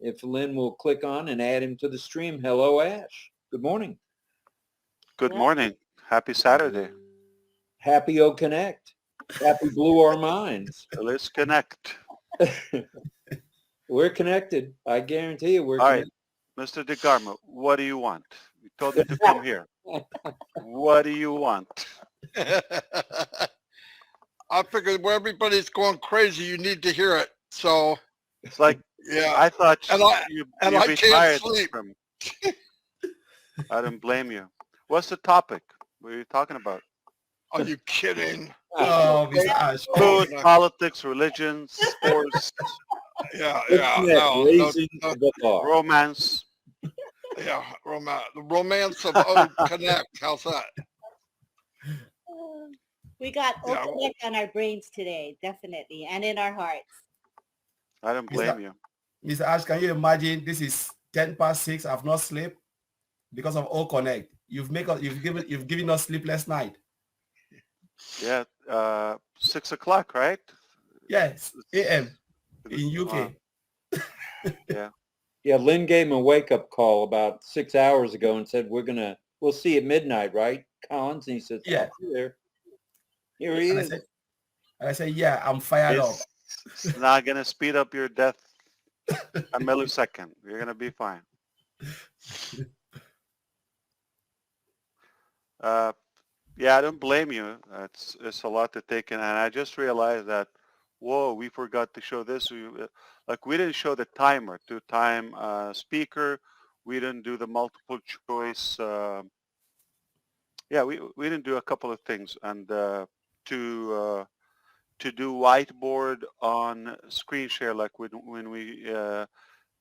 if Lynn will click on and add him to the stream. Hello, Ash. Good morning. Good morning. Happy Saturday. Happy O Connect. Happy blew our minds. Let's connect. We're connected. I guarantee you we're All right, connected. Mr. DeGarmo, what do you want? You told me to come here. What do you want? I figured where everybody's going crazy, you need to hear it. So It's like, yeah, I thought and I you'd can't be tired sleep. from me. I don't blame you. What's the topic? What are you talking about? Are you kidding? Oh, Mr. Ash. Food, politics, religion, sports, Yeah, Raising the bar. romance. yeah, the romance of O Connect. How's that? We got O Yeah. Connect on our brains today, definitely, and in our hearts. I don't blame you. Mr. Ash, can you imagine this is 10 past 6. I've not slept because of O Connect. You've given us sleepless night. Yeah, 6 o'clock, right? Yes, AM in UK. Yeah. Yeah, Lynn gave him a wake-up call about 6 hours ago and said, we'll see at midnight, right, Collins? And he said, Yeah. "I'll be there." Here he is. I said, yeah, I'm fired up. It's not going to speed up your death a millisecond. You're going to be fine. Yeah, I don't blame you. It's a lot to take in. And I just realized that, whoa, we forgot to show this. We didn't show the timer to time speaker. We didn't do the multiple choice. Yeah, we didn't do a couple of things. And to do whiteboard on screen share, like when we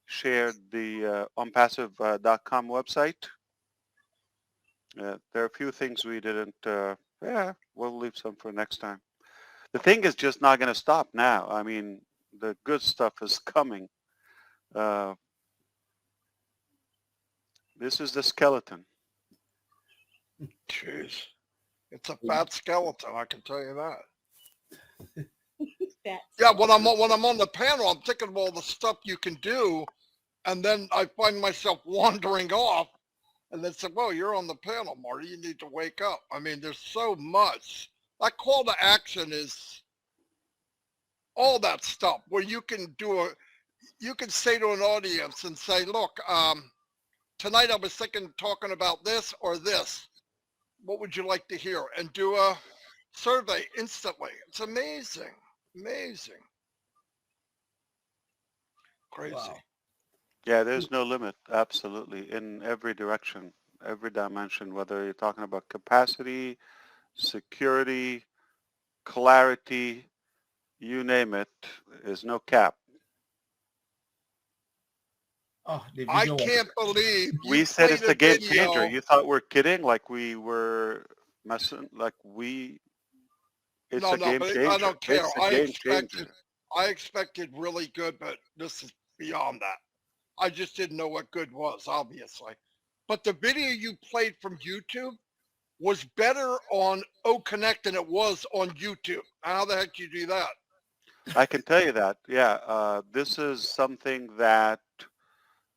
shared the onpassive.com website. There are a few things we didn't, yeah, we'll leave some for next time. The thing is just not going to stop now. I mean, the good stuff is coming. This is the skeleton. Jeez, it's a fat skeleton. I can tell you that. Yeah, when I'm on the panel, I'm thinking of all the stuff you can do, and then I find myself wandering off, and then say, "Well, you're on the panel, Marty. You need to wake up." I mean, there's so much. That call to action is all that stuff where you can say to an audience and say, "Look, tonight I was talking about this or this. What would you like to hear?" And do a survey instantly. It's amazing. Amazing. Crazy. Wow. Yeah, there's no limit. Absolutely. In every direction, every dimension, whether you're talking about capacity, security, clarity, you name it, there's no cap. Oh, the I video can't believe We said it's a game changer. You thought we're kidding? Like we were messing? It's a game changer. I don't care. It's a game changer. I expected really good, but this is beyond that. I just didn't know what good was, obviously. But the video you played from YouTube was better on O Connect than it was on YouTube. How the heck do you do that? I can tell you that. Yeah, this is something that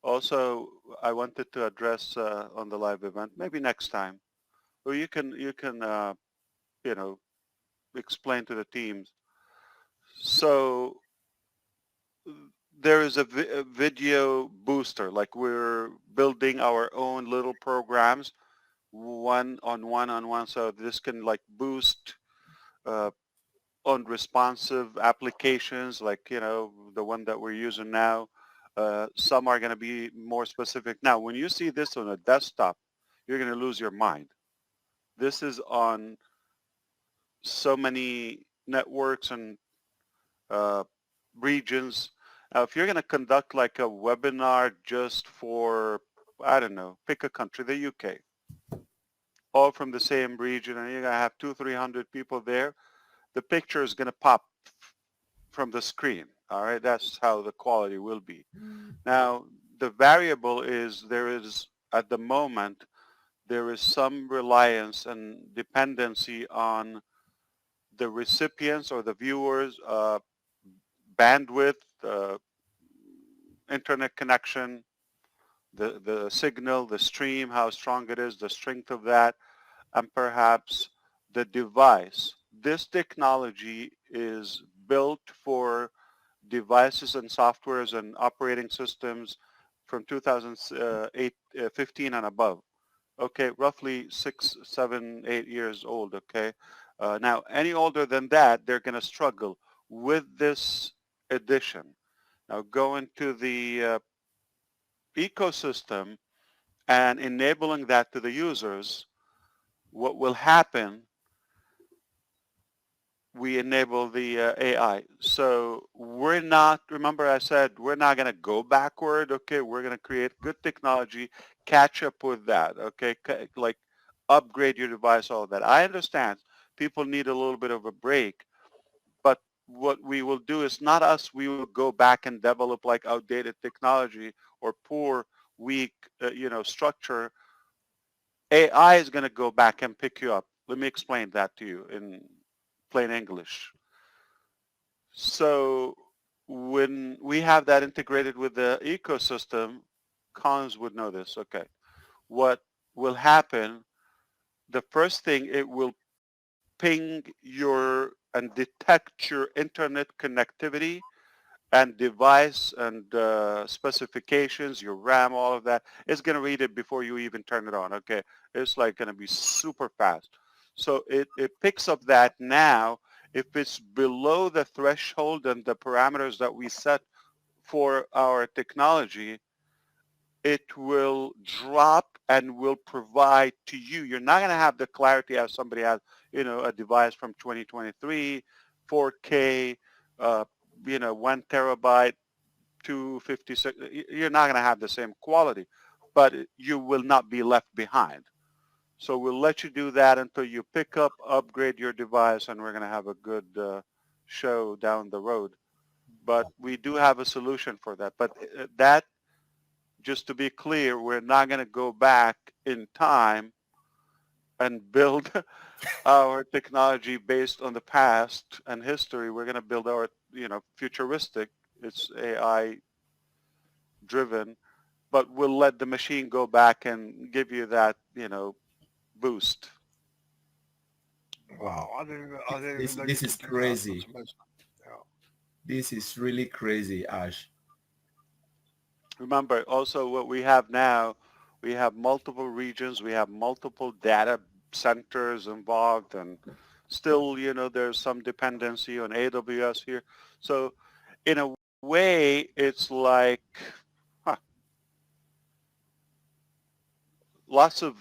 also I wanted to address on the live event. Maybe next time, or you can explain to the teams. So there is a video booster, like we're building our own little programs, one on one. So this can like boost on responsive applications, like, the one that we're using now. Some are going to be more specific. Now, when you see this on a desktop, you're going to lose your mind. This is on so many networks and regions. Now, if you're going to conduct like a webinar just for, I don't know, pick a country, the UK, all from the same region, and you're going to have 200-300 people there, the picture is going to pop from the screen. All right, that's how the quality will be. Now, the variable is at the moment, there is some reliance and dependency on the recipients or the viewers' bandwidth, internet connection, the signal, the stream, how strong it is, the strength of that, and perhaps the device. This technology is built for devices and softwares and operating systems from 2008, 15 and above. Okay, roughly 6, 7, 8 years old, okay? Now, any older than that, they're going to struggle with this addition. Now, go into the ecosystem and enabling that to the users, what will happen, we enable the AI. So we're not, remember I said, we're not going to go backward, okay? We're going to create good technology, catch up with that, okay? Like upgrade your device, all of that. I understand people need a little bit of a break, but what we will do is not us, we will go back and develop like outdated technology or poor, weak, structure. AI is going to go back and pick you up. Let me explain that to you in plain English. So when we have that integrated with the ecosystem, Cons would know this, okay. What will happen, the first thing, it will ping your and detect your internet connectivity and device and specifications, your RAM, all of that. It's going to read it before you even turn it on, okay? It's like going to be super fast. So it picks up that now. If it's below the threshold and the parameters that we set for our technology, it will drop and will provide to you. You're not going to have the clarity as somebody has, a device from 2023, 4K, 1 terabyte, 256. You're not going to have the same quality, but you will not be left behind. So we'll let you do that until you pick up, upgrade your device, and we're going to have a good show down the road. But we do have a solution for that. But that, just to be clear, we're not going to go back in time and build our technology based on the past and history. We're going to build our, futuristic. It's AI driven, but we'll let the machine go back and give you that, boost. Wow, I didn't even This know this you is could do that. That's crazy. amazing. Yeah. This is really crazy, Ash. Remember, also what we have now, we have multiple regions, we have multiple data centers involved, and still, there's some dependency on AWS here. So in a way, it's like lots of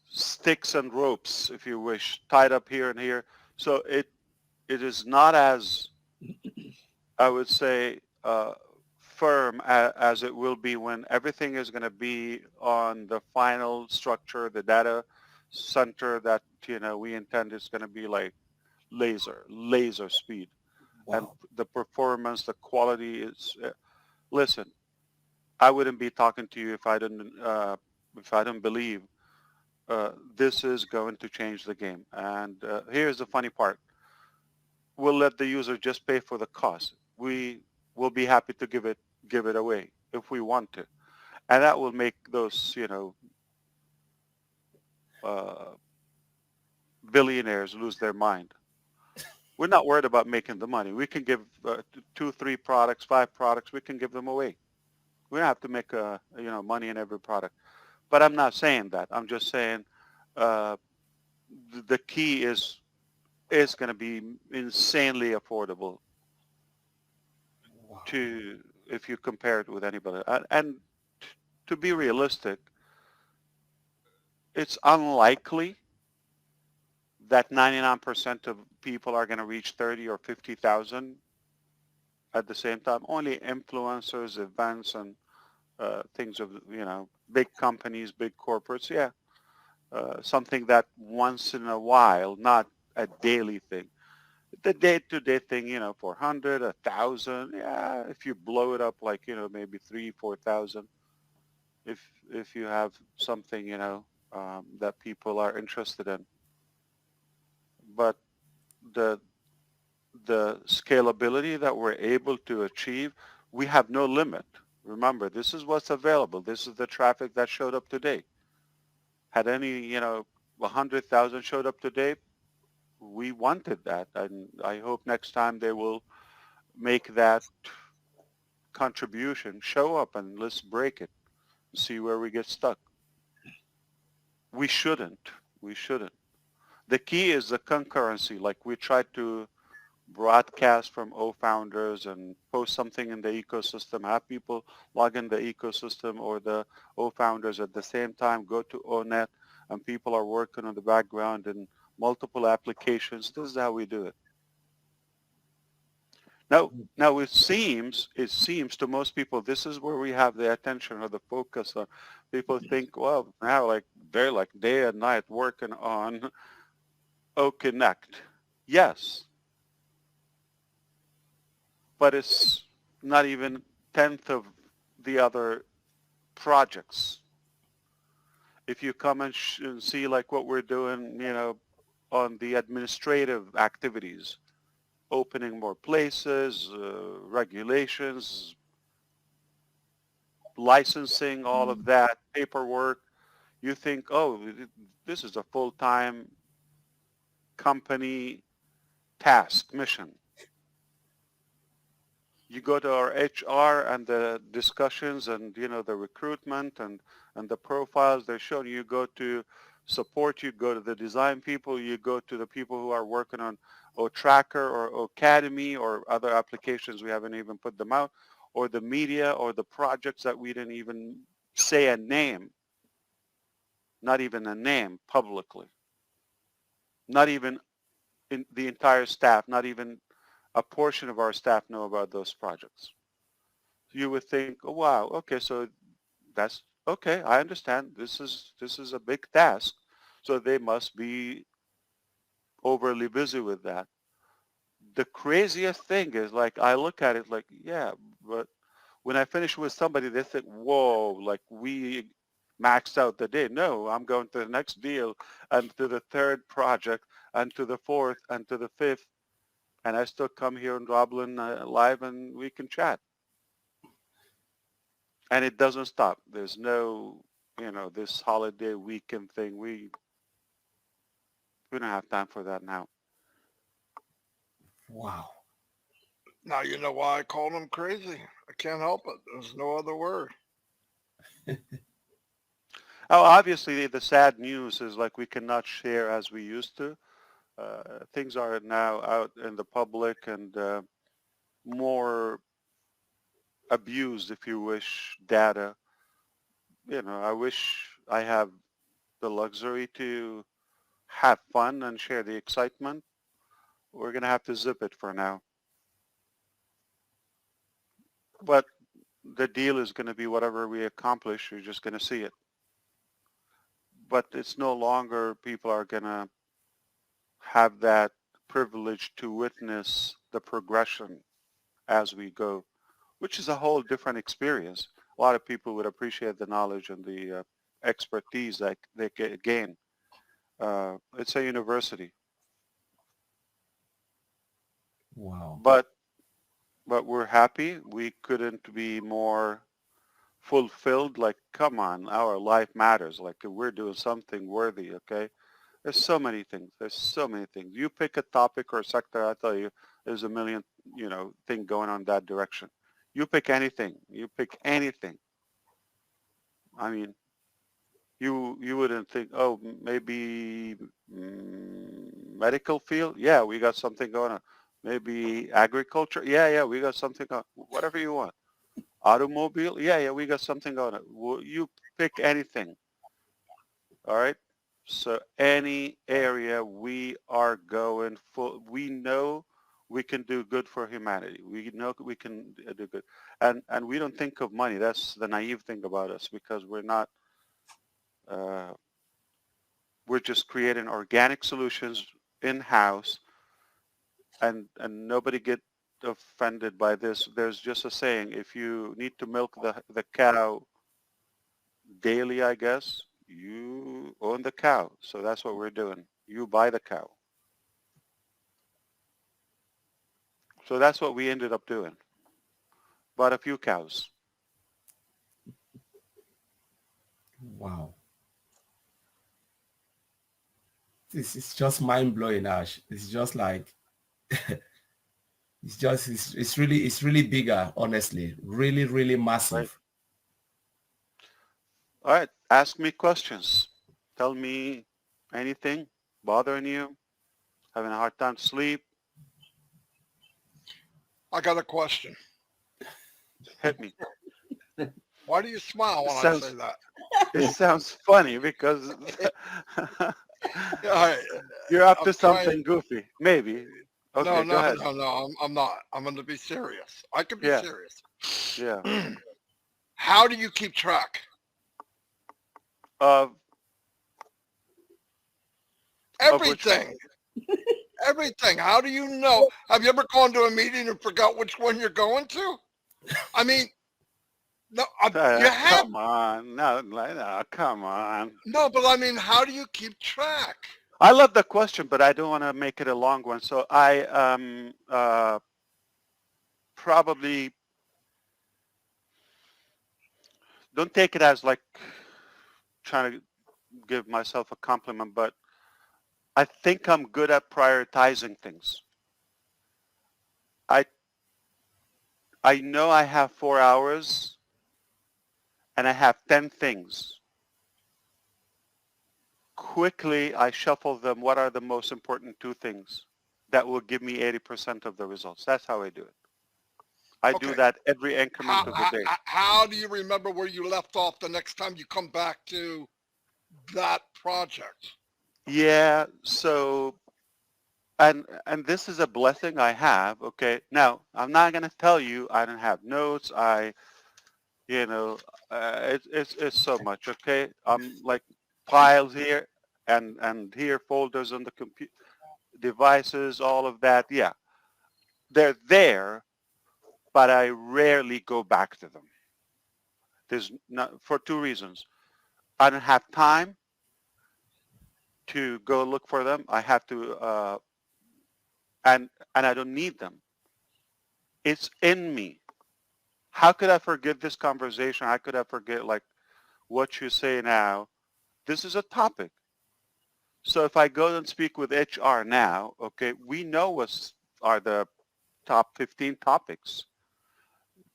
sticks and ropes, if you wish, tied up here and here. So it is not as, I would say, firm as it will be when everything is going to be on the final structure, the data center that, we intend is going to be like laser speed. Wow. And the performance, the quality is, listen, I wouldn't be talking to you if I didn't believe this is going to change the game. And here's the funny part. We'll let the user just pay for the cost. We will be happy to give it away if we want to. And that will make those, billionaires lose their mind. We're not worried about making the money. We can give 2, 3 products, 5 products. We can give them away. We don't have to make money in every product. But I'm not saying that. I'm just saying the key is going to be insanely affordable Wow. to, if you compare it with anybody. And to be realistic, it's unlikely that 99% of people are going to reach 30 or 50,000 at the same time. Only influencers, events, and things of, big companies, big corporates. Yeah, something that once in a while, not a daily thing. The day-to-day thing, 400, 1,000. Yeah, if you blow it up like, maybe 3,000, 4,000. If you have something, that people are interested in. But the scalability that we're able to achieve, we have no limit. Remember, this is what's available. This is the traffic that showed up today. Had any, 100,000 showed up today, we wanted that. And I hope next time they will make that contribution, show up and let's break it, see where we get stuck. We shouldn't. We shouldn't. The key is the concurrency. Like we try to broadcast from O-Founders and post something in the ecosystem, have people log in the ecosystem or the O-Founders at the same time, go to ONET, and people are working on the background in multiple applications. This is how we do it. Now it seems to most people, this is where we have the attention or the focus on. People think, well, now like they're like day and night working on OConnect. Yes, but it's not even 1/10 of the other projects. If you come and see like what we're doing, on the administrative activities, opening more places, regulations, licensing, all of that, paperwork, you think, oh, this is a full-time company task, mission. You go to our HR and the discussions and, the recruitment and the profiles they're showing. You go to support, you go to the design people, you go to the people who are working on O-Tracker or Academy or other applications we haven't even put them out, or the media or the projects that we didn't even say a name, not even a name publicly, not even in the entire staff, not even a portion of our staff know about those projects. You would think, oh, wow, okay, so that's okay. I understand. This is a big task, so they must be overly busy with that. The craziest thing is, like, I look at it like, yeah, but when I finish with somebody, they think, whoa, like we maxed out the day. No, I'm going to the next deal and to the third project and to the fourth and to the fifth. And I still come here on RobLynn Live and we can chat. And it doesn't stop. There's no, this holiday weekend thing. We don't have time for that now. Wow. Now you know why I call them crazy. I can't help it. There's no other word. Oh, obviously the sad news is like we cannot share as we used to. Things are now out in the public and more abused, if you wish, data. I wish I have the luxury to have fun and share the excitement. We're going to have to zip it for now. But the deal is going to be whatever we accomplish, you're just going to see it. But it's no longer people are going to have that privilege to witness the progression as we go, which is a whole different experience. A lot of people would appreciate the knowledge and the expertise that they gain. It's a university. Wow. But we're happy. We couldn't be more fulfilled. Like, come on, our life matters. Like, we're doing something worthy, okay? There's so many things. There's so many things. You pick a topic or a sector, I tell you, there's a million, thing going on that direction. You pick anything. You pick anything. I mean, you wouldn't think, oh, maybe medical field? Yeah, we got something going on. Maybe agriculture? Yeah, we got something on. Whatever you want. Automobile? Yeah, we got something going on. Well, you pick anything. All right? So any area we are going full, we know we can do good for humanity. We know we can do good. And we don't think of money. That's the naive thing about us because we're not, we're just creating organic solutions in-house and nobody get offended by this. There's just a saying, if you need to milk the cow daily, I guess, you own the cow. So that's what we're doing. You buy the cow. So that's what we ended up doing. Bought a few cows. Wow. This is just mind blowing, Ash. It's just like it's really bigger, honestly. Really, really Right. massive. All right. Ask me questions. Tell me anything bothering you, having a hard time to sleep. I got a question. Hit me. Why do you smile It when I say sounds that? it sounds funny because Yeah, I, you're up to I'm trying. something goofy. Maybe. No, Okay, go no, ahead. no, no. I'm not. I'm going to be serious. I can be Yeah, serious. yeah. How do you keep track? Of which one? Everything. Everything. How do you know? Have you ever gone to a meeting and forgot which one you're going to? I mean, no, you have. Come on. No, no, come on. No, but I mean, how do you keep track? I love the question, but I don't want to make it a long one. So I probably don't take it as like trying to give myself a compliment, but I think I'm good at prioritizing things. I I know I have 4 hours and I have 10 things. Quickly, I shuffle them. What are the most important two things that will give me 80% of the results? That's how I do it. I do Okay. that every How, increment of the how, day. how do you remember where you left off the next time you come back to that project? Yeah, so and this is a blessing I have, okay? Now, I'm not going to tell you I don't have notes. You know, it's so much, okay? I'm like files here and here folders on the computer, devices, all of that. Yeah, they're there, but I rarely go back to them. There's not for two reasons. I don't have time to go look for them. I have to, and I don't need them. It's in me. How could I forget this conversation? How could I forget like what you say now? This is a topic. So if I go and speak with HR now, okay, we know what are the top 15 topics.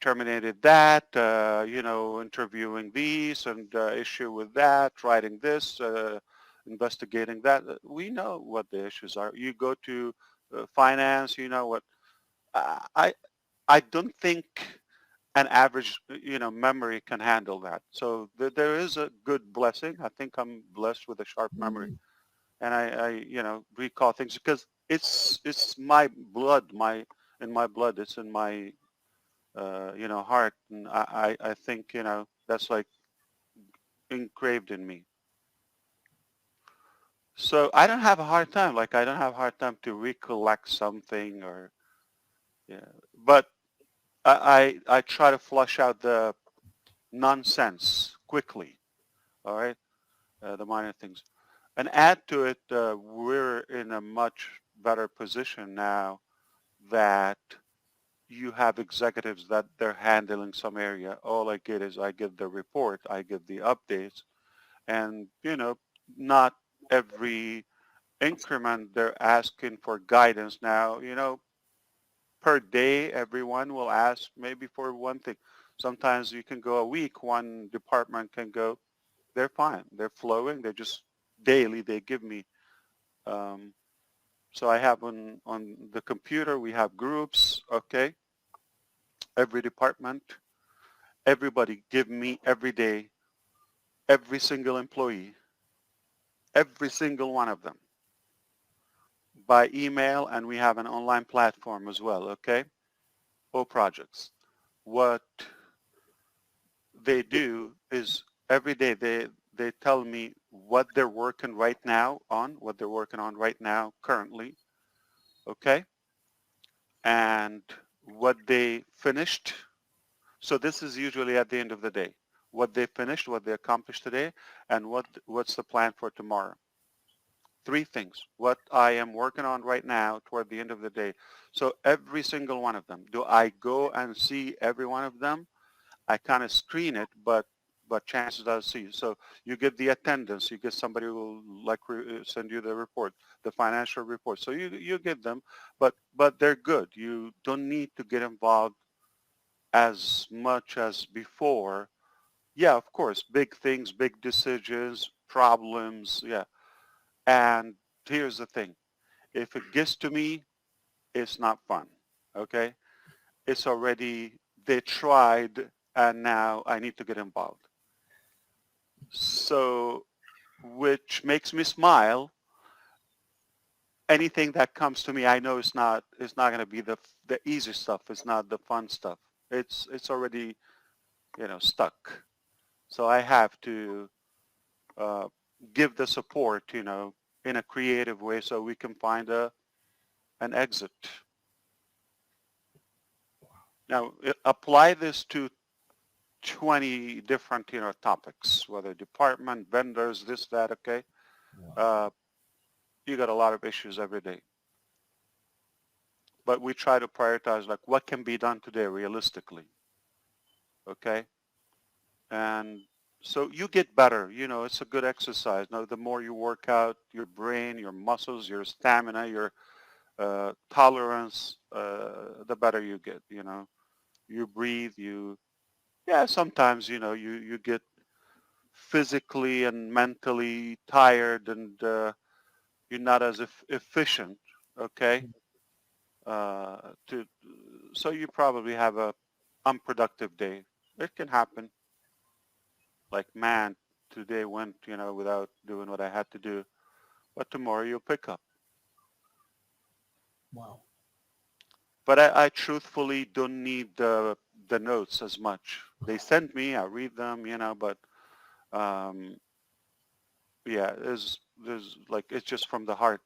Terminated that, interviewing these and issue with that, writing this, investigating that. We know what the issues are. You go to finance, you know what. I I don't think an average, memory can handle that. So there is a good blessing. I think I'm blessed with a sharp memory, and I recall things because it's my blood, in my blood. It's in my heart, and I think that's like engraved in me. So I don't have a hard time. Like I don't have a hard time to recollect something or yeah, but I try to flush out the nonsense quickly. All right, the minor things, and add to it. We're in a much better position now that you have executives that they're handling some area. All I get is I give the report, I give the updates, and not every increment they're asking for guidance now. Per day, everyone will ask maybe for one thing. Sometimes you can go a week, one department can go, they're fine, they're flowing, they're just daily, they give me. Um, so I have on the computer, we have groups, okay, every department, everybody give me every day, every single employee, every single one of them by email, and we have an online platform as well, okay? All projects. What they do is every day they tell me what they're working right now on, what they're working on right now currently, okay? And what they finished. So this is usually at the end of the day. What they finished, what they accomplished today, and what's the plan for tomorrow. Three things. What I am working on right now toward the end of the day. So every single one of them. Do I go and see every one of them? I kind of screen it, but but chances are see. So you get the attendance, you get somebody who will like send you the report, the financial report. So you get them, but they're good. You don't need to get involved as much as before. Yeah, of course, big things, big decisions, problems. Yeah. And here's the thing. If it gets to me, it's not fun. Okay. It's already, they tried and now I need to get involved. So, which makes me smile. Anything that comes to me, I know it's not going to be the easy stuff. It's not the fun stuff. It's already, stuck. So I have to uh, give the support, in a creative way so we can find an exit. Now, apply this to 20 different, topics, whether department, vendors, this, that, okay? Wow. You got a lot of issues every day. But we try to prioritize, like, what can be done today realistically, okay? And so you get better. It's a good exercise. Now, the more you work out, your brain, your muscles, your stamina, your tolerance, the better you get, You breathe, yeah, sometimes, you get physically and mentally tired and you're not as efficient, okay? To So you probably have a unproductive day. It can happen. Like, man, today went, without doing what I had to do, but tomorrow you'll pick up. Wow. But I truthfully don't need the notes as much. They send me, I read them, but um, yeah, there's like, it's just from the heart,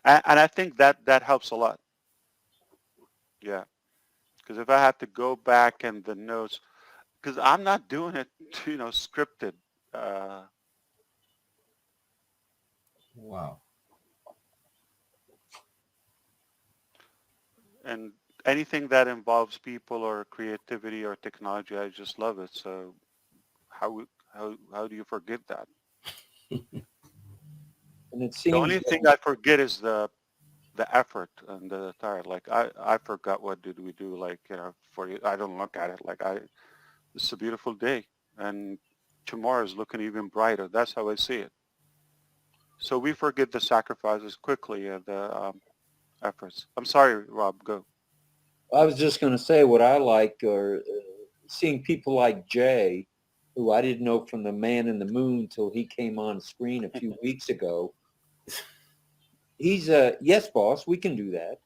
and I think that helps a lot. Yeah, because if I have to go back and the notes, because I'm not doing it, scripted. Uh, Wow. and anything that involves people or creativity or technology, I just love it. So how do you forget that? And it The seems only thing I forget is the effort and the tired. Like, I forgot what did we do. Like, for you, I don't look at it like it's a beautiful day and tomorrow is looking even brighter. That's how I see it. So we forget the sacrifices quickly and the efforts. I'm sorry, Rob, go. I was just going to say what I like, or seeing people like Jay, who I didn't know from the Man in the Moon till he came on screen a few weeks ago. He's yes, boss, we can do that.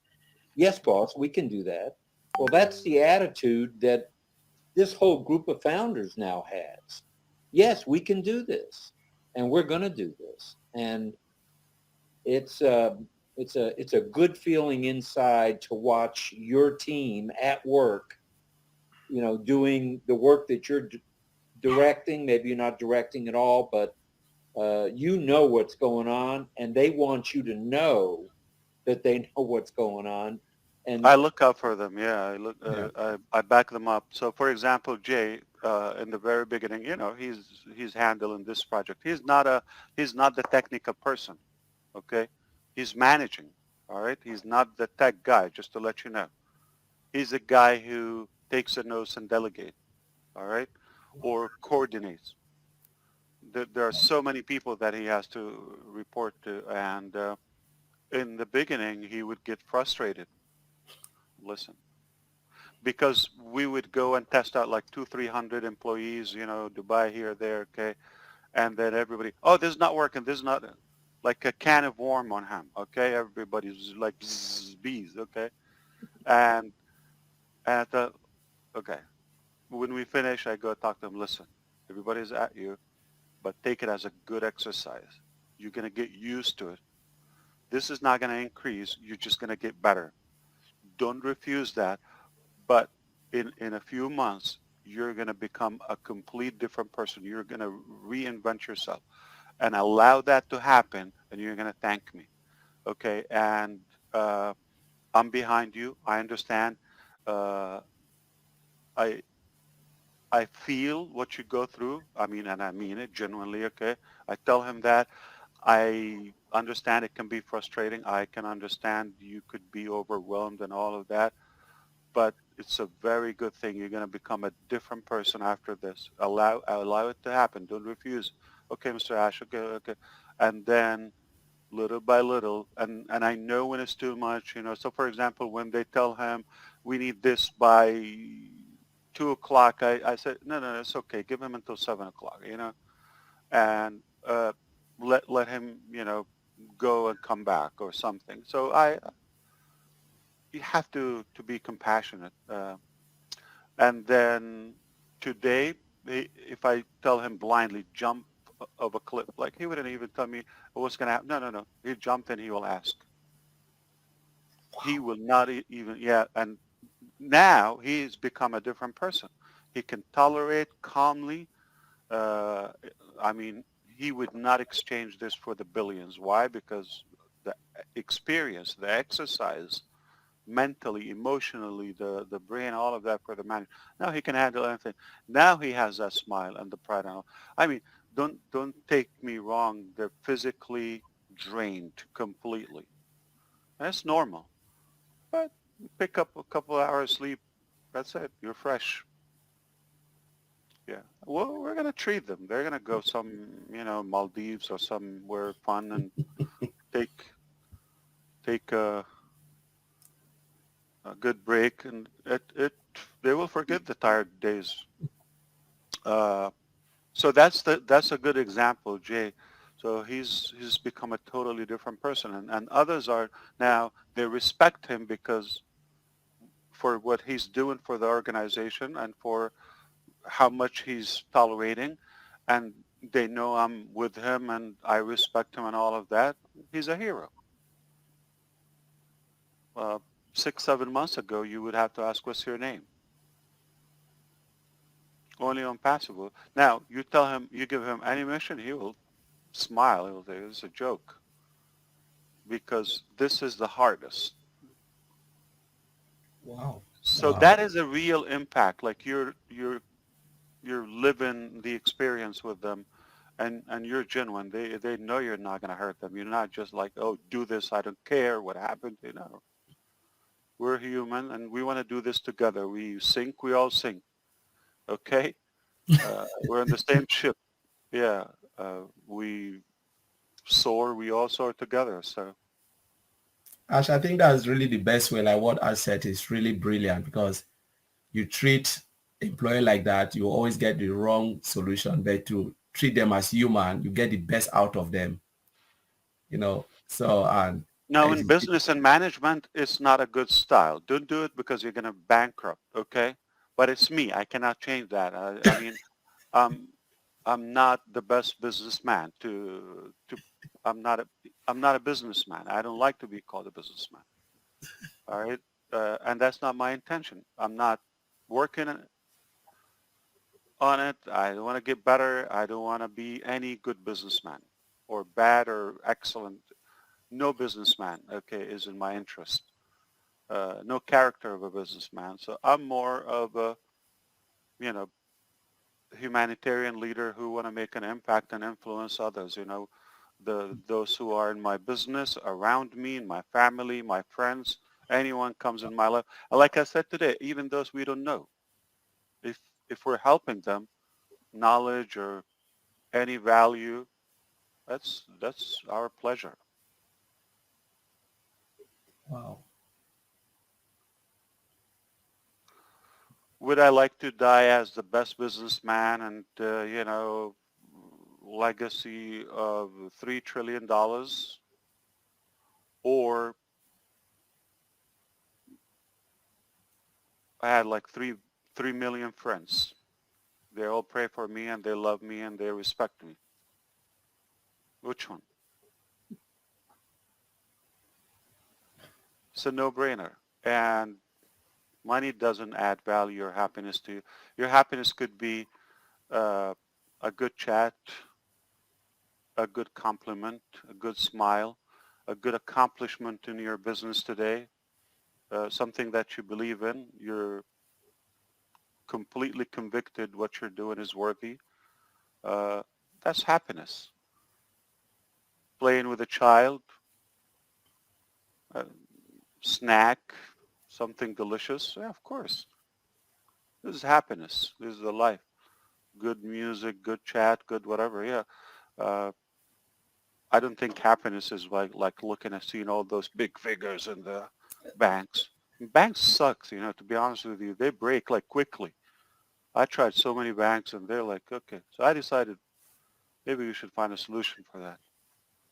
Yes, boss, we can do that. Well, that's the attitude that this whole group of founders now has. Yes, we can do this, and we're going to do this, and it's it's a good feeling inside to watch your team at work, doing the work that you're directing. Maybe you're not directing at all, but you know what's going on, and they want you to know that they know what's going on. And I look out for them. Yeah, I look. Yeah. I back them up. So, for example, Jay, in the very beginning, he's handling this project. He's not the technical person. Okay, he's managing. All right, he's not the tech guy. Just to let you know, he's a guy who takes the notes and delegate. All right, or coordinates. There are so many people that he has to report to, and in the beginning, he would get frustrated. Listen, because we would go and test out like 300 employees, Dubai here, there, okay, and then everybody, oh, this is not working, this is not, like a can of worm on him, okay, everybody's like bzzz, bees, okay, and I thought, okay, when we finish, I go talk to them, listen, everybody's at you, but take it as a good exercise. You're going to get used to it. This is not going to increase. You're just going to get better. Don't refuse that. But in a few months, you're going to become a complete different person. You're going to reinvent yourself and allow that to happen, and you're going to thank me. Okay? And I'm behind you. I understand. Uh, I I feel what you go through. I mean, and I mean it genuinely, okay? I tell him that. I understand it can be frustrating. I can understand you could be overwhelmed and all of that, but it's a very good thing. You're going to become a different person after this. Allow it to happen. Don't refuse. Okay, Mr. Ash, okay, okay. And then little by little, and I know when it's too much, So for example, when they tell him we need this by 2 o'clock, I said, no, it's okay. Give him until 7 o'clock, and let him, go and come back or something. So you have to be compassionate. And then today, if I tell him blindly jump of a cliff, like he wouldn't even tell me what's going to happen. No. He jumped and he will ask. He will not even, yeah. And now he's become a different person. He can tolerate calmly. Uh, I mean, he would not exchange this for the billions. Why? Because the experience, the exercise, mentally, emotionally, the brain, all of that for the man. Now he can handle anything. Now he has that smile and the pride. And all. I mean, don't take me wrong. They're physically drained completely. That's normal. But you pick up a couple of hours sleep. That's it. You're fresh. Yeah. Well, we're gonna treat them. They're gonna go some, Maldives or somewhere fun and take a good break, and they will forget the tired days. Uh, so that's a good example, Jay. So he's become a totally different person, and others are now they respect him because for what he's doing for the organization and for how much he's tolerating, and they know I'm with him and I respect him and all of that. He's a hero. Uh, 6, 7 months ago, you would have to ask, what's your name? Only on passable. Now, you tell him, you give him any mission, he will smile. He will say, it's a joke. Because this is the hardest. Wow. So Wow. that is a real impact. Like you're living the experience with them, and you're genuine. They know you're not going to hurt them. You're not just like, oh, do this. I don't care what happened. We're human, and we want to do this together. We sink, we all sink. Okay, we're in the same ship. Yeah, we soar, we all soar together. So Ash, I think that's really the best way. Like what Ash said is really brilliant because you treat employee like that, you always get the wrong solution. But to treat them as human, you get the best out of them. So and now in it, business and management, it's not a good style. Don't do it because you're going to bankrupt. Okay, but it's me. I cannot change that. I mean, um, I'm not the best businessman. I'm not a I'm not a businessman. I don't like to be called a businessman. All right, and that's not my intention. I'm not working on it. I don't want to get better. I don't want to be any good businessman or bad or excellent. No businessman, okay, is in my interest. No character of a businessman. So I'm more of a, you know, humanitarian leader who want to make an impact and influence others. Those who are in my business, around me, in my family, my friends, anyone comes in my life. And like I said today, even those we don't know, if we're helping them, knowledge or any value, that's our pleasure. wow. Would I like to die as the best businessman and legacy of $3 trillion, or I had like 3 million friends. They all pray for me and they love me and they respect me. Which one? It's a no-brainer. And money doesn't add value or happiness to you. Your happiness could be a good chat, a good compliment, a good smile, a good accomplishment in your business today, something that you believe in. completely convicted what you're doing is worthy, that's happiness. Playing with a child, snack, something delicious, yeah, of course. This is happiness. This is the life. Good music, good chat, good whatever, yeah. I don't think happiness is like looking at seeing all those big figures in the banks. Banks sucks, to be honest with you. They break like quickly. I tried so many banks and they're like, okay. So I decided maybe we should find a solution for that.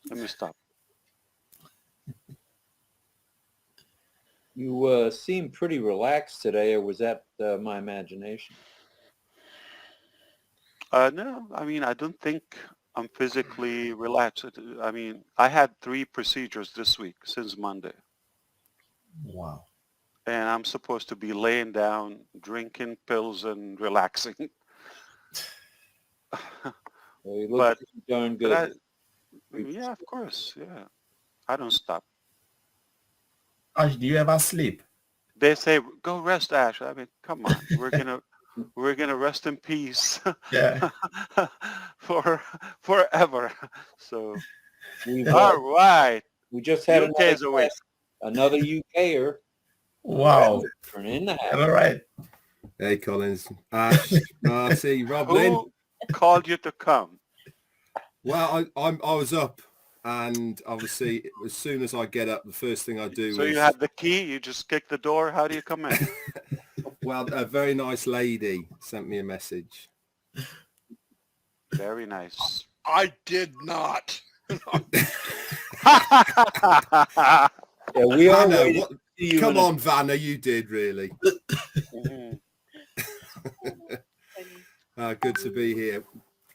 Let me stop. You seem pretty relaxed today, or was that my imagination? No, I mean, I don't think I'm physically relaxed. I mean, I had 3 procedures this week since Monday. Wow. And I'm supposed to be laying down, drinking pills and relaxing. Well, you look But, pretty darn good. yeah, of course, yeah. I don't stop. Ash, do you ever sleep? They say, go rest, Ash. I mean, come on. We're gonna rest in peace Yeah. forever. So, We've, all right. we just had UK's away. another UKer. Wow. In the house. All right. Hey, Collins. Ash, Marty, RobLynn. Who called you to come? Well, I was up, and obviously, as soon as I get up, the first thing I do So is... you had the key, you just kick the door. How do you come in? Well, a very nice lady sent me a message. Very nice. I did not. Yeah, we all Vanna, waited what, to see you come in a- on, Vanna, you did really. Mhm. Good to be here.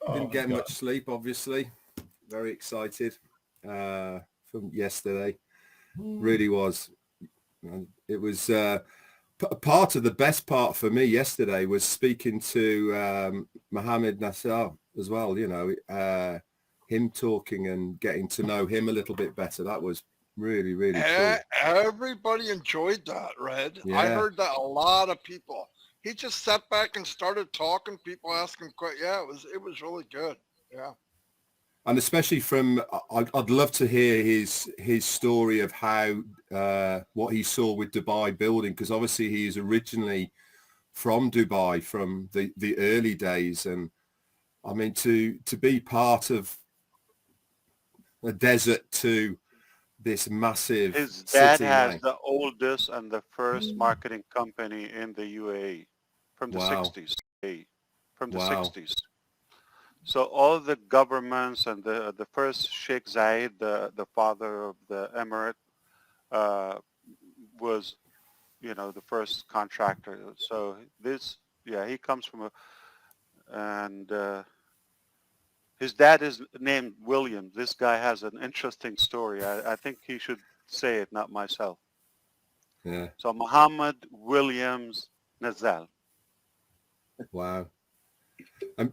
Oh, Didn't get God. much sleep, obviously. Very excited from yesterday. Really was. It was part of the best part for me yesterday was speaking to Mohammed Nassar as well, him talking and getting to know him a little bit better. That was really, really cool. Everybody enjoyed that, Red. I Yeah. heard that a lot of people. He just sat back and started talking. People asking questions. Yeah, it was really good. Yeah. And especially from, I'd love to hear his story of how what he saw with Dubai building, because obviously he is originally from Dubai, from the early days, and I mean to be part of a desert to this massive His dad city has now. the oldest and the first marketing company in the UAE from the Wow. 60s. From the Wow. 60s. So all the governments and the first Sheikh Zayed, the father of the emirate, was, the first contractor. So he comes from and his dad is named William. This guy has an interesting story. I think he should say it, not myself. Yeah. So Muhammad Williams Nazal. Wow.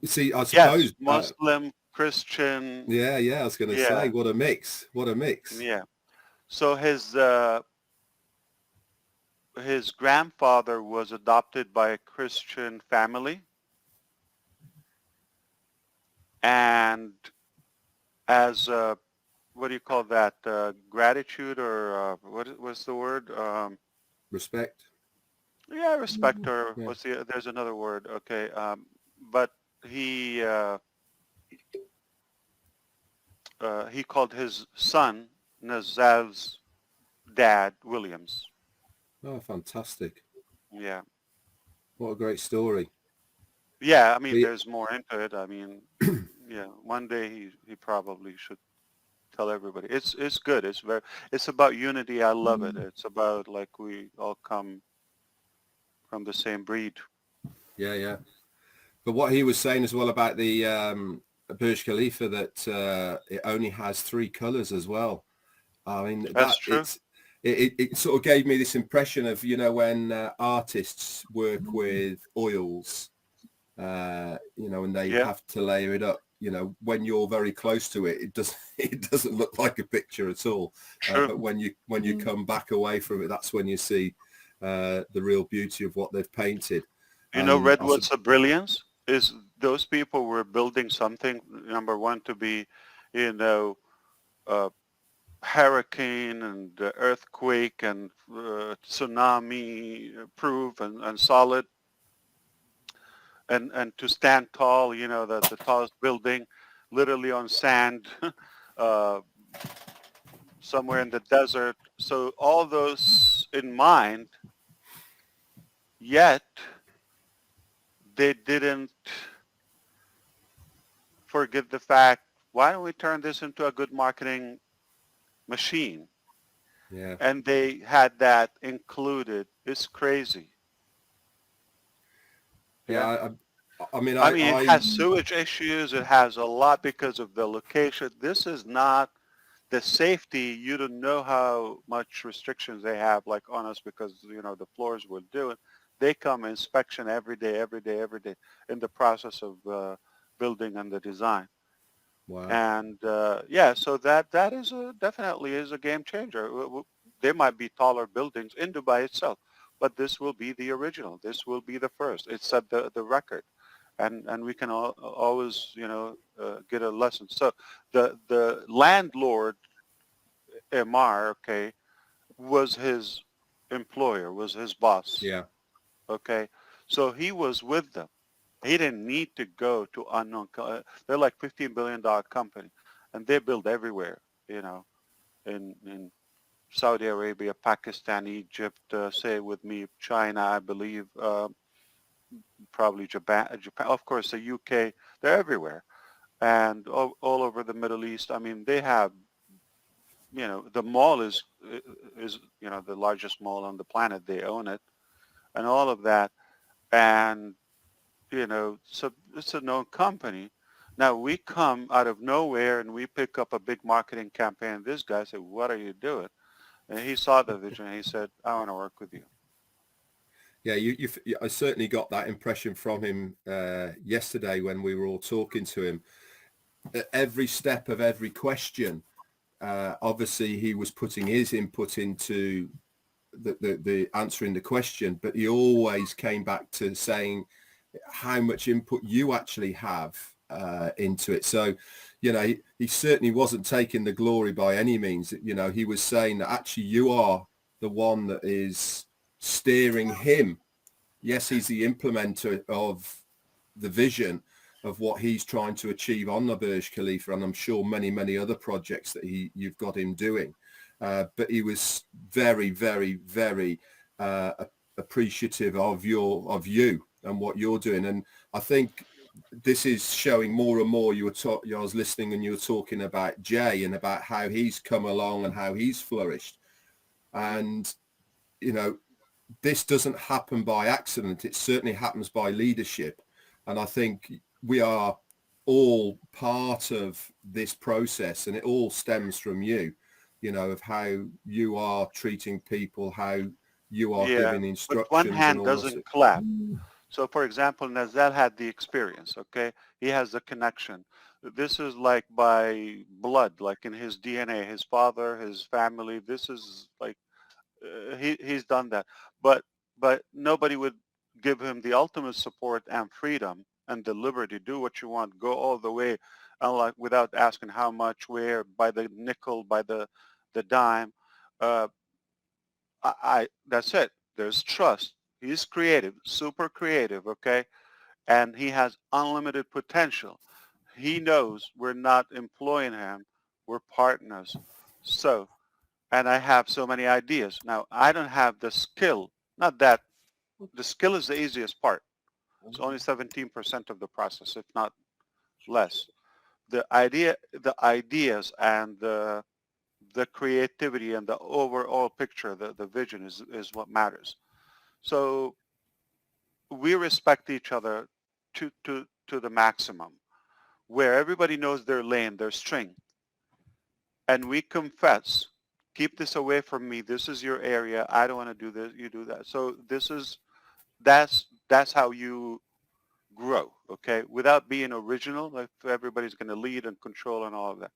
See, I suppose. Yes, Muslim, Christian. Yeah. I was going to say, what a mix. What a mix. Yeah. So his grandfather was adopted by a Christian family. And as what do you call that? Gratitude, or what's the word? Respect. Yeah, respect, or Yeah. there's another word. Okay. But he called his son Nazal's dad Williams. Oh, fantastic. Yeah. What a great story. Yeah, I mean, The- there's more into it. I mean, yeah, one day he probably should tell everybody. It's good. It's about unity. I love it. It's about like we all come from the same breed. Yeah. But what he was saying as well about the Burj Khalifa, that it only has 3 colors as well. I mean, That's true. It sort of gave me this impression of, when artists work with oils, and they have to layer it up. When you're very close to it, it doesn't look like a picture at all. True. But when you come back away from it, that's when you see the real beauty of what they've painted. You know, And Red, what's the brilliance is those people were building something, number one, to be, you know, hurricane and earthquake and tsunami proof and solid and to stand tall, you know, the tallest building literally on sand uh, somewhere in the desert. So all those in mind, yet they didn't forget the fact, why don't we turn this into a good marketing machine? yeah, And they had that included. It's crazy. Yeah. yeah. I mean, I mean, it has sewage issues. It has a lot because of the location. This is not the safety. You don't know how much restrictions they have, like on us, because you know the floors will do it. They come inspection every day, every day, every day in the process of building and the design. wow. And yeah, so that is definitely is a game changer. There might be taller buildings in Dubai itself, but this will be the original. This will be the first. It set the record, and we can always get a lesson. So the landlord Emar, okay, was his employer, was his boss, Yeah, okay, so he was with them. He didn't need to go to unknown. They're like $15 billion company, and they build everywhere. You know, in Saudi Arabia, Pakistan, Egypt. Say it with me, China, I believe, probably Japan. Japan, of course, the UK. They're everywhere, and all over the Middle East. I mean, they have. You know, the mall is the largest mall on the planet. They own it, and all of that, and so it's a known company. Now we come out of nowhere and we pick up a big marketing campaign. This guy said, "What are you doing?" And he saw the vision. And he said, "I want to work with you." yeah. I certainly got that impression from him yesterday when we were all talking to him. At every step of every question, obviously he was putting his input into the answering the question, but he always came back to saying how much input you actually have into it. So, he certainly wasn't taking the glory by any means. He was saying that actually you are the one that is steering him. Yes, he's the implementer of the vision of what he's trying to achieve on the Burj Khalifa, and I'm sure many, many other projects that you've got him doing. But he was very, very, very appreciative of you and what you're doing. And I think this is showing more and more. I was listening and you were talking about Jay and about how he's come along and how he's flourished. And, this doesn't happen by accident. It certainly happens by leadership. And I think we are all part of this process, and it all stems from you, of how you are treating people, how you are Yeah, giving but one instructions and hand all this. doesn't clap. So, for example, Nazal had the experience. Okay, he has the connection. This is like by blood, like in his DNA, his father, his family. This is like he's done that, but nobody would give him the ultimate support and freedom and the liberty. Do what you want, go all the way, like without asking how much, where, by the nickel, by the dime. Uh, I that's it. There's trust. He's creative, super creative, okay, and he has unlimited potential. He knows we're not employing him; we're partners. So and I have so many ideas. Now, I don't have the skill, not that, the skill is the easiest part. It's only 17% of the process, if not less. The ideas and the creativity and the overall picture, the vision is what matters. So we respect each other to the maximum, where everybody knows their lane, their strength, and we confess, keep this away from me. This is your area. I don't want to do this. You do that. So that's how you grow, okay? Without being original, like everybody's going to lead and control and all of that.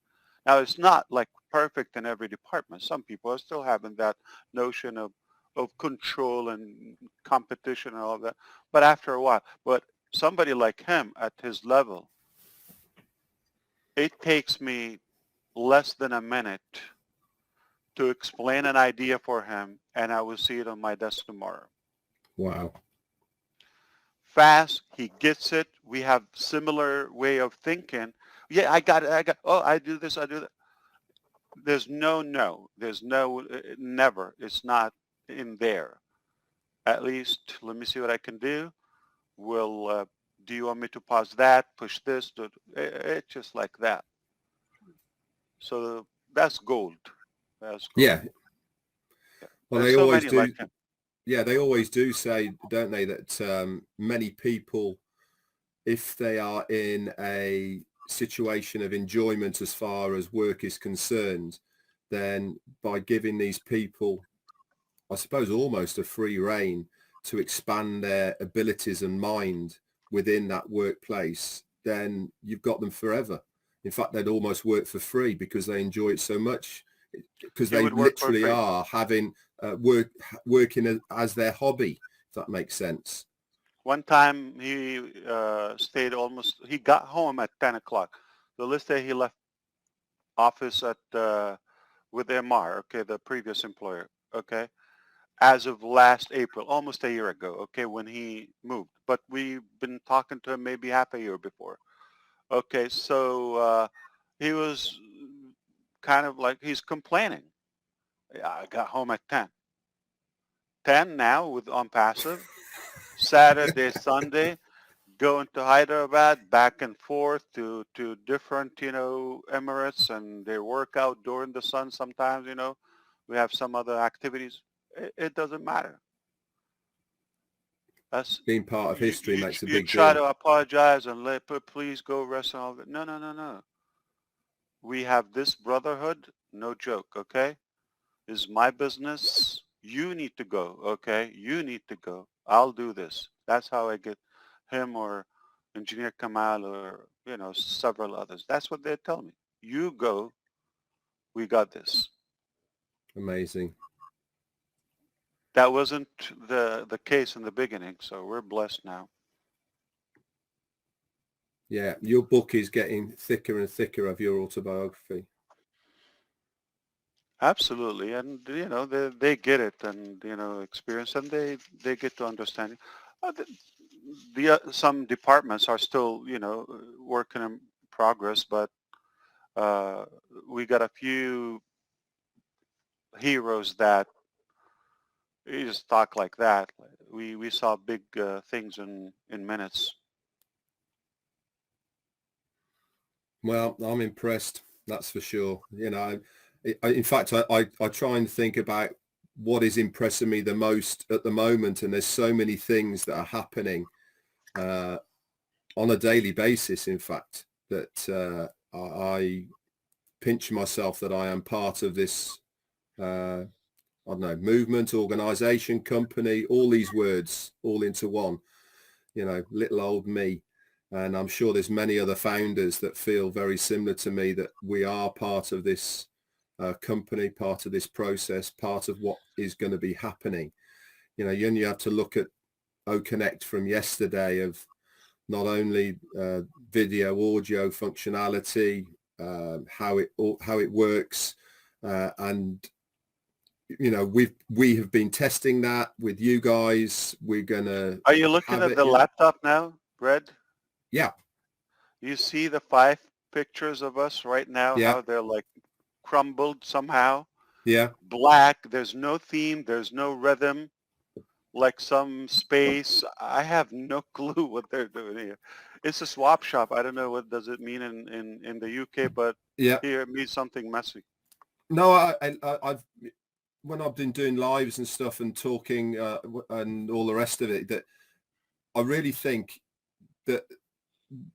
Now, it's not like perfect in every department. Some people are still having that notion of, of control and competition and all of that. But after a while, but somebody like him at his level, it takes me less than a minute to explain an idea for him, and I will see it on my desk tomorrow. Wow. Fast, he gets it. We have similar way of thinking. Yeah, I got it. Oh, I do this, I do that. There's no. There's no, never. It's not in there. At least, let me see what I can do. Do you want me to pause that, push this? It's just like that. So that's gold. That's gold. Yeah. Well, There's they so always many do. like him. Yeah, they always do say, don't they, that many people, if they are in a situation of enjoyment as far as work is concerned, then by giving these people, I suppose, almost a free rein to expand their abilities and mind within that workplace, then you've got them forever. In fact, they'd almost work for free because they enjoy it so much, because He they would work for literally free. are having working as their hobby, if that makes sense. One time he stayed he got home at 10 o'clock. So let's say he left office with MR, okay, the previous employer, okay, as of last April, almost a year ago, okay, when he moved. But we've been talking to him maybe half a year before. Okay, so he was kind of like, he's complaining. Yeah, I got home at 10. 10 now on passive. Saturday, Sunday, going to Hyderabad, back and forth to different, Emirates, and they work out during the sun sometimes, We have some other activities. It doesn't matter. That's Being part of history makes a you big try deal. to apologize and please go rest and all that. No. We have this brotherhood, no joke, okay? This is my business. You need to go, okay? You need to go. I'll do this. That's how I get him or Engineer Kamal or, several others. That's what they tell me. You go. We got this. Amazing. That wasn't the case in the beginning, so we're blessed now. Yeah, your book is getting thicker and thicker of your autobiography. Absolutely, and they get it, and experience, and they get to understand it. Some departments are still working in progress, but we got a few heroes that you just talk like that. We saw big things in minutes. Well, I'm impressed. That's for sure. In fact, I try and think about what is impressing me the most at the moment, and there's so many things that are happening on a daily basis. In fact, that I pinch myself that I am part of this. I don't know, movement, organization, company, all these words all into one. Little old me. And I'm sure there's many other founders that feel very similar to me, that we are part of this company, part of this process, part of what is going to be happening. You only have to look at OConnect from yesterday, of not only video, audio functionality, how it works, and we have been testing that with you guys. We're gonna. Are you looking at the laptop now, Brad? Yeah. You see the 5 pictures of us right now, Yeah. how they're like crumbled somehow. Yeah. Black, there's no theme, there's no rhythm, like some space. I have no clue what they're doing here. It's a swap shop. I don't know what does it mean in the UK, but Yeah. here it means something messy. No, I've when I've been doing lives and stuff and talking and all the rest of it, that I really think that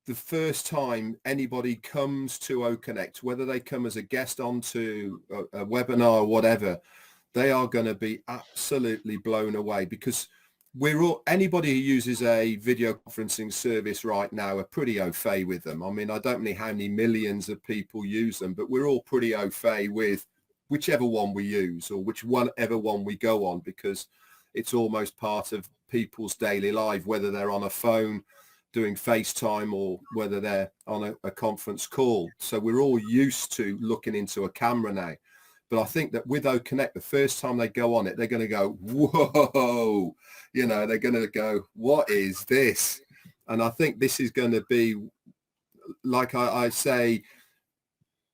the first time anybody comes to OConnect, whether they come as a guest onto a webinar or whatever, they are going to be absolutely blown away, because anybody who uses a video conferencing service right now are pretty au fait with them. I mean, I don't know how many millions of people use them, but we're all pretty au fait with whichever one we use or whichever one we go on, because it's almost part of people's daily life, whether they're on a phone doing FaceTime or whether they're on a conference call. So we're all used to looking into a camera now. But I think that with OConnect, the first time they go on it, they're going to go, whoa, you know, they're going to go, what is this? And I think this is going to be, like I say,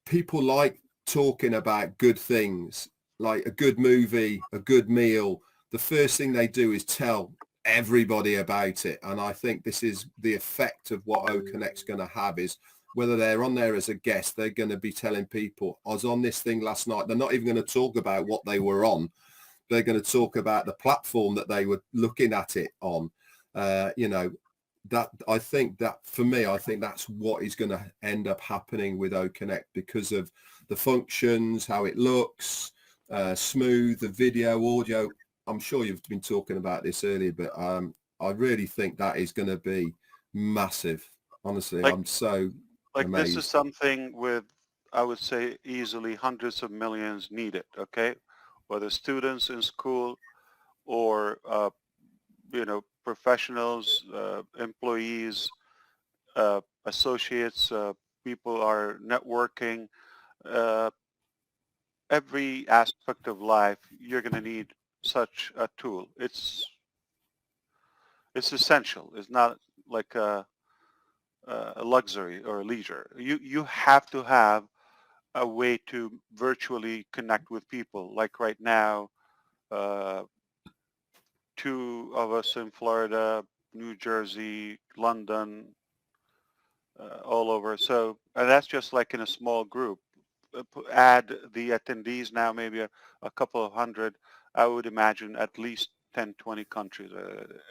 people like talking about good things, like a good movie, a good meal. The first thing they do is tell everybody about it. And I think this is the effect of what OConnect's going to have, is whether they're on there as a guest, they're going to be telling people, I was on this thing last night. They're not even going to talk about what they were on. They're going to talk about the platform that they were looking at it on. You know, that I think that for me, I think that's what is going to end up happening with OConnect, because of the functions, how it looks, smooth, the video, audio. I'm sure you've been talking about this earlier, but I really think that is going to be massive. Honestly, I'm so amazed. This is something with, I would say, easily hundreds of millions needed, okay? Whether students in school or, you know, professionals, employees, associates, people are networking, every aspect of life, you're going to need such a tool. It's essential. It's not like a luxury or a leisure. You have to have a way to virtually connect with people. Like right now, two of us in Florida, New Jersey, London, all over. So that's just like in a small group. Add the attendees now, maybe a couple of hundred. I would imagine at least 10, 20 countries.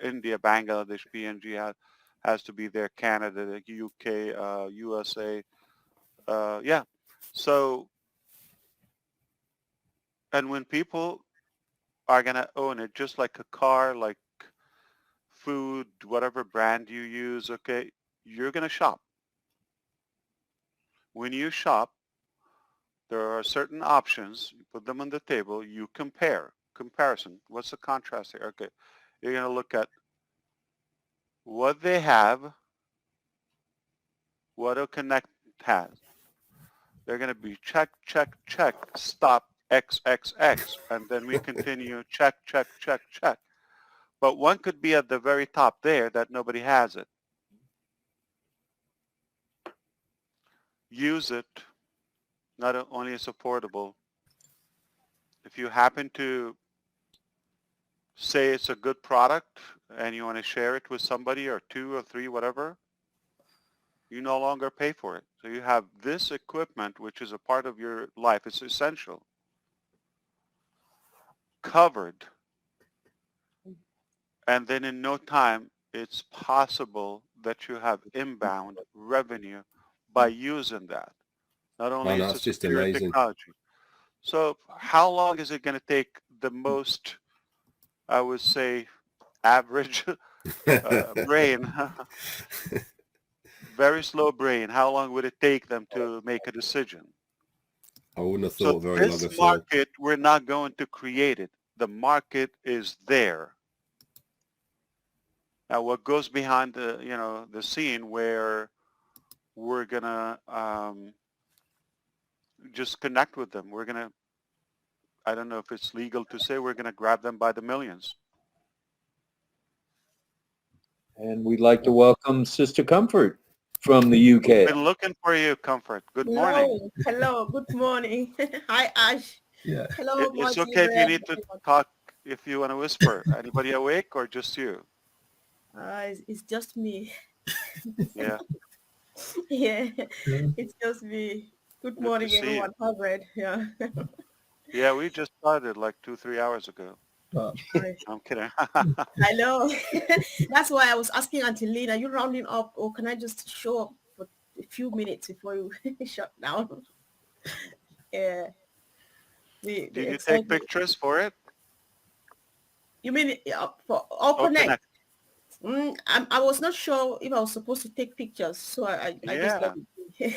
India, Bangladesh, PNG has to be there, Canada, the UK, USA. Yeah. So, and when people are going to own it, just like a car, like food, whatever brand you use, okay, you're going to shop. When you shop, there are certain options. You put them on the table. You comparison. What's the contrast here? Okay, you're going to look at what they have, what OConnect has. They're going to be check, check, check, stop, X, X, X, and then we continue check, check, check, check. But one could be at the very top there that nobody has it. Use it. Not only is it affordable. If you happen to say it's a good product and you want to share it with somebody or two or three, whatever, you no longer pay for it. So you have this equipment, which is a part of your life. It's essential. Covered. And then in no time, it's possible that you have inbound revenue by using that. Not only is it just superior amazing technology. So how long is it going to take the most, I would say, average brain, very slow brain, how long would it take them to make a decision? I wouldn't have thought very long This at all. market, we're not going to create it. The market is there. Now, what goes behind the, you know, the scene where we're going to just connect with them. We're going to, I don't know if it's legal to say, we're going to grab them by the millions. And we'd like to welcome Sister Comfort from the UK. Been looking for you, Comfort. Good morning. Hello. Good morning. Hi, Ash. Yeah. Hello. It's okay if you need to talk, if you want to whisper. Anybody awake or just you? It's just me. Yeah. Yeah, it's just me. Good morning, everyone. Harvard. Yeah. Yeah, we just started like 2-3 hours ago. Hi. I'm kidding. I know. That's why I was asking Auntie Lynn, are you rounding up or can I just show up for a few minutes before you shut down? Yeah. Did you take pictures for it? You mean for OConnect? I was not sure if I was supposed to take pictures, so I just let it be.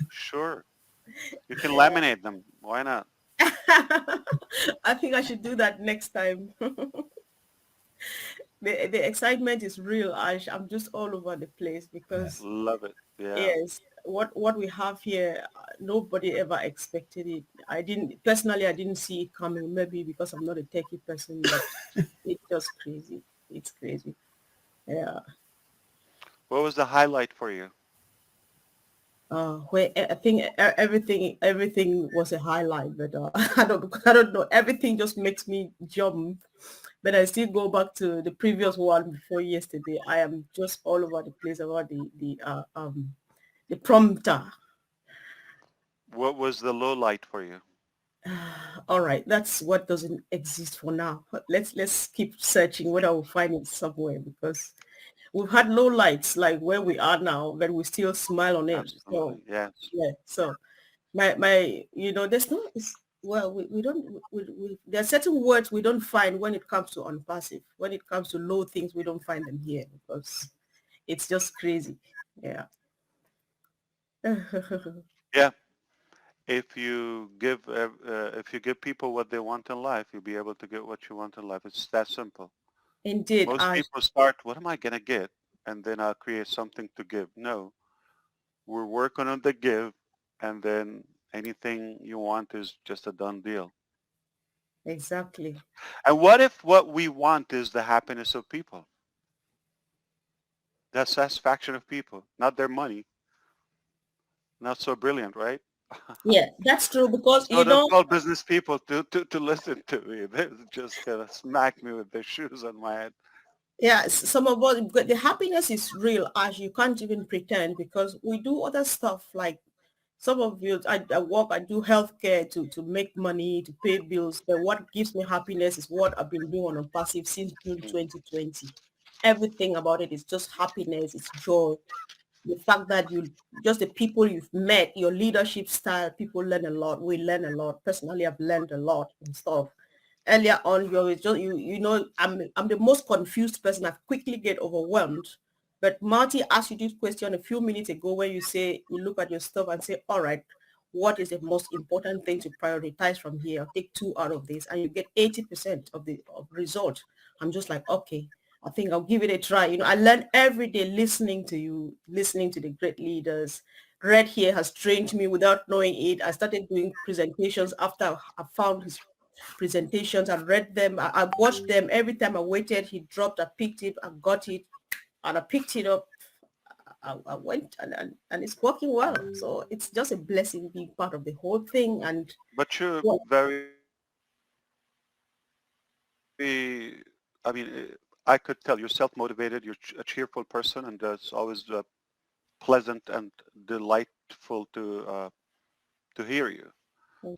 Sure. You can laminate them. Why not? I think I should do that next time. The excitement is real, Ash. I'm just all over the place because Love it. Yeah. yes, what we have here, nobody ever expected it. I didn't see it coming. Maybe because I'm not a techie person, but it's just crazy. It's crazy. Yeah. What was the highlight for you? Where I think everything was a highlight, but I don't know. Everything just makes me jump. But I still go back to the previous one before yesterday. I am just all over the place about the prompter. What was the low light for you? All right, that's what doesn't exist for now. Let's keep searching whether we'll find it somewhere because we've had low lights like where we are now, but we still smile on it. So Absolutely. Yes. yeah, so my there's no well we don't there are certain words we don't find when it comes to unpassive. When it comes to low things, we don't find them here because it's just crazy. Yeah. Yeah. If you give people what they want in life, you'll be able to get what you want in life. It's that simple. Indeed. Most people start, what am I going to get? And then I'll create something to give. No, we're working on the give, and then anything you want is just a done deal. Exactly. And what if what we want is the happiness of people? The satisfaction of people, not their money. Not so brilliant, right? Yeah, that's true because So don't call business people to listen to me. They're just going to smack me with their shoes on my head. yeah, some of us, but the happiness is real, as you can't even pretend because we do other stuff like some of you, I do healthcare to make money, to pay bills. But what gives me happiness is what I've been doing on passive since June 2020. Everything about it is just happiness, it's joy. The fact that just the people you've met, your leadership style, people learn a lot. We learn a lot. Personally, I've learned a lot and stuff. Earlier on, you always just I'm the most confused person. I quickly get overwhelmed. But Marty asked you this question a few minutes ago where you look at your stuff and say, all right, what is the most important thing to prioritize from here? I'll take 2 out of this and you get 80% of the result. I'm just like, okay, I think I'll give it a try. I learn every day listening to you, listening to the great leaders. Red here has trained me without knowing it. I started doing presentations after I found his presentations. I read them. I watched them. Every time I waited, he dropped. I picked it. I got it. And I picked it up. I went and it's working well. So it's just a blessing being part of the whole thing. And But you're well, very, I could tell you're self-motivated, you're a cheerful person, and it's always pleasant and delightful to hear you.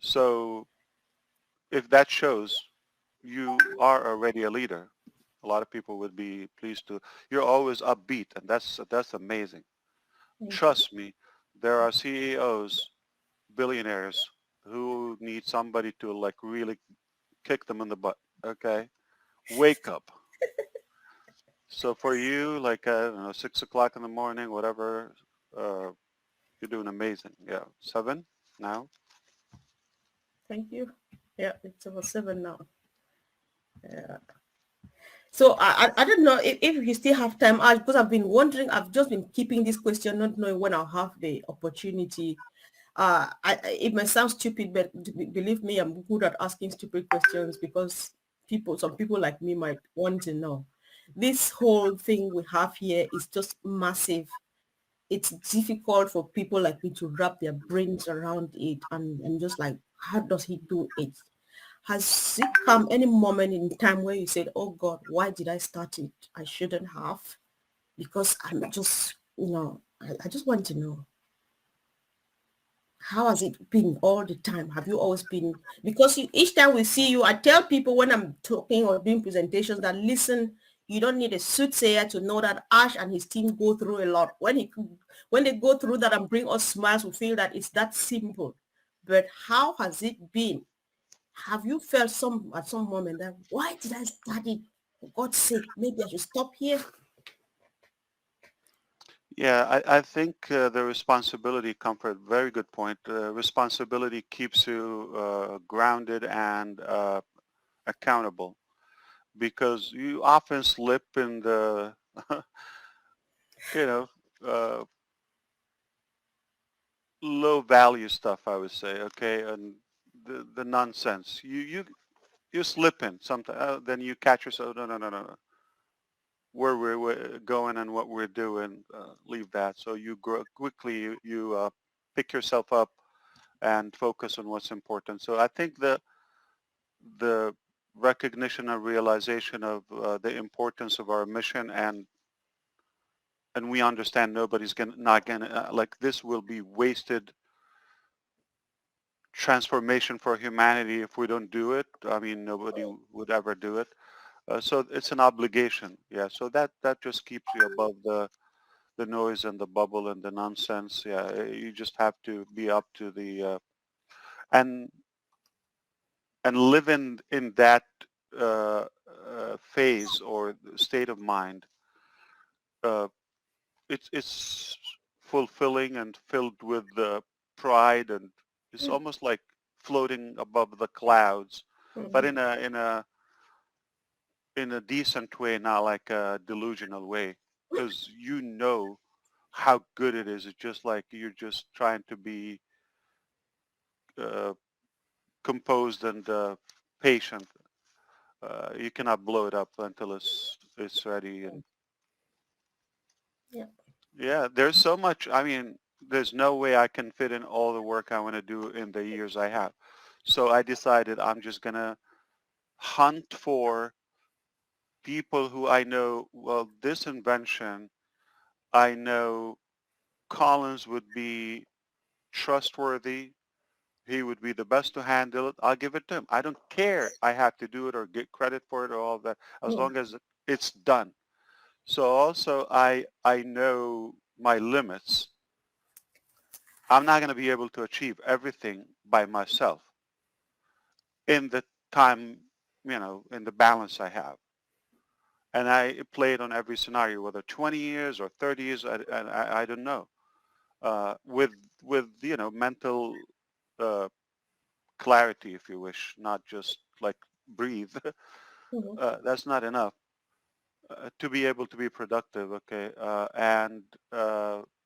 So if that shows, you are already a leader. A lot of people would be pleased to. You're always upbeat, and that's amazing. Trust me, there are CEOs, billionaires who need somebody to like really kick them in the butt. Okay, wake up. So for you, like I don't know, 6 o'clock in the morning, whatever, you're doing amazing. Yeah, 7 now. thank you. Yeah, it's over 7 now. Yeah. So I don't know if you still have time, because I've been wondering, I've just been keeping this question, not knowing when I'll have the opportunity. It may sound stupid, but believe me, I'm good at asking stupid questions because some people like me might want to know. This whole thing we have here is just massive. It's difficult for people like me to wrap their brains around it and just like, how does he do it? Has it come any moment in time where you said, oh God, why did I start it? I shouldn't have, because I'm just, I just want to know. How has it been all the time? Have you always been, because each time we see you, I tell people when I'm talking or doing presentations that listen, you don't need a soothsayer to know that Ash and his team go through a lot. When they go through that and bring us smiles, we feel that it's that simple. But how has it been? Have you felt at some moment that, why did I start it? For God's sake, maybe I should stop here. Yeah, I think the responsibility, Comfort, very good point. Responsibility keeps you grounded and accountable, because you often slip in the, you know, uh, low value stuff, I would say, okay, and the nonsense. You slip in sometimes, then you catch yourself, no, no, no, no, no. Where we're going and what we're doing, leave that. So you grow quickly, you pick yourself up and focus on what's important. So I think the recognition and realization of the importance of our mission, and we understand nobody's not gonna like, this will be wasted transformation for humanity if we don't do it. I mean, nobody would ever do it. So it's an obligation. Yeah. So that just keeps you above the noise and the bubble and the nonsense. Yeah. You just have to be up to the and and live in that phase or state of mind. Uh, it's fulfilling and filled with pride, and it's almost like floating above the clouds, but Mhm. in a decent way, not like a delusional way, because you know how good it is. It's just like you're just trying to be uh, composed and patient. You cannot blow it up until it's ready. And Yeah. yeah, there's so much. I mean, there's no way I can fit in all the work I want to do in the years I have. So I decided I'm just gonna hunt for people who I know. Well, this invention, I know Collins would be trustworthy. He would be the best to handle it. I'll give it to him. I don't care I have to do it or get credit for it or all that, as Mm. long as it's done. So also I know my limits. I'm not going to be able to achieve everything by myself in the time, in the balance I have. And I played on every scenario, whether 20 years or 30 years, I don't know. With mental uh, clarity, if you wish, not just like breathe. Mhm. That's not enough to be able to be productive. Okay, and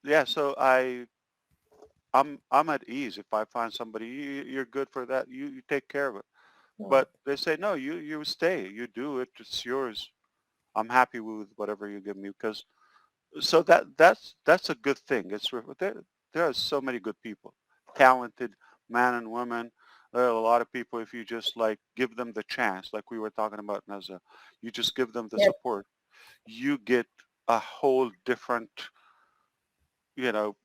yeah, so I'm at ease if I find somebody. You're good for that. You take care of it. Wow. But they say no. You stay. You do it. It's yours. I'm happy with whatever you give me, because so that's a good thing. There are so many good people, talented men and women. There are a lot of people, if you just like give them the chance, like we were talking about Naza, you just give them the Yep. support, you get a whole different, you know,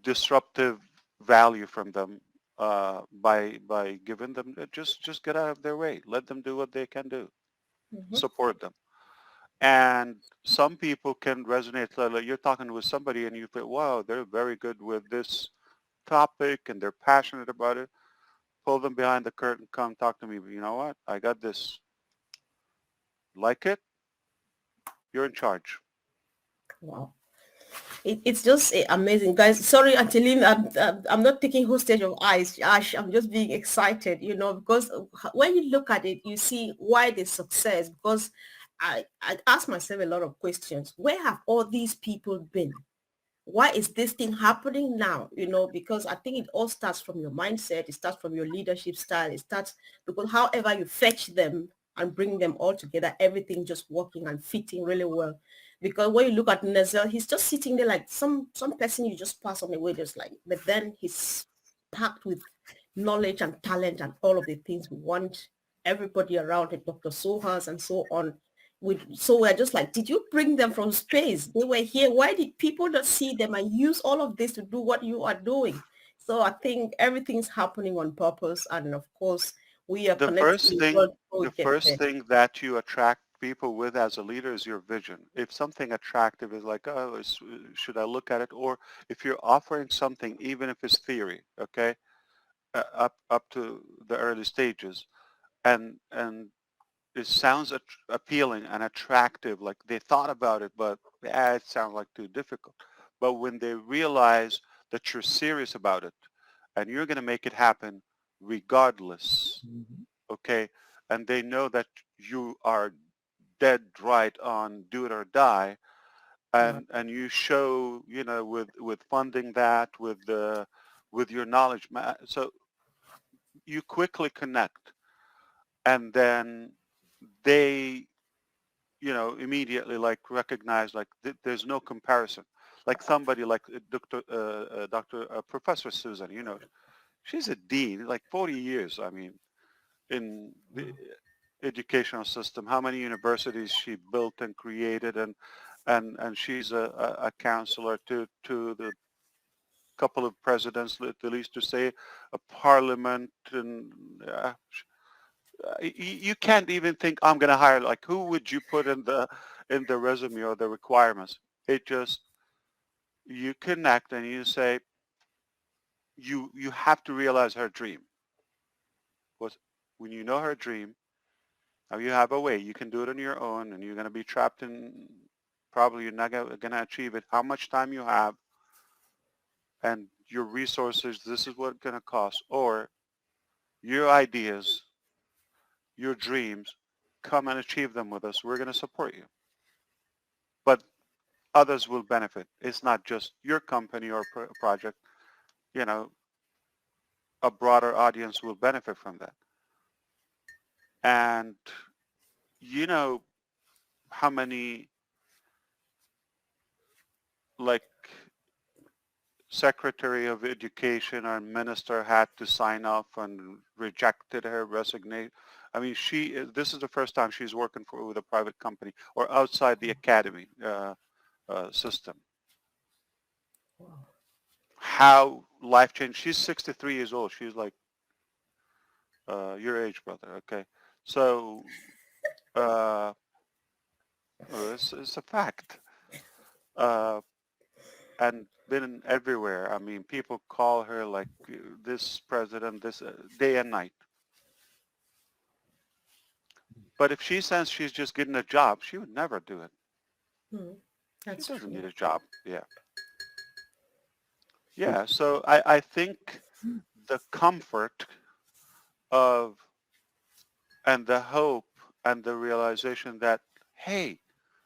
disruptive value from them by giving them, just get out of their way, let them do what they can do, Mhm. support them. And some people can resonate. Like you're talking with somebody and you feel, wow, they're very good with this topic and they're passionate about it. Pull them behind the curtain, come talk to me. You know what? I got this. Like it? You're in charge. Wow. It's just amazing, guys. Sorry, Angeline, I'm not taking hostage of eyes, Ash. I'm just being excited, because when you look at it, you see why the success. Because I ask myself a lot of questions. Where have all these people been? Why is this thing happening now? Because I think it all starts from your mindset. It starts from your leadership style. It starts because however you fetch them and bring them all together, everything just working and fitting really well. Because when you look at Nezel, he's just sitting there like some person you just pass on the way, just like, but then he's packed with knowledge and talent and all of the things we want everybody around it, Dr. Sohas and so on. So we're just like, did you bring them from space? They were here. Why did people not see them and use all of this to do what you are doing? So I think everything's happening on purpose. And of course, we are The connected first to the thing, world before we the get first there. thing that you attract people with as a leader is your vision. If something attractive is like, oh, should I look at it? Or if you're offering something, even if it's theory, okay, up to the early stages, and it sounds appealing and attractive, like they thought about it, but it sounds like too difficult. But when they realize that you're serious about it and you're going to make it happen regardless, okay, and they know that you are dead right on do it or die, and you show, you know, with funding that, with your knowledge, so you quickly connect, and then they, you know, immediately like recognize like there's no comparison. Like somebody like Professor Susan, you know, she's a dean, like 40 years. I mean, in the educational system, how many universities she built and created, and she's a counselor to the couple of presidents, at least to say, a parliament, and you can't even think I'm going to hire, like, who would you put in the resume or the requirements? It just, you connect and you say, you have to realize her dream was, when you know her dream, now you have a way, you can do it on your own, and you're going to be trapped in, probably you're not going to achieve it, how much time you have and your resources, this is what it's going to cost, or your ideas, your dreams, come and achieve them with us. We're going to support you. But others will benefit. It's not just your company or project. You know, a broader audience will benefit from that. And you know how many, like, Secretary of Education or minister had to sign off and rejected her resignation. I mean, this is the first time she's working with a private company or outside the academy system. How life-changing. She's 63 years old. She's like your age, brother. Okay. So it's a fact. And been everywhere. I mean, people call her like this president, this day and night. But if she says she's just getting a job, she would never do it. She doesn't need a job. Yeah. Yeah. So I think the comfort of, and the hope and the realization that, hey,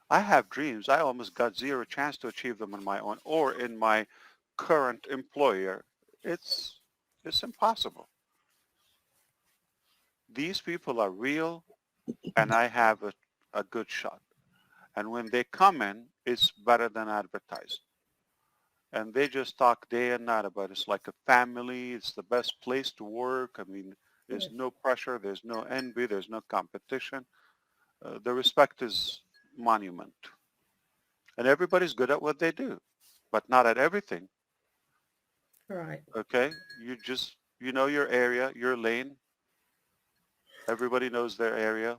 I have dreams. I almost got zero chance to achieve them on my own or in my current employer. It's impossible. These people are real, and I have a good shot. And when they come in, it's better than advertised. And they just talk day and night about it. It's like a family. It's the best place to work. I mean, there's no pressure. There's no envy. There's no competition. The respect is monument. And everybody's good at what they do, but not at everything. Right. Okay? You know your area, your lane. Everybody knows their area.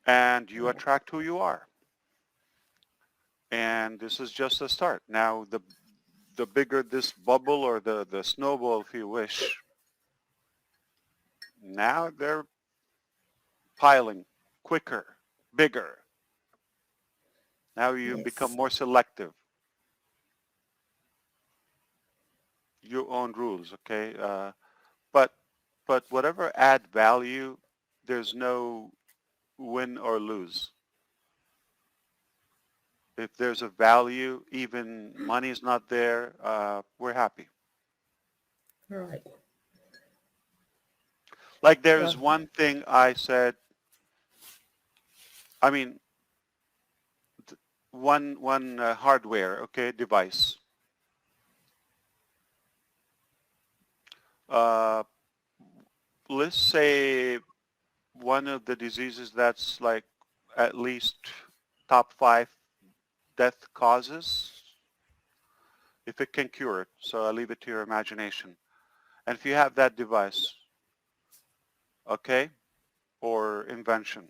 And you attract who you are. And this is just a start. Now, the bigger this bubble or the snowball, if you wish, now they're piling quicker, bigger. Now you become more selective. Your own rules, okay? But whatever add value, there's no win or lose. If there's a value, even money is not there, we're happy. Right. Like there's one thing I said, I mean, one hardware, okay, device. Let's say one of the diseases that's like at least top 5 death causes, if it can cure it. So I'll leave it to your imagination. And if you have that device, okay, or invention,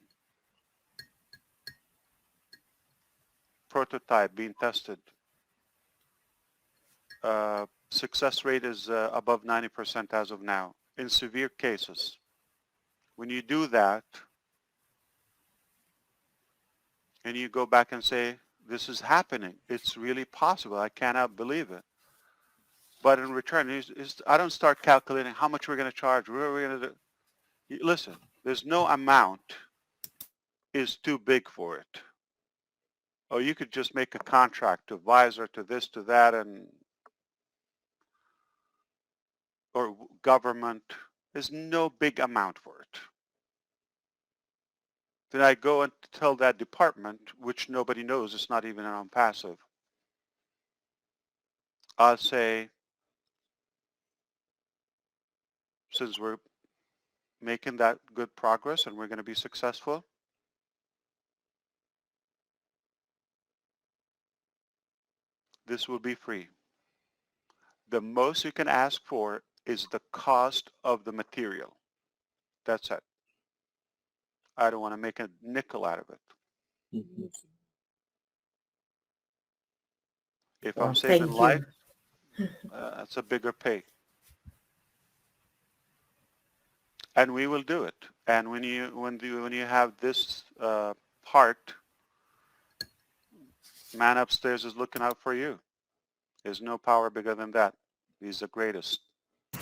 prototype being tested, success rate is above 90% as of now in severe cases. When you do that, and you go back and say, this is happening, it's really possible, I cannot believe it. But in return, I don't start calculating how much we're going to charge, what are we going to do. Listen, there's no amount is too big for it. Or you could just make a contract to Visor, to this, to that, or government. There's no big amount for it. Then I go and tell that department, which nobody knows, it's not even on passive. I'll say, since we're making that good progress and we're going to be successful, this will be free. The most you can ask for is the cost of the material. That's it. I don't want to make a nickel out of it. Mhm. If Well, I'm saving thank life, you. that's a bigger pay. And we will do it. And when you have this heart, man upstairs is looking out for you. There's no power bigger than that. He's the greatest.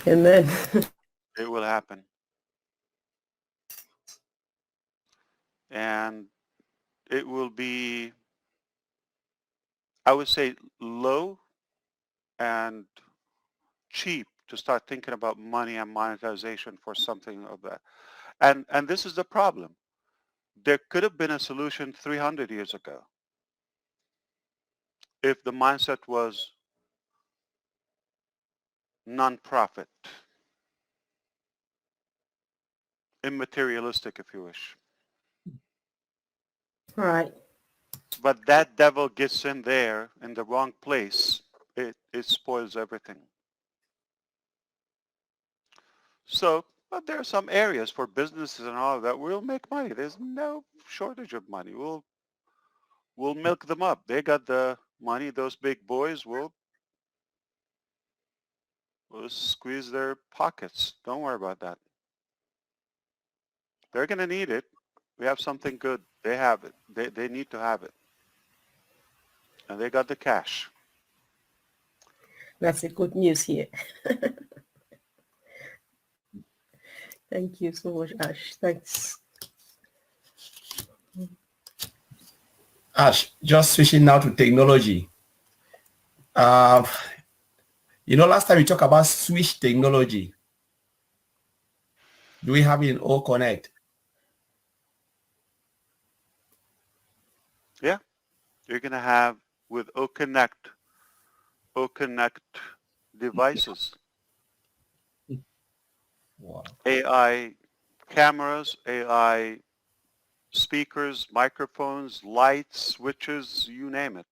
Amen. It will happen. And it will be, I would say, low and cheap to start thinking about money and monetization for something of that. And this is the problem. There could have been a solution 300 years ago if the mindset was non-profit, immaterialistic, if you wish. Right. But that devil gets in there in the wrong place, it spoils everything. So, but there are some areas for businesses and all of that we'll make money. There's no shortage of money. We'll milk them up. They got the money. Those big boys will squeeze their pockets. Don't worry about that. They're going to need it. We have something good. They have it. They need to have it. And they got the cash. That's the good news here. Thank you so much, Ash. Thanks. Ash, just switching now to technology. Last time we talked about switch technology. Do we have it in O Connect? Yeah. You're going to have with O Connect devices. Wow. AI cameras, AI speakers, microphones, lights, switches, you name it.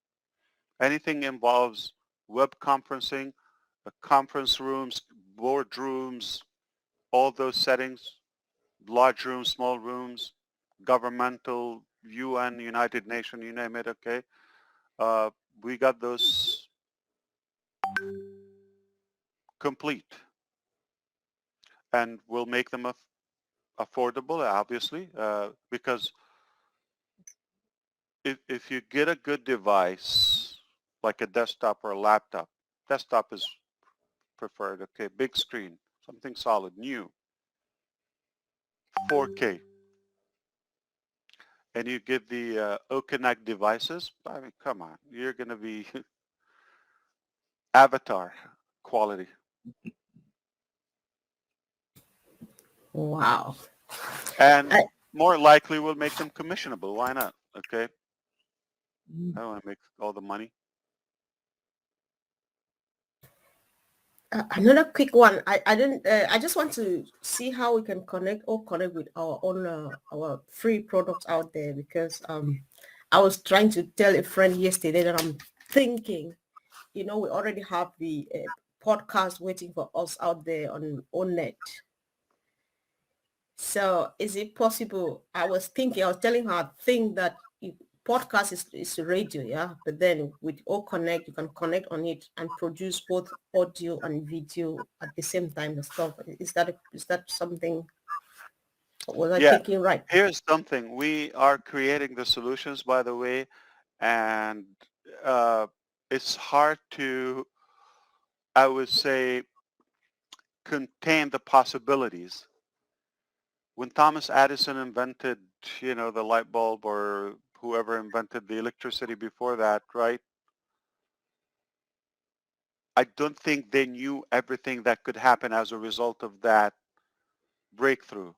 Anything involves web conferencing, conference rooms, boardrooms, all those settings, large rooms, small rooms, governmental, UN, United Nations, you name it, okay? We got those complete. And we'll make them affordable, obviously, because if you get a good device, like a desktop or a laptop, desktop is preferred, okay, big screen, something solid, new, 4K, and you get the O-Connect devices, I mean, come on, you're going to be avatar quality. Wow. And more likely we'll make them commissionable. Why not? Okay. I don't want to make all the money. Another quick one. I just want to see how we can connect with our own our free products out there, because I was trying to tell a friend yesterday that I'm thinking, we already have the podcast waiting for us out there on ONET. So is it possible? I was telling her, I think that podcast is radio, yeah. But then with O Connect, you can connect on it and produce both audio and video at the same time and stuff. Is that something? Was I Yeah. thinking right? Here's something. We are creating the solutions, by the way, and it's hard to, I would say, contain the possibilities. When Thomas Edison invented, the light bulb, or whoever invented the electricity before that, right? I don't think they knew everything that could happen as a result of that breakthrough.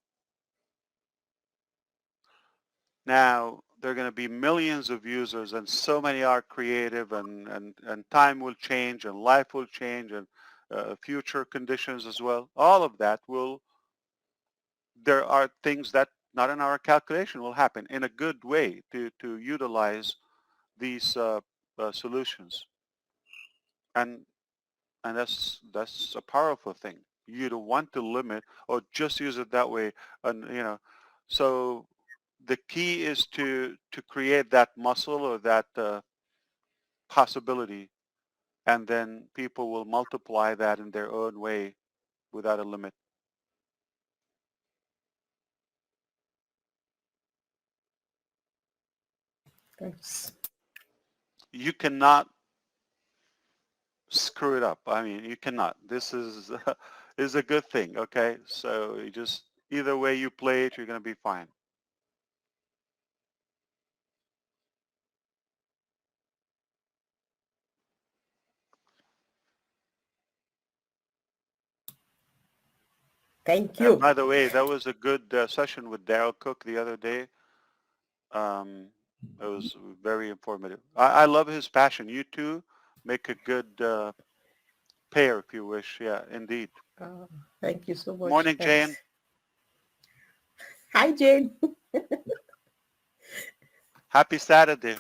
Now, there are going to be millions of users, and so many are creative, and time will change, and life will change, and future conditions as well. All of that there are things that not in our calculation will happen in a good way to utilize these solutions. And that's a powerful thing. You don't want to limit or just use it that way. And, so the key is to create that muscle or that possibility, and then people will multiply that in their own way without a limit. Thanks. You cannot screw it up. I mean, you cannot. This is is a good thing, okay? So you just, either way you play it, you're going to be fine. Thank And you. by the way, that was a good session with Daryl Cook the other day. It was very informative. I love his passion. You too make a good pair, if you wish. Yeah, indeed. Thank you so much. Morning, Thanks. Jane. Hi, Jane. Happy Saturday.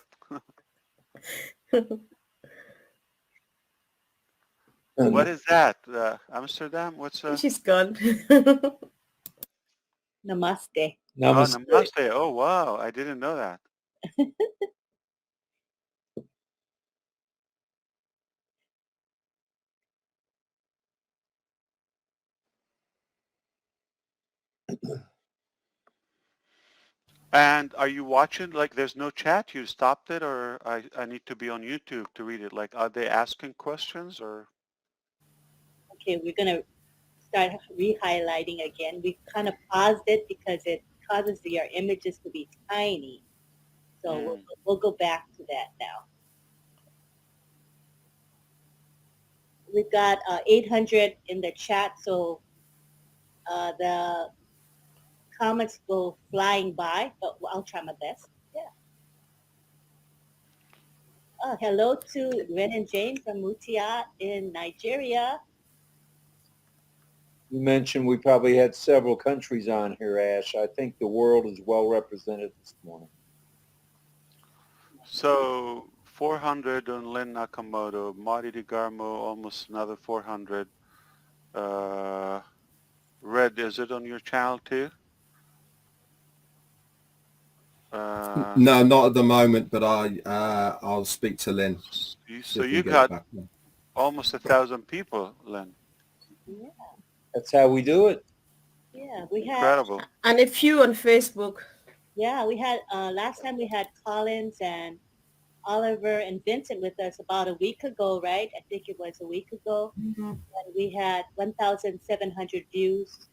What is that? Amsterdam? What's She's gone. Namaste. Oh, namaste. Oh, wow. I didn't know that. And are you watching? Like, there's no chat? You stopped it, or I need to be on YouTube to read it? Like, are they asking questions, or? Okay, we're going to start re-highlighting again. We kind of paused it because it causes your images to be tiny. So we'll go back to that now. We've got 800 in the chat, so the comments go flying by, but I'll try my best. Yeah. Hello to Ren and Jane from Mutia in Nigeria. You mentioned we probably had several countries on here, Ash. I think the world is well represented this morning. So 400 on Lynn Nakamoto, Marty DeGarmo, almost another 400. Red, is it on your channel too? No, not at the moment, but I'll speak to Lynn. So you got almost 1,000 people, Lynn. Yeah. That's how we do it. Yeah, we had incredible. And a few on Facebook. Yeah, we had last time we had Collins and Oliver and Vincent with us about a week ago, right? I think it was a week ago. Mm-hmm. And we had 1,700 views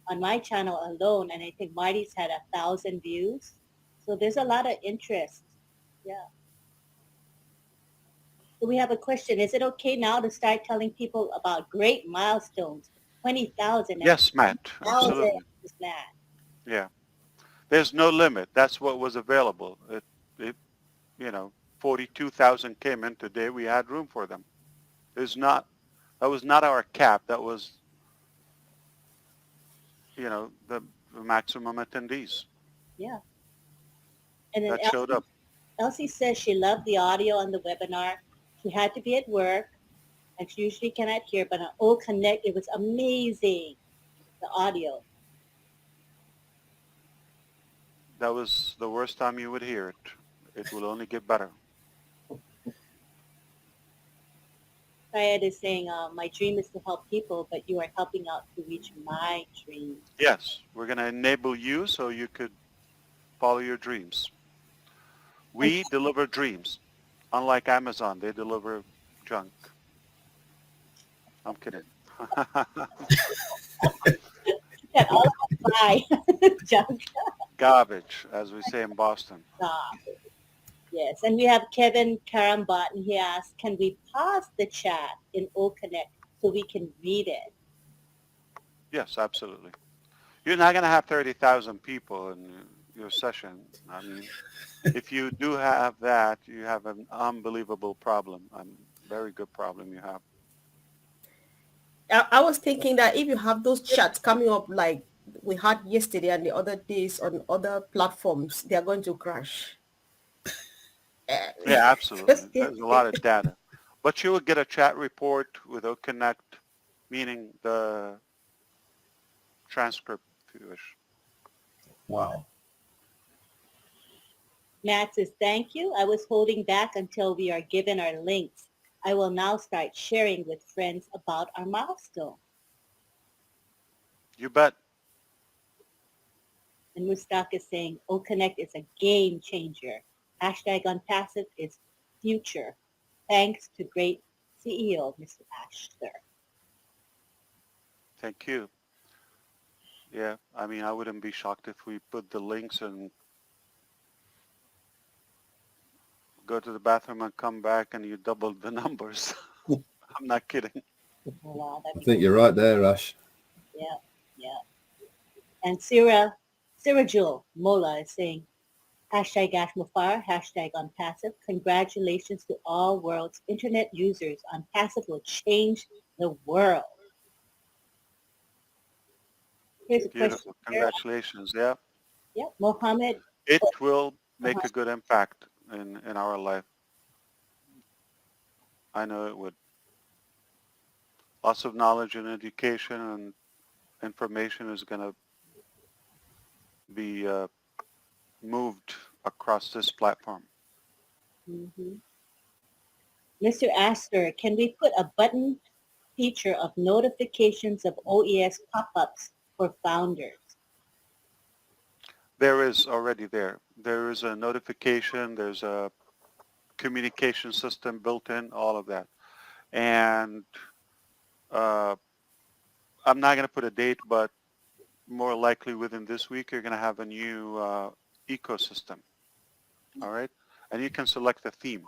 on my channel alone, and I think Marty's had 1,000 views. So there's a lot of interest. Yeah. So we have a question. Is it okay now to start telling people about great milestones? 20,000. Yes, Matt. Absolutely. Matt. Yeah. There's no limit. That's what was available. 42,000 came in today. We had room for them. That was not our cap. That was, the maximum attendees. Yeah. And then that showed up. Elsie says she loved the audio on the webinar. She had to be at work, and she usually cannot hear, but on O Connect, it was amazing, the audio. That was the worst time you would hear it. It will only get better. Syed is saying, my dream is to help people, but you are helping out to reach my dream. Yes, we're going to enable you so you could follow your dreams. We deliver dreams. Unlike Amazon, they deliver junk. I'm kidding. That all I buy junk. Garbage, as we say in Boston. Yes, and we have Kevin Karambat, and he asks, can we pause the chat in OConnect so we can read it? Yes, absolutely. You're not going to have 30,000 people in your session. I mean, if you do have that, you have an unbelievable problem. A very good problem you have. I was thinking that if you have those chats coming up like we had yesterday and the other days on other platforms, they are going to crash. Yeah, absolutely. There's a lot of data. But you will get a chat report with OConnect, meaning the transcript, if you wish. Wow. Matt says, thank you. I was holding back until we are given our links. I will now start sharing with friends about our milestone. You bet. And Mustaq is saying, OConnect is a game changer. Hashtag Unpassive is future. Thanks to great CEO, Mr. Asher. Thank you. Yeah, I mean, I wouldn't be shocked if we put the links and go to the bathroom and come back and you doubled the numbers. I'm not kidding. Wow, I think you're right there, Ash. Yeah, yeah. And Sarah Jewel Mola is saying, hashtag Ashmafar, hashtag Unpassive. Congratulations to all world's internet users. Unpassive will change the world. Here's a question. Beautiful. Congratulations. Yeah. Yep, Mohammed. It will make a good impact in our life. I know it would. Lots of knowledge and education and information is going to be moved across this platform. Mm-hmm. Mr. Astor, can we put a button feature of notifications of OES pop-ups for founders? There is already there. There is a notification. There's a communication system built in, all of that. And I'm not going to put a date, but more likely within this week, you're going to have a new ecosystem. All right. And you can select a theme.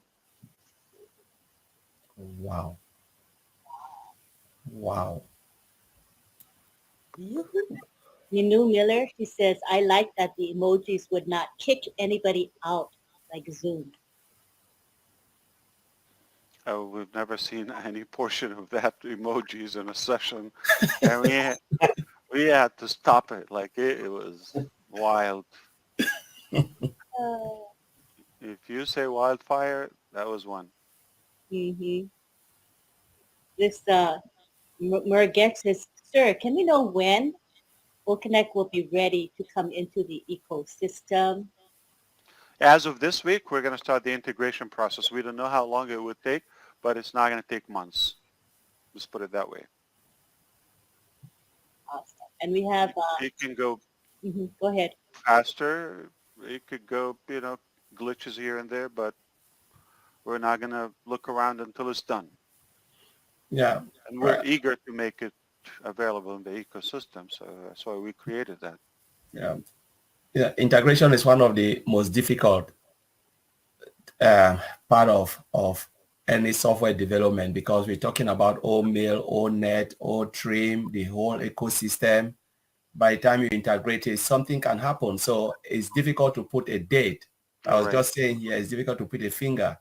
Wow. Wow. Minu Miller, she says, I like that the emojis would not kick anybody out like Zoom. Oh, we've never seen any portion of that emojis in a session. And we had to stop it. Like it was wild. If you say wildfire, that was one. Mm-hmm. This Murget says, sir, can we know when OConnect will be ready to come into the ecosystem? As of this week, we're going to start the integration process. We don't know how long it would take, but it's not going to take months. Let's put it that way. Awesome. And we have... it can go go ahead. faster. It could go, glitches here and there, but we're not going to look around until it's done. Yeah. And we're eager to make it available in the ecosystem. So that's why we created that. Yeah. Yeah. Integration is one of the most difficult part of any software development because we're talking about OMail, ONet, OTrim, the whole ecosystem. By the time you integrate it, something can happen. So it's difficult to put a date. I was just saying here, it's difficult to put a finger.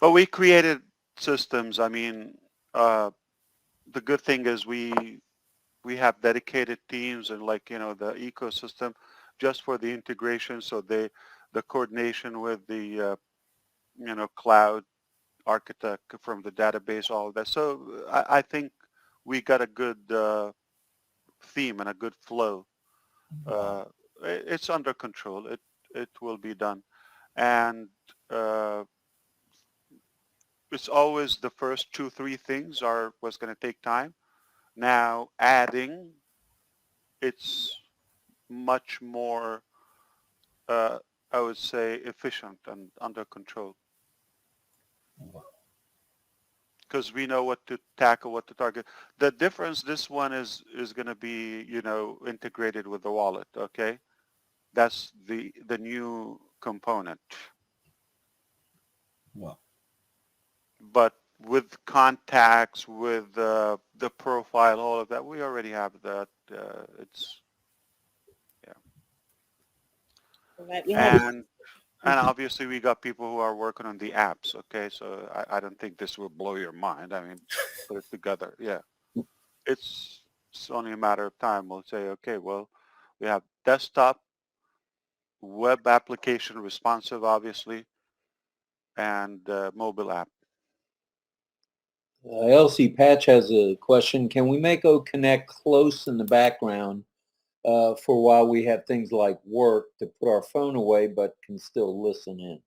But we created systems. I mean, the good thing is we have dedicated teams and the ecosystem just for the integration. So the coordination with the, cloud architect from the database, all of that. So I think we got a good theme and a good flow. It's under control. It will be done. And it's always the first 2-3 things are what's going to take time. Now adding, it's much more, I would say, efficient and under control. Because we know what to tackle, what to target. The difference, this one is going to be, integrated with the wallet, okay? That's the new component. Wow. But with contacts, with the profile, all of that, we already have that. It's, yeah. Right. We have And obviously we got people who are working on the apps, okay? So I don't think this will blow your mind. I mean, put it together, yeah. It's only a matter of time. We'll say, okay, well, we have desktop, web application responsive, obviously, and mobile app. Elsie Patch has a question. Can we make O Connect close in the background for while we have things like work to put our phone away but can still listen in?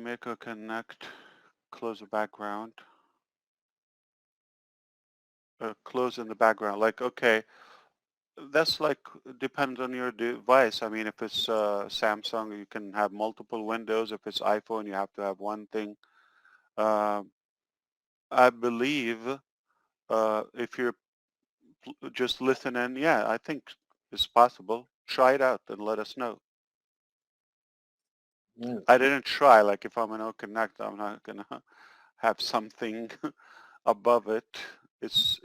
Make a connect, close the background. Close in the background, like, okay, that's like depends on your device. I mean, if it's Samsung, you can have multiple windows. If it's iPhone, you have to have one thing. I believe if you're just listening, yeah, I think it's possible. Try it out and let us know. Yes. I didn't try. Like if I'm in Connect, I'm not gonna have something above it. It's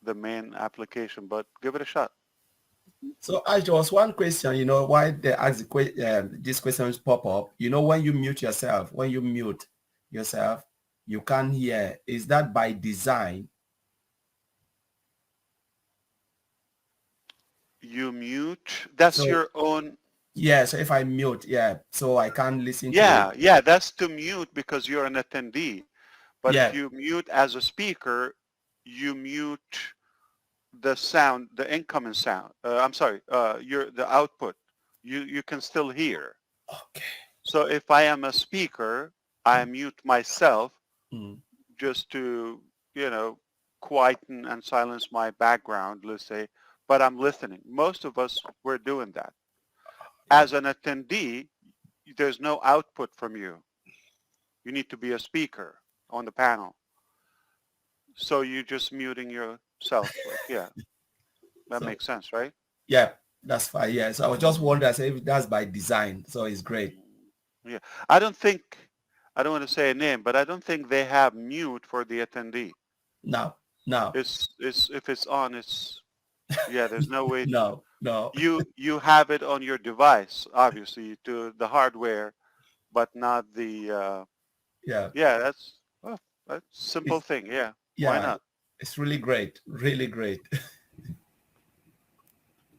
the main application, but give it a shot. So there was one question, why they ask these questions pop up. When you mute yourself, you can't hear. Is that by design? You mute. That's So, your own. Yeah, so if I mute, so I can't listen to it. Yeah, that's to mute because you're an attendee. But Yeah. if you mute as a speaker, you mute the sound, the incoming sound. I'm sorry, the output. You can still hear. Okay. So if I am a speaker, I mute myself Mm. just to, quieten and silence my background, let's say, but I'm listening. Most of us, we're doing that. As an attendee, there's no output from you. You need to be a speaker on the panel. So you're just muting yourself. Like, yeah, that So, makes sense, right? Yeah, that's fine. Yeah, so I was just wondering, if that's by design, so it's great. Yeah, I don't want to say a name, but I don't think they have mute for the attendee. No. It's if it's on, it's, yeah, there's no way. No. You have it on your device, obviously, to the hardware, but not the, Yeah. yeah, that's a simple thing. Yeah. Why not? It's really great. Really great.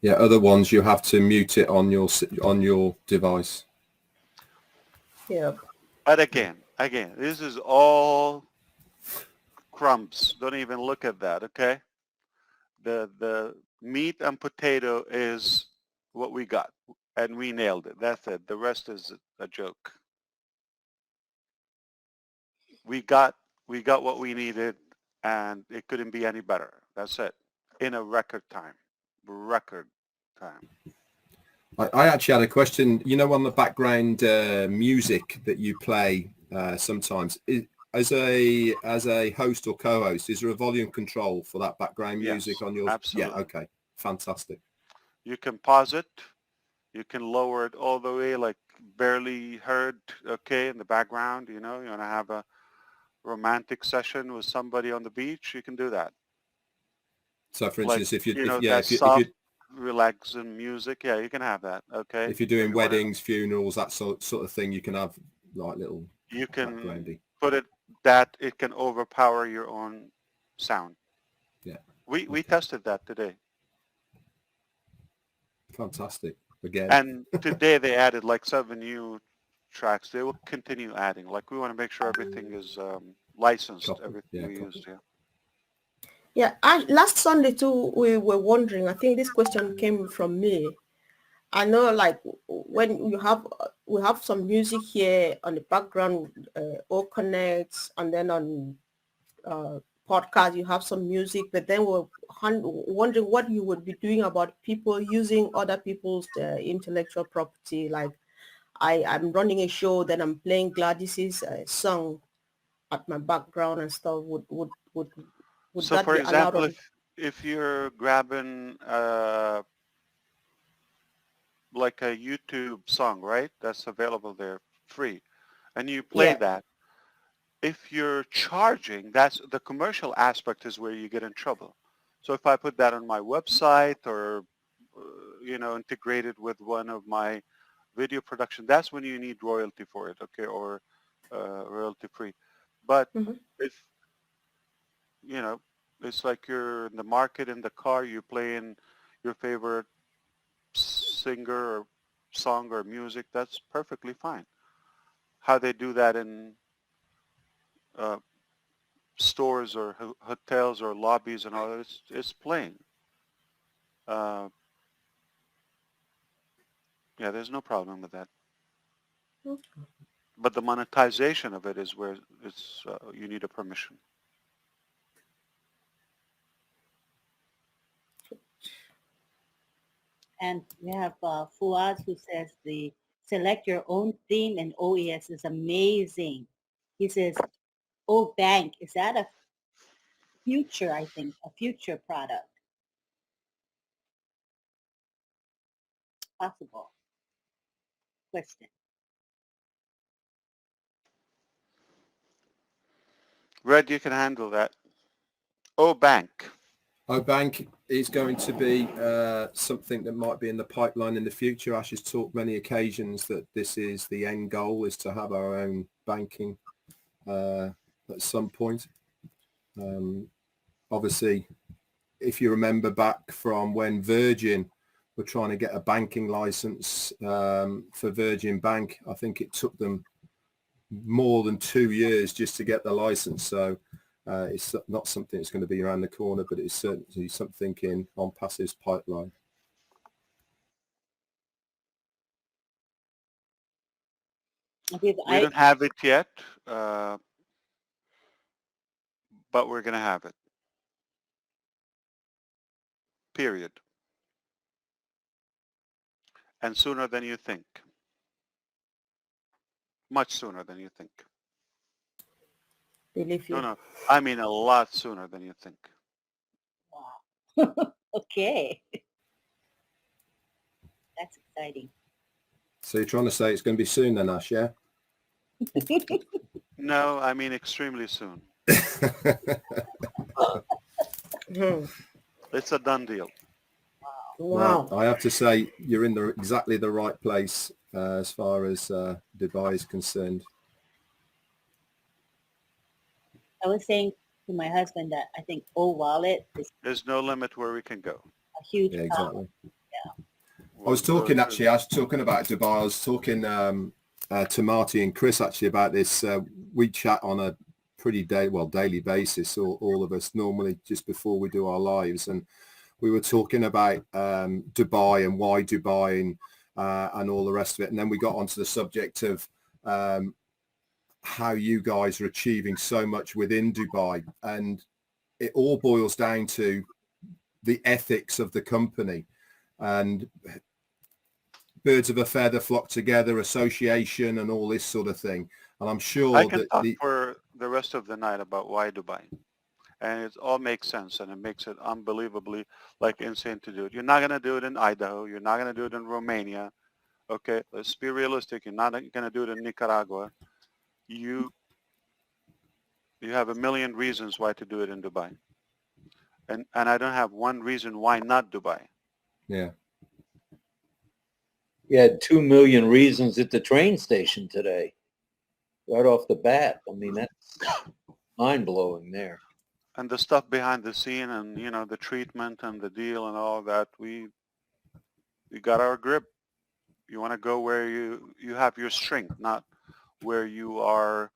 Yeah, other ones you have to mute it on your device. Yeah. But again, this is all crumbs. Don't even look at that, okay? The meat and potato is what we got, and we nailed it. That's it. The rest is a joke. We got what we needed, and it couldn't be any better. That's it. In a record time. I actually had a question. On the background music that you play sometimes, as a host or co-host, is there a volume control for that background music on your? Absolutely. Yeah. Okay. Fantastic. You can pause it. You can lower it all the way, like barely heard. Okay, in the background. You want to have a romantic session with somebody on the beach. You can do that. So, for Like, instance, if soft, relaxing music, yeah, you can have that. Okay. If you're doing weddings, funerals, that sort of thing, you can have like little. You can backgroundy. put it that it can overpower your own sound. Yeah. We tested that today. Fantastic. Again. And today they added like 7 new tracks. They will continue adding. Like we want to make sure everything is licensed. Everything we use. Yeah. Yeah, last Sunday too, we were wondering, I think this question came from me. I know, like, when you have, we have some music here on the background, all connects, and then on podcast, you have some music, but then we're wondering what you would be doing about people using other people's intellectual property. Like, I'm running a show, then I'm playing Gladys's song at my background and stuff. Would So that for be allowed example, on? if you're grabbing like a YouTube song, right? That's available there free. And you play Yeah. that. If you're charging, that's the commercial aspect is where you get in trouble. So if I put that on my website or, integrated with one of my video production, that's when you need royalty for it, okay, or royalty free. But Mhm. if, it's like you're in the market in the car, you're playing your favorite singer or song or music, that's perfectly fine. How they do that in uh, stores or hotels or lobbies and all that, it's playing. Uh, yeah, there's no problem with that. But the monetization of it is where it's you need a permission. And we have Fuaz who says the select your own theme and OES is amazing. He says, oh, bank, is that a future, I think, a future product? Possible. Question. Red, you can handle that. Oh, bank. Bank is going to be something that might be in the pipeline in the future. Ash has talked many occasions that this is the end goal, is to have our own banking at some point. Obviously, if you remember back from when Virgin were trying to get a banking license for Virgin Bank, I think it took them more than 2 years just to get the license. So it's not something that's going to be around the corner, but it's certainly something on Passive's pipeline. Okay, We don't have it yet, but we're going to have it. Period. And sooner than you think. Much sooner than you think. Believe you. No, I mean a lot sooner than you think. Wow. Okay. That's exciting. So you're trying to say it's going to be soon then, Ash, yeah? No, I mean extremely soon. It's a done deal. Wow. Well, I have to say you're in exactly the right place as far as Dubai is concerned. I was saying to my husband that I think wallet is There's no limit where we can go. a huge Yeah, problem. exactly. I was talking about Dubai. I was talking to Marty and Chris actually about this. We chat on a pretty daily basis, all of us normally just before we do our lives. And we were talking about Dubai and why Dubai and all the rest of it. And then we got onto the subject of how you guys are achieving so much within Dubai. And it all boils down to the ethics of the company. And birds of a feather flock together, association and all this sort of thing. And I'm sure I can that talk for the rest of the night about why Dubai. And it all makes sense, and it makes it unbelievably insane to do it. You're not going to do it in Idaho. You're not going to do it in Romania. Okay, let's be realistic. You're not going to do it in Nicaragua. You have a million reasons why to do it in Dubai. And I don't have one reason why not Dubai. Yeah. You had 2 million reasons at the train station today, right off the bat. I mean, that's mind-blowing there. And the stuff behind the scene and, the treatment and the deal and all that, we got our grip. You want to go where you have your strength, not where you are,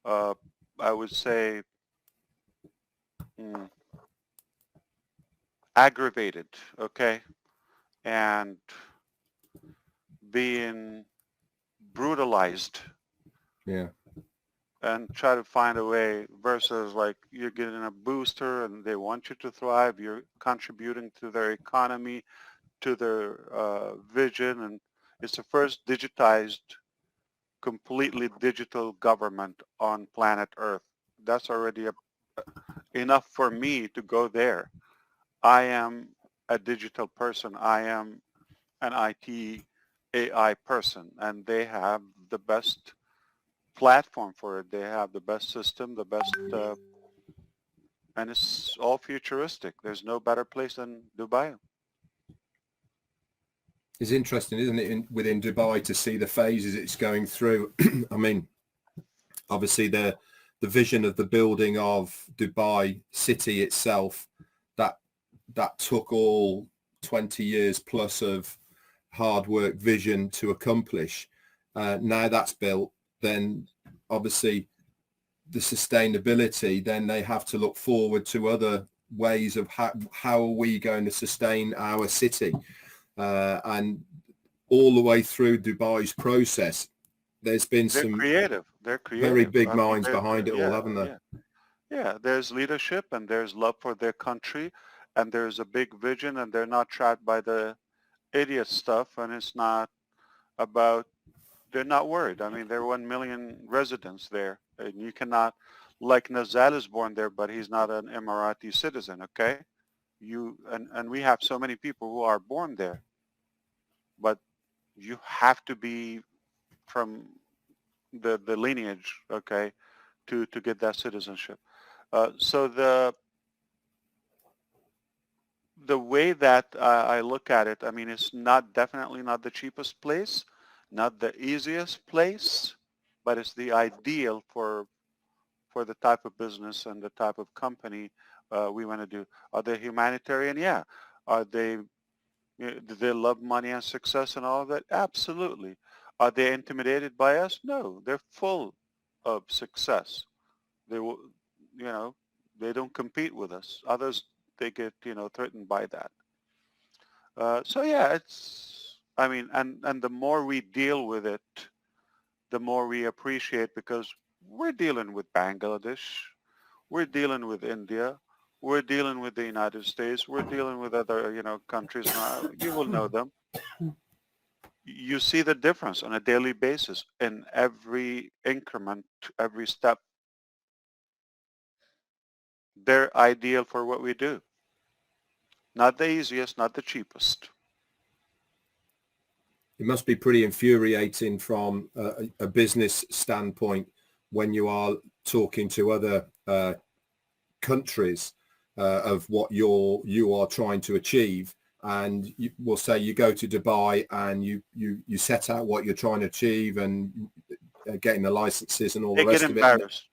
I would say, aggravated, okay, and being brutalized, Yeah. and try to find a way versus like you're getting a booster and they want you to thrive, you're contributing to their economy, to their vision, and it's the first digitized, completely digital government on planet Earth. That's already enough for me to go there. I am a digital person. I am an IT AI person, and they have the best platform for it. They have the best system, the best, and it's all futuristic. There's no better place than Dubai. It's interesting, isn't it, within Dubai to see the phases it's going through. I mean, obviously the vision of the building of Dubai city itself, that took all 20 years plus of hard work vision to accomplish. Now that's built, then obviously the sustainability, then they have to look forward to other ways of how are we going to sustain our city. And all the way through Dubai's process, there's been They're some creative. They're creative. very big I mean, minds behind it all, haven't there? Yeah, there's leadership and there's love for their country and there's a big vision and they're not trapped by the idiot stuff, and it's not about, they're not worried. I mean, there are 1 million residents there and you cannot, like Nazal is born there, but he's not an Emirati citizen, okay? And we have so many people who are born there, but you have to be from the lineage, okay, to get that citizenship. So the way that I look at it, I mean, it's definitely not the cheapest place, not the easiest place, but it's the ideal for the type of business and the type of company we want to do. Are they humanitarian? Yeah. Are they, do they love money and success and all of that? Absolutely. Are they intimidated by us? No, they're full of success. They will, they don't compete with us. Others, they get, threatened by that. So yeah, I mean, and the more we deal with it, the more we appreciate, because we're dealing with Bangladesh, we're dealing with India, we're dealing with the United States, we're dealing with other, countries. You will know them. You see the difference on a daily basis in every increment, every step. They're ideal for what we do. Not the easiest, not the cheapest. It must be pretty infuriating from a business standpoint when you are talking to other countries of what you are trying to achieve, and we'll say you go to Dubai and you set out what you're trying to achieve and getting the licenses and all the rest of it. They get embarrassed.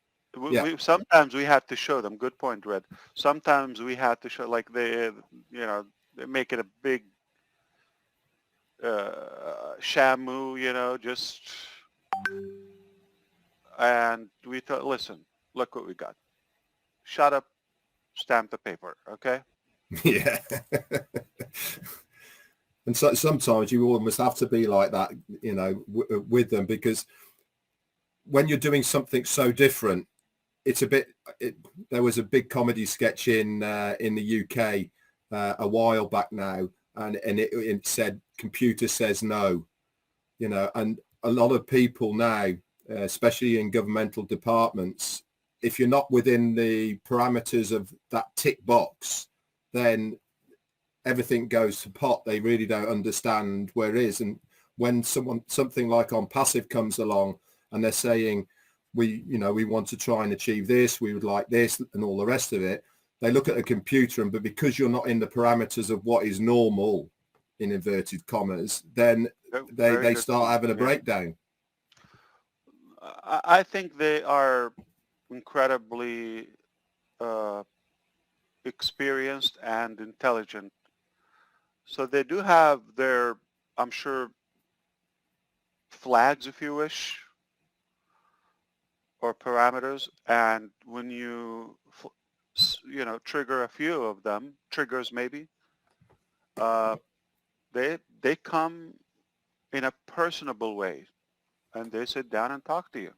Sometimes we have to show them. Good point, Red. Sometimes we have to show, like they make it a big shamu, and we thought, listen, look what we got. Shut up, stamp the paper, okay? Yeah. And so sometimes you almost have to be like that, with them, because when you're doing something so different, it's a bit. There was a big comedy sketch in the UK a while back now, and it said computer says no, and a lot of people now, especially in governmental departments, if you're not within the parameters of that tick box, then everything goes to pot. They really don't understand where it is. And when something like on passive comes along and they're saying, we want to try and achieve this, we would like this and all the rest of it, they look at a computer, but because you're not in the parameters of what is normal, in inverted commas, then they start having a breakdown. I think they are incredibly experienced and intelligent. So they do have their, I'm sure, flags, if you wish, or parameters. And when you, trigger a few of them, triggers maybe, they come in a personable way, and they sit down and talk to you.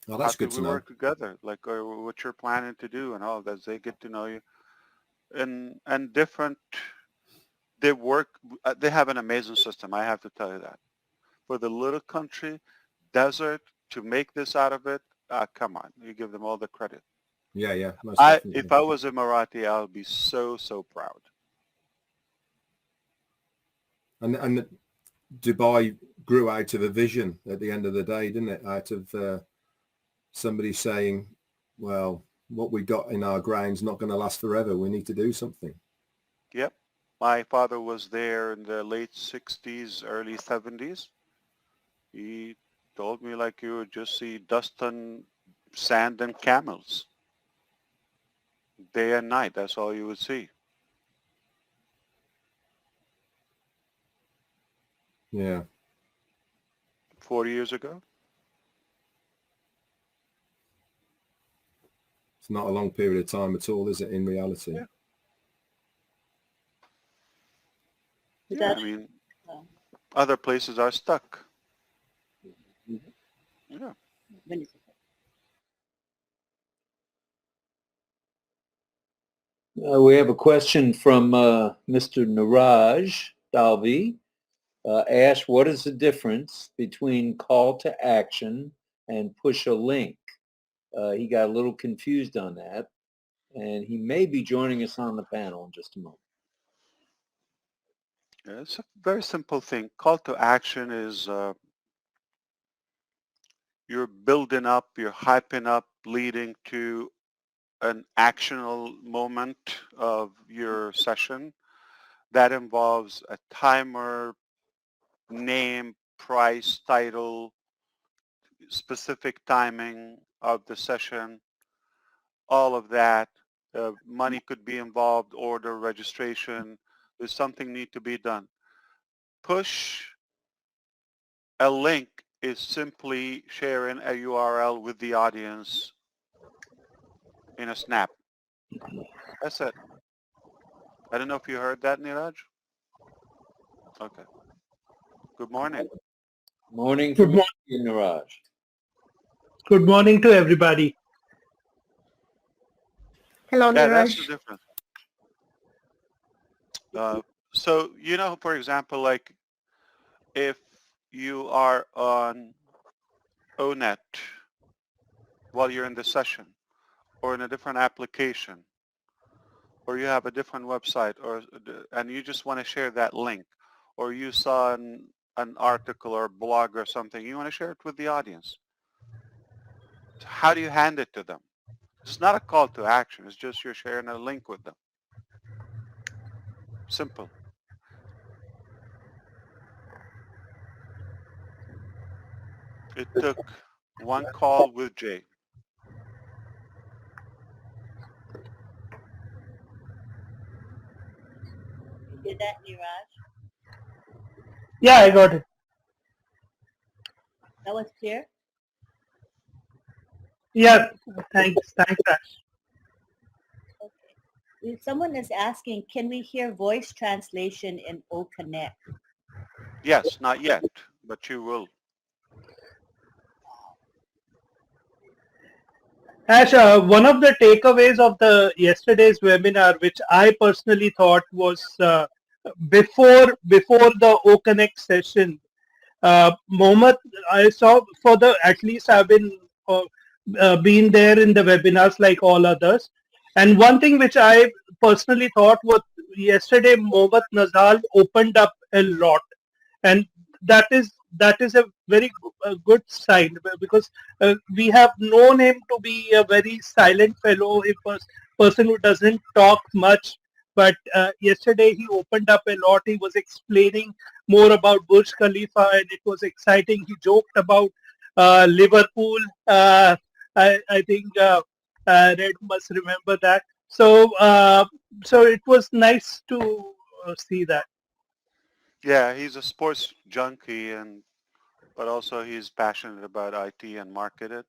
Oh, How that's could good we to know. work together? Like, or what you're planning to do and all that. They get to know you. And different, they work, they have an amazing system. I have to tell you that. For the little country, desert, to make this out of it, come on. You give them all the credit. Yeah, most definitely. If I was Emirati, I would be so, so proud. And Dubai grew out of a vision at the end of the day, didn't it? Out of somebody saying, well, what we got in our ground's not going to last forever. We need to do something. Yep. My father was there in the late 60s, early 70s. He told me like you would just see dust and sand and camels. Day and night, that's all you would see. Yeah. 40 years ago. It's not a long period of time at all, is it, in reality? Yeah. Yeah, That- I mean, other places are stuck. Yeah. when is it? We have a question from Mr. Niraj Dalvi. Asked, what is the difference between call to action and push a link? He got a little confused on that, and he may be joining us on the panel in just a moment. Yeah, it's a very simple thing. Call to action is you're building up, you're hyping up, leading to an actionable moment of your session. That involves a timer, name, price, title, specific timing of the session, all of that. Money could be involved, order, registration. There's something need to be done. Push a link is simply sharing a URL with the audience in a snap. That's it. I don't know if you heard that, Niraj. Okay. Good morning. Morning Good from morning. you, Niraj. Good morning to everybody. Hello, Yeah, that's the Niraj. difference. So, you know, for example, like if you are on ONET while you're in the session or in a different application or you have a different website and you just want to share that link or you saw an article or blog or something, you want to share it with the audience. So how do you hand it to them? It's not a call to action. It's just you're sharing a link with them. Simple. It took one call with Jay. You did that, Niraj? Yeah, I got it. That was clear? Yeah, thanks, Ash. Okay. Someone is asking, can we hear voice translation in OConnect? Yes, not yet, but you will. Ash, one of the takeaways of the yesterday's webinar, which I personally thought was before the OConnect session, Mohammed, I saw at least I've been there in the webinars like all others. And one thing which I personally thought was yesterday, Mohammed Nazal opened up a lot. And that is a very good sign because we have known him to be a very silent fellow, a person who doesn't talk much. But yesterday he opened up a lot. He was explaining more about Burj Khalifa, and it was exciting. He joked about Liverpool. I think Red must remember that. So it was nice to see that. Yeah, he's a sports junkie, but also he's passionate about IT and marketed.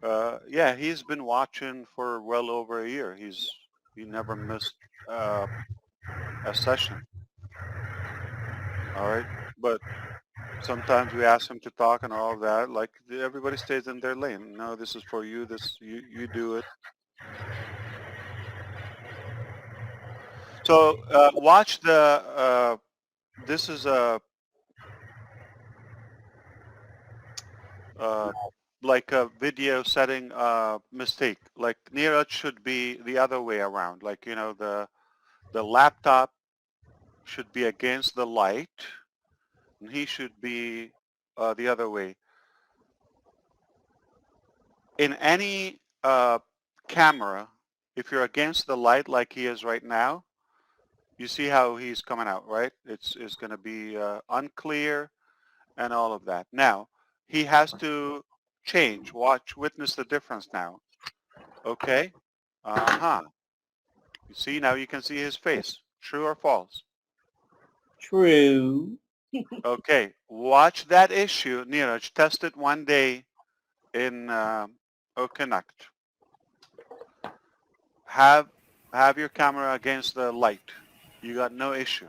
Yeah, he's been watching for well over a year. He never missed a session. All right, but sometimes we ask him to talk and all of that. Like everybody stays in their lane. No, this is for you. This you do it. So watch the. This is a like a video setting mistake. Like Neeraj should be the other way around. Like the laptop should be against the light, and he should be the other way. In any camera, if you're against the light like he is right now, you see how he's coming out, right? It's going to be unclear and all of that. Now, he has to change. Watch, witness the difference now. Okay? Uh-huh. You see, now you can see his face. True or false? True. Okay. Watch that issue. Neeraj, test it one day in Connect. Have your camera against the light. You got no issue.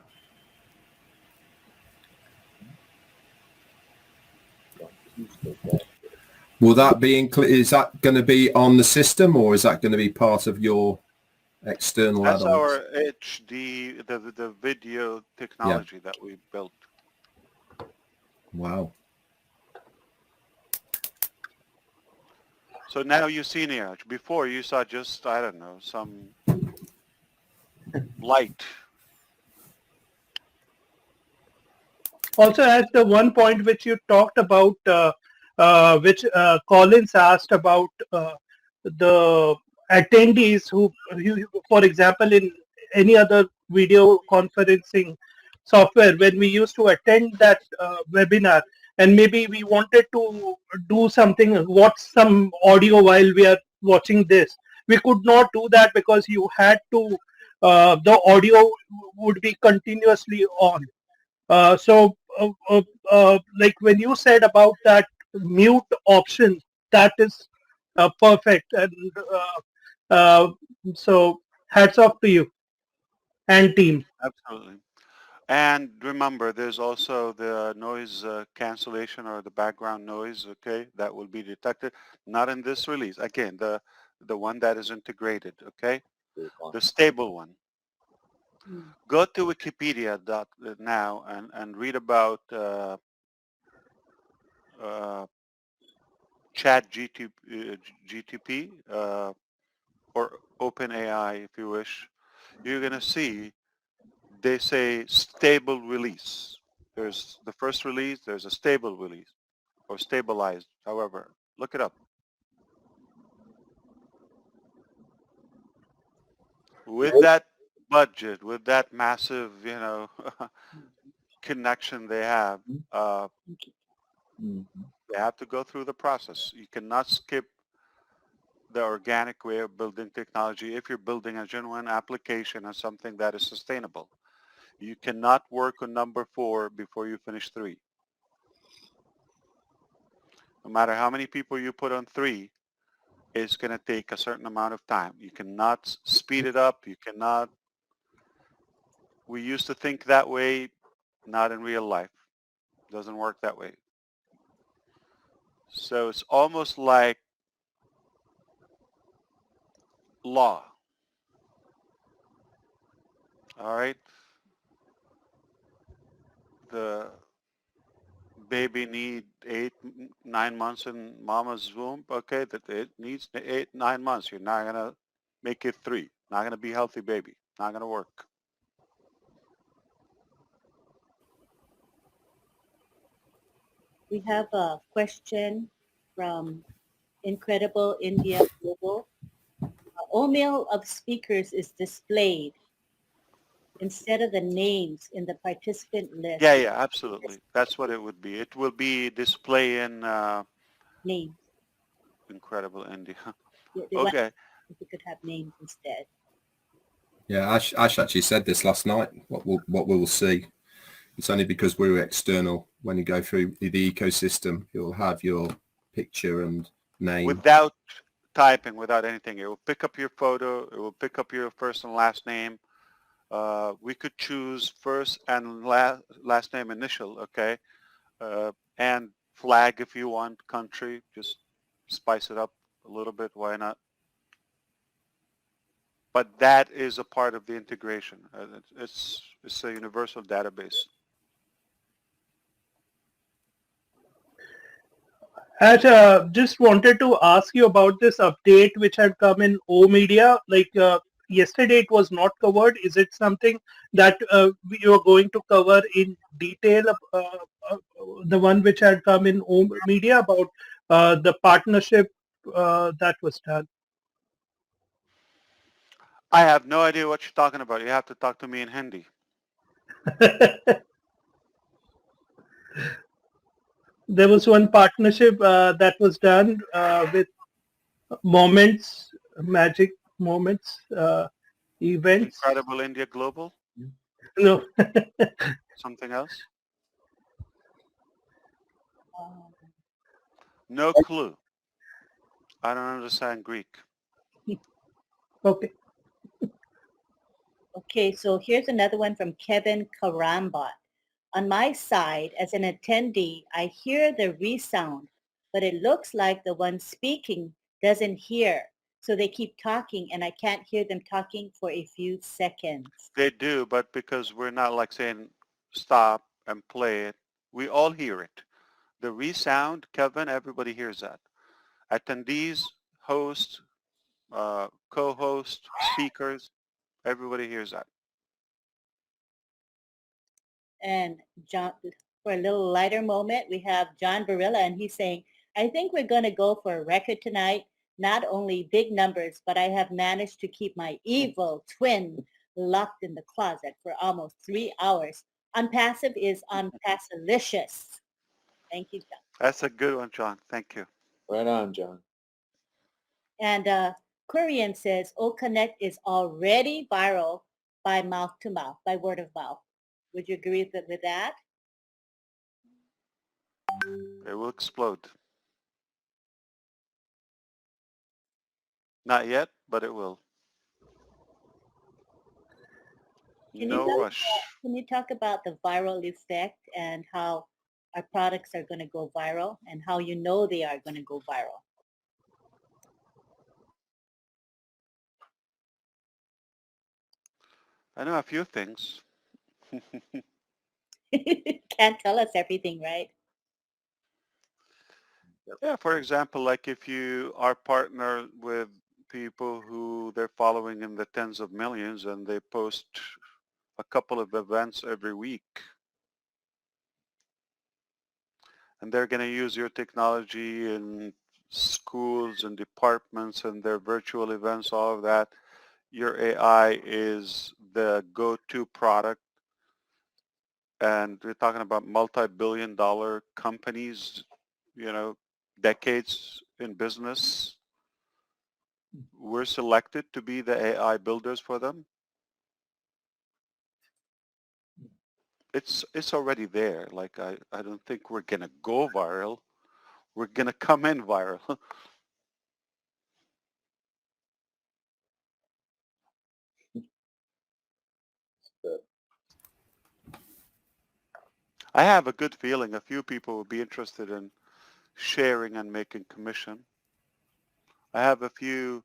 Will that be is that going to be on the system, or is that going to be part of your external That's add-ons? our HD, the video technology that we built. Wow. So now you see Neeraj. Before you saw just, I don't know, some light. Also, as the one point which you talked about, which Collins asked about the attendees who, for example, in any other video conferencing software, when we used to attend that webinar, and maybe we wanted to do something, watch some audio while we are watching this, we could not do that because you had to, the audio would be continuously on. Like when you said about that mute option, that is perfect. And so hats off to you and team. Absolutely. And remember, there's also the noise cancellation or the background noise, okay, that will be detected. Not in this release. Again, the one that is integrated, okay? The stable one. Go to Wikipedia now and read about Chat GTP or OpenAI, if you wish. You're going to see they say stable release. There's the first release, there's a stable release or stabilized, however. Look it up. With that budget, with that massive, connection they have, they have to go through the process. You cannot skip the organic way of building technology if you're building a genuine application and something that is sustainable. You cannot work on number 4 before you finish 3. No matter how many people you put on 3, it's going to take a certain amount of time. You cannot speed it up. You cannot. We used to think that way, not in real life. It doesn't work that way. So it's almost like law. All right? The baby need 8-9 months in mama's womb. Okay, that it needs 8-9 months. You're not going to make it 3. Not going to be a healthy baby. Not going to work. We have a question from Incredible India Global. Email of speakers is displayed instead of the names in the participant list. Yeah, absolutely. That's what it would be. It will be display in names. Incredible India. Okay. If we could have names instead. Yeah, Ash actually said this last night. What we will see. It's only because we're external. When you go through the ecosystem, you'll have your picture and name. Without typing, without anything. It will pick up your photo. It will pick up your first and last name. We could choose first and last name initial, okay? And flag if you want, country, just spice it up a little bit, why not? But that is a part of the integration. It's a universal database. Ash, just wanted to ask you about this update which had come in O Media. Like yesterday, it was not covered. Is it something that you are going to cover in detail? The one which had come in O Media about the partnership that was done. I have no idea what you're talking about. You have to talk to me in Hindi. There was one partnership that was done with Moments, Magic Moments events. Incredible India Global? No. Something else? Um, No clue. I don't understand Greek. Okay. Okay, so here's another one from Kevin Karambot. On my side, as an attendee, I hear the resound, but it looks like the one speaking doesn't hear. So they keep talking and I can't hear them talking for a few seconds. They do, but because we're not like saying stop and play it, we all hear it. The resound, Kevin, everybody hears that. Attendees, host, co-host, speakers, everybody hears that. And John, for a little lighter moment, we have John Barilla, and he's saying, I think we're going to go for a record tonight. Not only big numbers, but I have managed to keep my evil twin locked in the closet for almost 3 hours. Unpassive is unpassilicious. Thank you, John. That's a good one, John. Thank you. Right on, John. And Kurian says, O Connect is already viral by mouth to mouth, by word of mouth. Would you agree with that? It will explode. Not yet, but it will. No rush. Can you talk about the viral effect and how our products are going to go viral and how you know they are going to go viral? I know a few things. Can't tell us everything, right? Yeah, for example, like if you are partnered with people who they're following in the tens of millions and they post a couple of events every week, and they're going to use your technology in schools and departments and their virtual events, all of that, your AI is the go-to product. And we're talking about multi-billion dollar companies, decades in business. We're selected to be the AI builders for them. It's already there. Like I don't think we're gonna go viral. We're gonna come in viral. I have a good feeling a few people will be interested in sharing and making commission. I have a few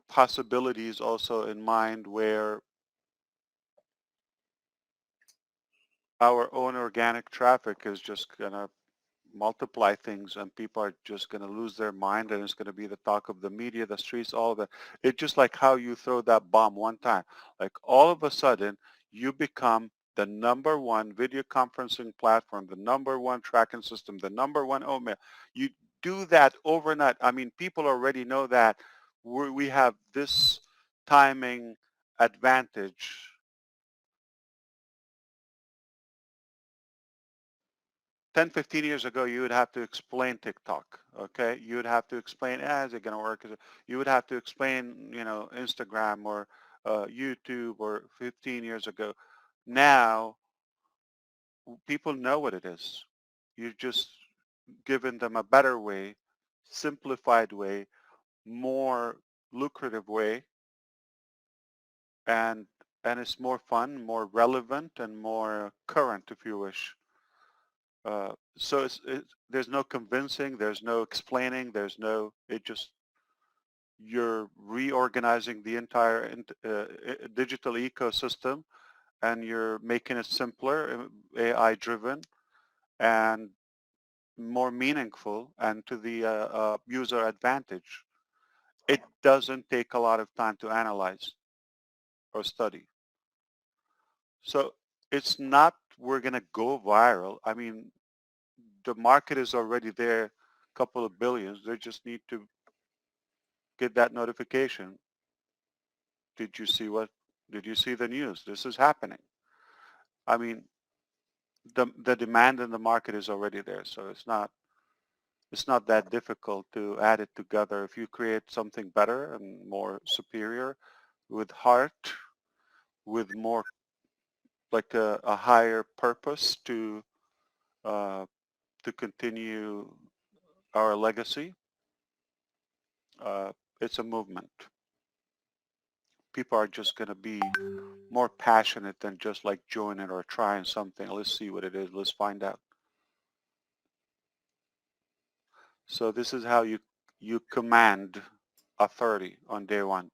possibilities also in mind where our own organic traffic is just going to multiply things and people are just going to lose their mind and it's going to be the talk of the media, the streets, all of that. It's just like how you throw that bomb one time. Like all of a sudden you become the number one video conferencing platform, the number one tracking system, the number one email. You do that overnight. I mean, people already know that we have this timing advantage. 10, 15 years ago, you would have to explain TikTok, okay? You would have to explain, is it going to work? You would have to explain, Instagram or YouTube or 15 years ago. Now, people know what it is. You've just given them a better way, simplified way, more lucrative way and it's more fun, more relevant, and more current, if you wish. So there's no convincing, there's no explaining, you're reorganizing the entire digital ecosystem, and you're making it simpler, AI driven, and more meaningful, and to the user advantage. It doesn't take a lot of time to analyze or study. So it's not we're going to go viral. I mean, the market is already there, a couple of billions. They just need to get that notification. Did you see the news? This is happening. I mean, the demand in the market is already there. So it's not that difficult to add it together. If you create something better and more superior with heart, with more like a higher purpose to continue our legacy, it's a movement. People are just going to be more passionate than just like joining or trying something. Let's see what it is. Let's find out. So this is how you command authority on day one.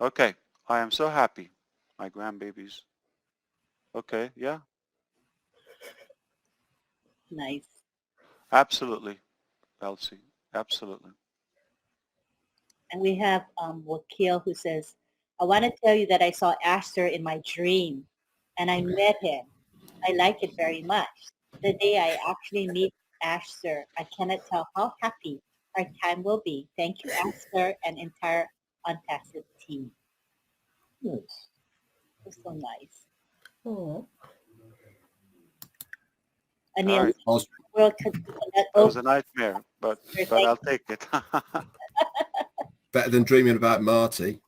Okay, I am so happy. My grandbabies. Okay, yeah, Nice. absolutely, Elsie, absolutely. And we have Wakil who says, I want to tell you that I saw Astor in my dream and I met him. I like it very much. The day I actually meet Astor, I cannot tell how happy our time will be. Thank you, Astor, and entire Unpassive team. Yes. It was so nice. Oh. Anil, All right. World That was a nightmare, but I'll take it. Better than dreaming about Marty.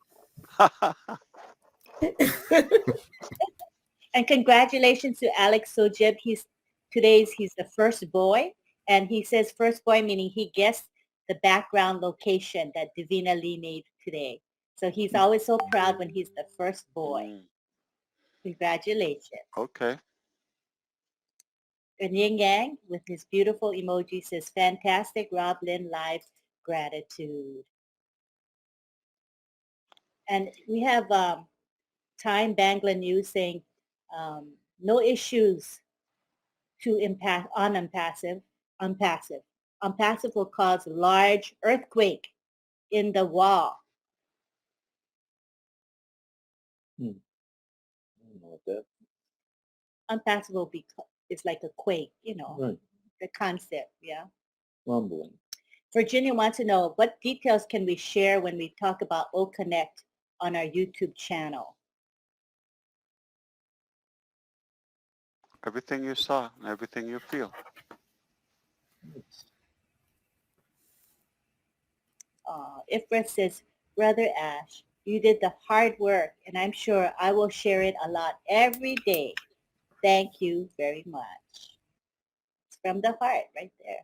And congratulations to Alex Sojib. He's the first boy, and he says first boy meaning he guessed the background location that Davina Lee made today. So he's always so proud when he's the first boy. Congratulations. Okay. And Yin Yang with his beautiful emoji says fantastic RobLynn Live gratitude. And we have Time Bangla News saying no issues to impact on unpassive. Unpassive will cause large earthquake in the wall. I don't know what that. Unpassive will be, it's like a quake, Right. the concept, yeah. Rumbling. Virginia wants to know what details can we share when we talk about O-Connect on our YouTube channel? Everything you saw and everything you feel. Ifrit says, Brother Ash, you did the hard work, and I'm sure I will share it a lot every day. Thank you very much. It's from the heart right there.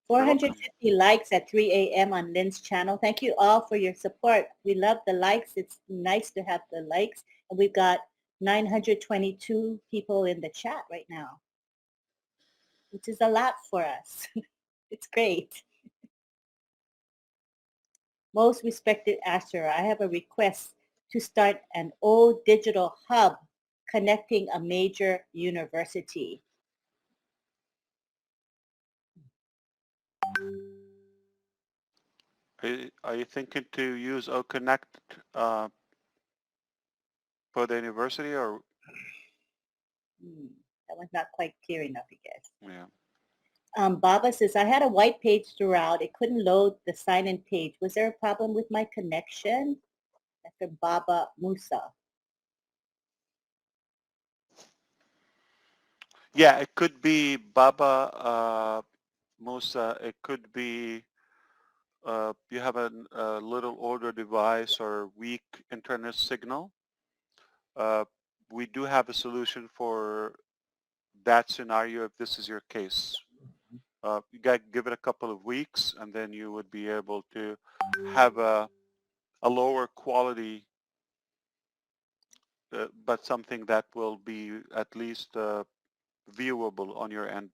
450 likes at 3 a.m. on Lynn's channel. Thank you all for your support. We love the likes. It's nice to have the likes. And we've got 922 people in the chat right now, which is a lot for us. It's great. Most respected Asher, I have a request to start an old digital hub connecting a major university. Are you thinking to use O-Connect for the university, or? That was not quite clear enough, I guess. Yeah. Baba says, I had a white page throughout. It couldn't load the sign-in page. Was there a problem with my connection? That's from Baba Musa. Yeah, it could be Baba Musa. It could be you have a little older device or weak internet signal. We do have a solution for that scenario if this is your case. You got to give it a couple of weeks, and then you would be able to have a lower quality, but something that will be at least viewable on your end.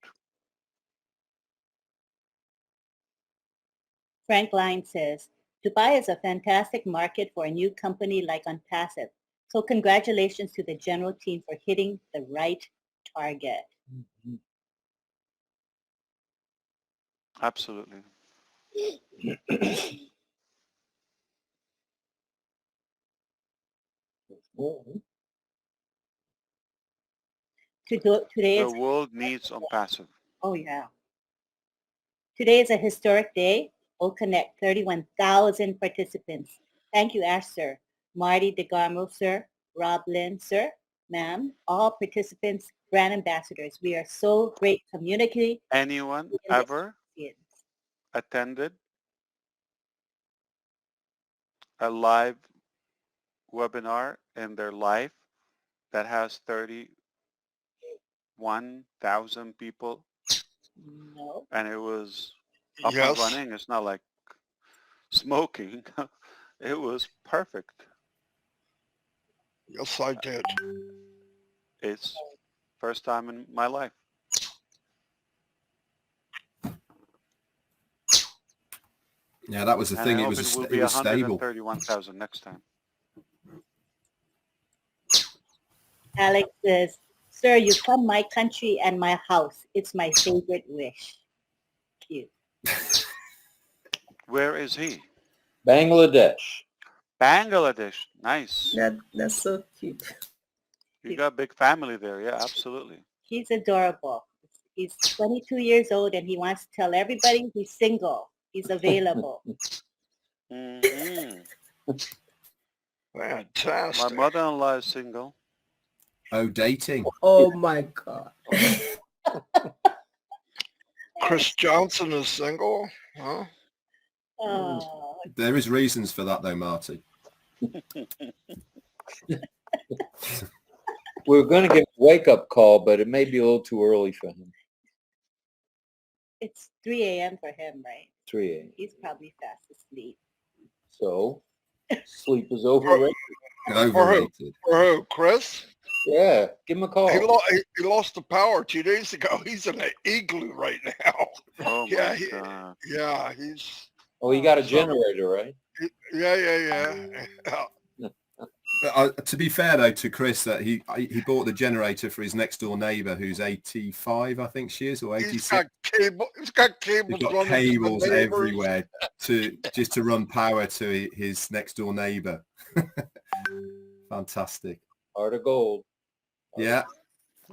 Frank Line says, Dubai is a fantastic market for a new company like Unpassive. So congratulations to the general team for hitting the right target. Absolutely. Today The is, world needs Unpassive. oh yeah. Today is a historic day. We'll connect 31,000 participants. Thank you, Ash, sir. Marty DeGarmo, sir. RobLynn, sir. Ma'am. All participants, brand ambassadors. We are so great community. Anyone ever attended a live webinar in their life that has 31,000 people? No. And it was up and Yes. running. It's not like smoking. It was perfect. Yes, I did. It's first time in my life. Yeah, that was the And thing. I It hope was it will it be was stable. 131,000 next time. Alex says, sir, you come my country and my house. It's my favorite wish. Cute. Where is he? Bangladesh. Bangladesh. Nice. That's so cute. You got a big family there. Yeah, absolutely. He's adorable. He's 22 years old and he wants to tell everybody he's single. He's available. Mm-hmm. My Fantastic. mother-in-law is single. Oh, dating. Oh my God. Chris Johnson is single, huh? Oh, There is reasons for that though, Marty. We were going to give a wake-up call, but it may be a little too early for him. it's 3 a.m. for him, right? 3 a.m. He's probably fast asleep. So sleep is overrated. Overrated. For who? Chris? Yeah, give him a call. He lost the power 2 days ago. He's in an igloo right now. Oh Yeah, my God. Yeah, he's. Oh, you got a generator, right? Yeah. To be fair though to Chris, that he bought the generator for his next door neighbour who's 85, I think she is, or 86. He's got cables He's got running cables to the neighbors. everywhere to run power to his next door neighbour. Fantastic. Heart of gold. Yeah.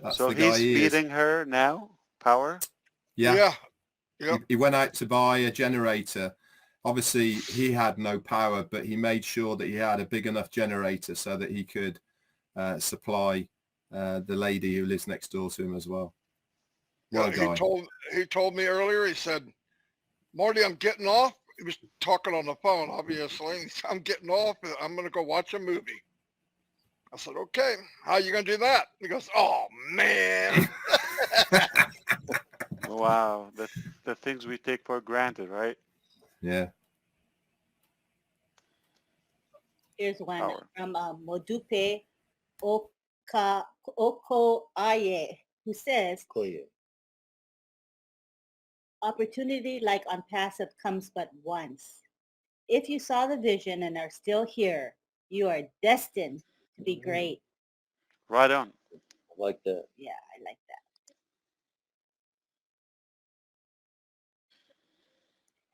That's So the guy he's he is. feeding her now power? Yeah. Yep. He went out to buy a generator. Obviously, he had no power, but he made sure that he had a big enough generator so that he could supply the lady who lives next door to him as well. What a guy. He told me earlier, he said, Marty, I'm getting off. He was talking on the phone, obviously. He said, I'm getting off. I'm going to go watch a movie. I said, okay, how you going to do that? He goes, oh, man. Wow. The things we take for granted, right? Yeah. Here's one Power. from Modupe Okoaye, who says, opportunity like Unpassive comes but once. If you saw the vision and are still here, you are destined to be great. Right on. I like that. Yeah, I like that.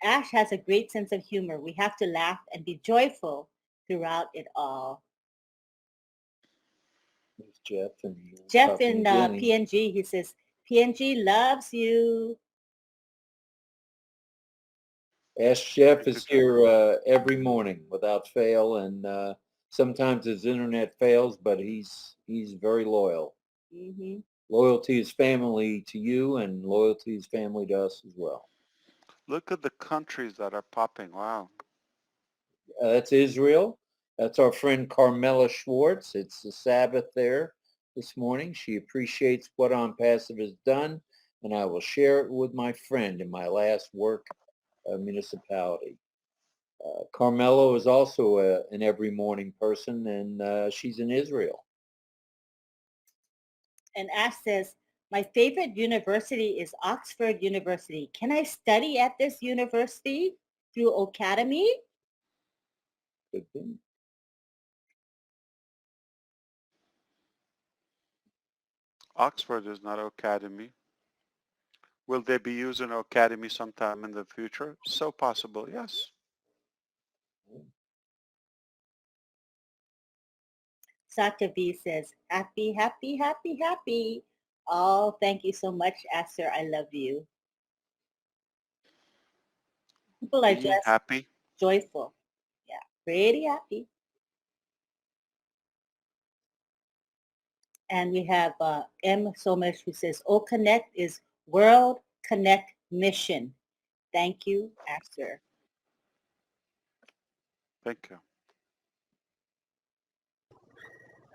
Ash has a great sense of humor. We have to laugh and be joyful throughout it all. There's Jeff and Jeff in PNG, he says, PNG loves you. Ask Jeff is here every morning without fail, and sometimes his internet fails, but he's very loyal. Mm-hmm. Loyal to his family, to you, and loyal to his family to us as well. Look at the countries that are popping. Wow. That's Israel. That's our friend Carmela Schwartz. It's the Sabbath there this morning. She appreciates what Unpassive has done and I will share it with my friend in my last work municipality. Carmelo is also an every morning person, and she's in Israel. And Ash says, my favorite university is Oxford University. Can I study at this university through Academy? Good thing. Oxford is not Academy. Will they be using Academy sometime in the future? So possible, yes. Satya V says, happy, happy, happy, happy. Oh, thank you so much, Esther. I love you. People are just Happy. joyful. Yeah, pretty happy. And we have M. Somesh who says, O Connect is World Connect Mission. Thank you, Esther. Thank you.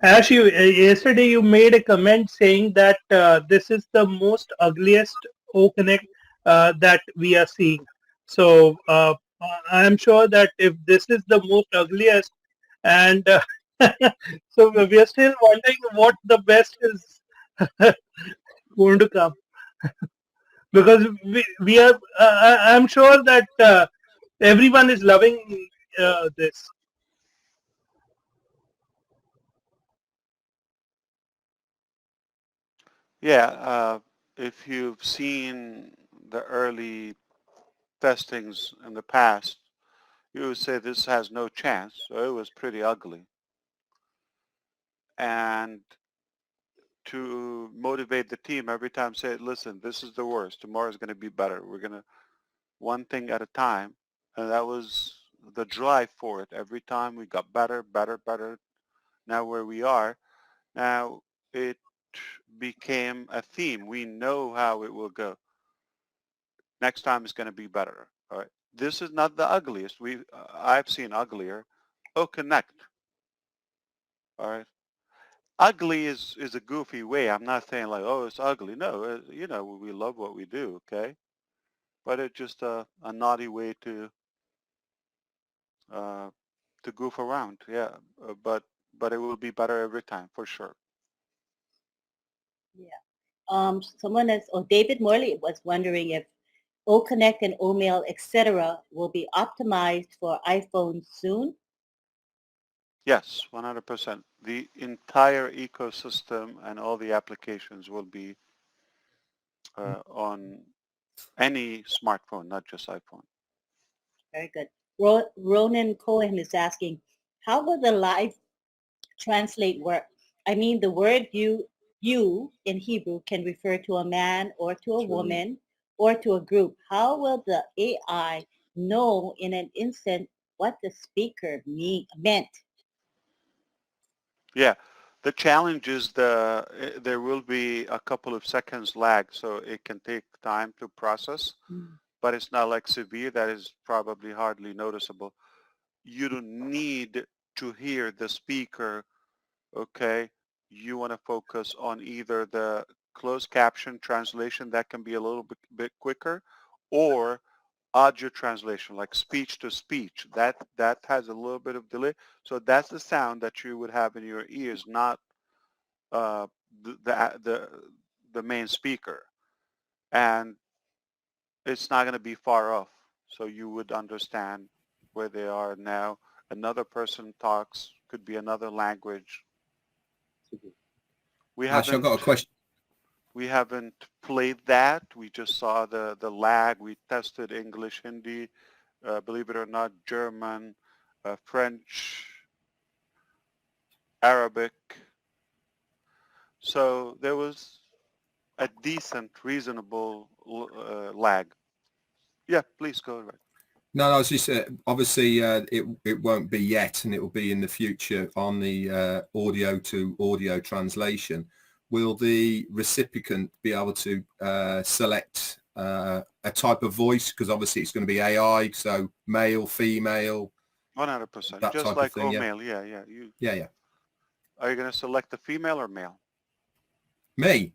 Ash, yesterday you made a comment saying that this is the most ugliest O-Connect that we are seeing. So I am sure that if this is the most ugliest, and so we are still wondering what the best is going to come. Because we are, I'm sure that everyone is loving this. Yeah, if you've seen the early testings in the past, you would say this has no chance. So it was pretty ugly. And to motivate the team every time, say, listen, this is the worst. Tomorrow's going to be better. We're going to one thing at a time. And that was the drive for it. Every time we got better, better, better. Now where we are, now it became a theme. We know how it will go. Next time is going to be better. All right. This is not the ugliest. I've seen uglier. Oh, Connect. All right. Ugly is a goofy way. I'm not saying like, oh, it's ugly. No, you know, we love what we do. Okay. But it's just a naughty way to goof around. Yeah. But it will be better every time for sure. Yeah. Someone else, David Morley was wondering if O-Connect and O-Mail, etc., will be optimized for iPhone soon. Yes, 100%. The entire ecosystem and all the applications will be on any smartphone, not just iPhone. Very good. Ronan Cohen is asking, how will the live translate work? I mean, the word you in Hebrew can refer to a man or to a woman or to a group. How will the AI know in an instant what the speaker meant? Yeah, the challenge is there will be a couple of seconds lag, so it can take time to process, but it's not like severe. That is probably hardly noticeable. You don't need to hear the speaker, okay? You want to focus on either the closed caption translation that can be a little bit quicker, or audio translation, like speech to speech. That has a little bit of delay. So that's the sound that you would have in your ears, not the main speaker. And it's not going to be far off. So you would understand where they are now. Another person talks, could be another language. Ash, I've got a question. We haven't played that. We just saw the lag. We tested English, Hindi, believe it or not, German, French, Arabic. So there was a decent, reasonable lag. Yeah, please go ahead. No, I was just obviously it won't be yet, and it will be in the future on the audio to audio translation. Will the recipient be able to select a type of voice? Because obviously it's going to be AI, so male, female. 100%. Just like O-Mail, yeah. Yeah. Are you going to select the female or male? Me?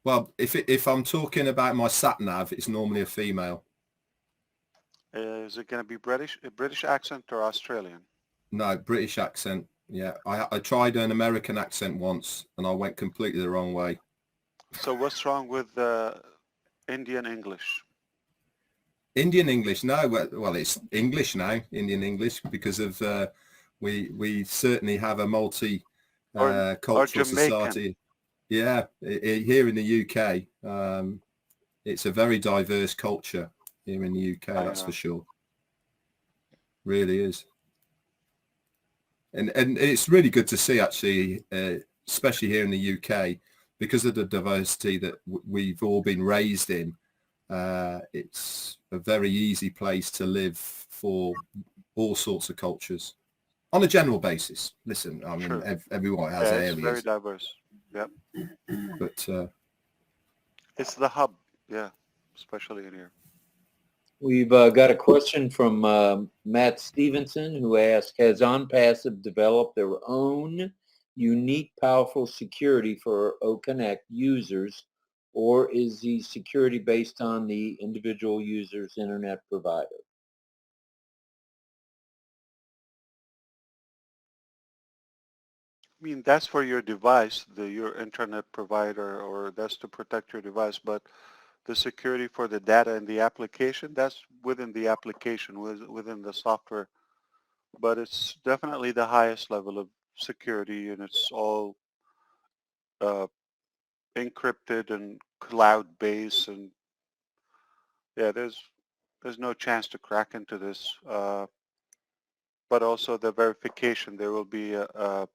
Well, if I'm talking about my sat nav, it's normally a female. Is it going to be a British accent or Australian? No, British accent. Yeah, I tried an American accent once, and I went completely the wrong way. So what's wrong with Indian English? Indian English, no. Well, it's English now, Indian English, because of we certainly have a multi Or cultural Jamaican? society. Yeah, here in the UK, it's a very diverse culture here in the UK. That's for sure. Really is. And it's really good to see, actually, especially here in the UK, because of the diversity that we've all been raised in. It's a very easy place to live for all sorts of cultures on a general basis. Listen, I mean, everyone has areas. It's very diverse. Yep. But it's the hub. Yeah, especially in here. We've got a question from Matt Stevenson, who asked, has OnPassive developed their own unique, powerful security for OConnect users, or is the security based on the individual user's internet provider? I mean, that's for your device, your internet provider, or that's to protect your device. But the security for the data in the application, that's within the application, within the software. But it's definitely the highest level of security, and it's all encrypted and cloud-based. And yeah, there's no chance to crack into this. But also the verification, there will be a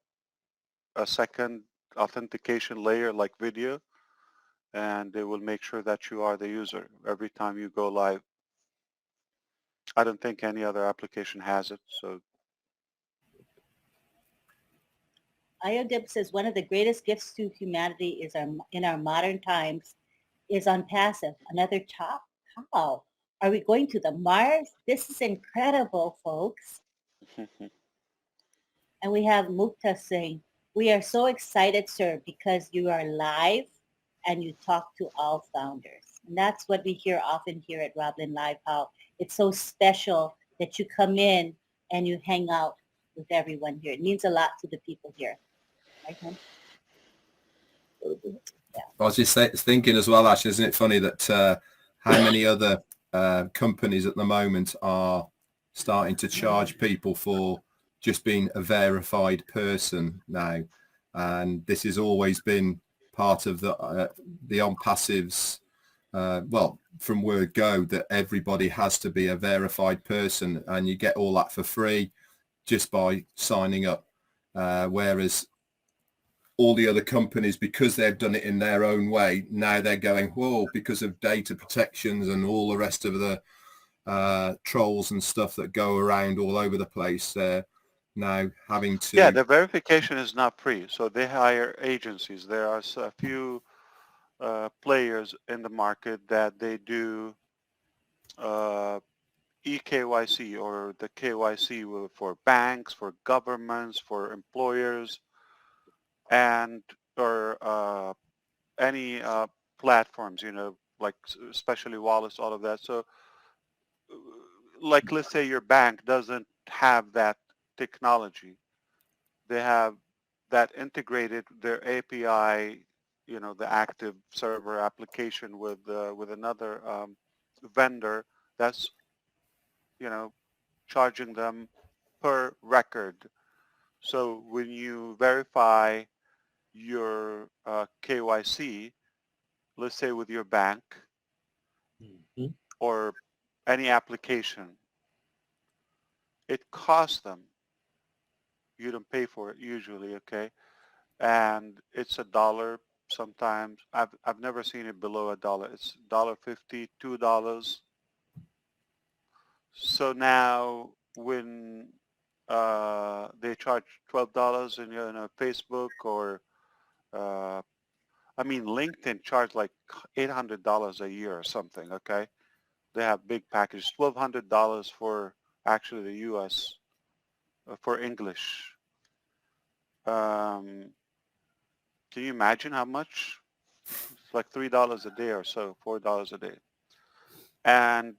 second authentication layer like video, and they will make sure that you are the user every time you go live. I don't think any other application has it. So IODIP says one of the greatest gifts to humanity is in our modern times is OnPassive. Another top? How? Are we going to the Mars? This is incredible, folks. And we have Mukta saying, we are so excited, sir, because you are live and you talk to all founders. And that's what we hear often here at RobLynn Live, how it's so special that you come in and you hang out with everyone here. It means a lot to the people here. Right, Tom? Yeah. I was just thinking as well, Ash, isn't it funny that how many other companies at the moment are starting to charge people for just being a verified person now, and this has always been part of the OnPassive's well, from word go, that everybody has to be a verified person, and you get all that for free just by signing up, whereas all the other companies, because they've done it in their own way, now they're going, whoa, because of data protections and all the rest of the trolls and stuff that go around all over the place, they're now having to... Yeah, the verification is not free, so they hire agencies. There are a few players in the market that they do EKYC, or the KYC for banks, for governments, for employers, and or any platforms, like especially wallets, all of that. So like, let's say your bank doesn't have that technology. They have that integrated, their API, the active server application with another vendor that's, charging them per record. So when you verify your KYC, let's say with your bank or any application, it costs them. You don't pay for it usually, okay? And it's $1 sometimes. I've never seen it below $1. It's $1.50, $2. So now when they charge $12 in Facebook, or LinkedIn charge like $800 a year or something, okay? They have big packages, $1,200 for actually the U.S. For English. Can you imagine how much? It's like $3 a day or so, $4 a day. And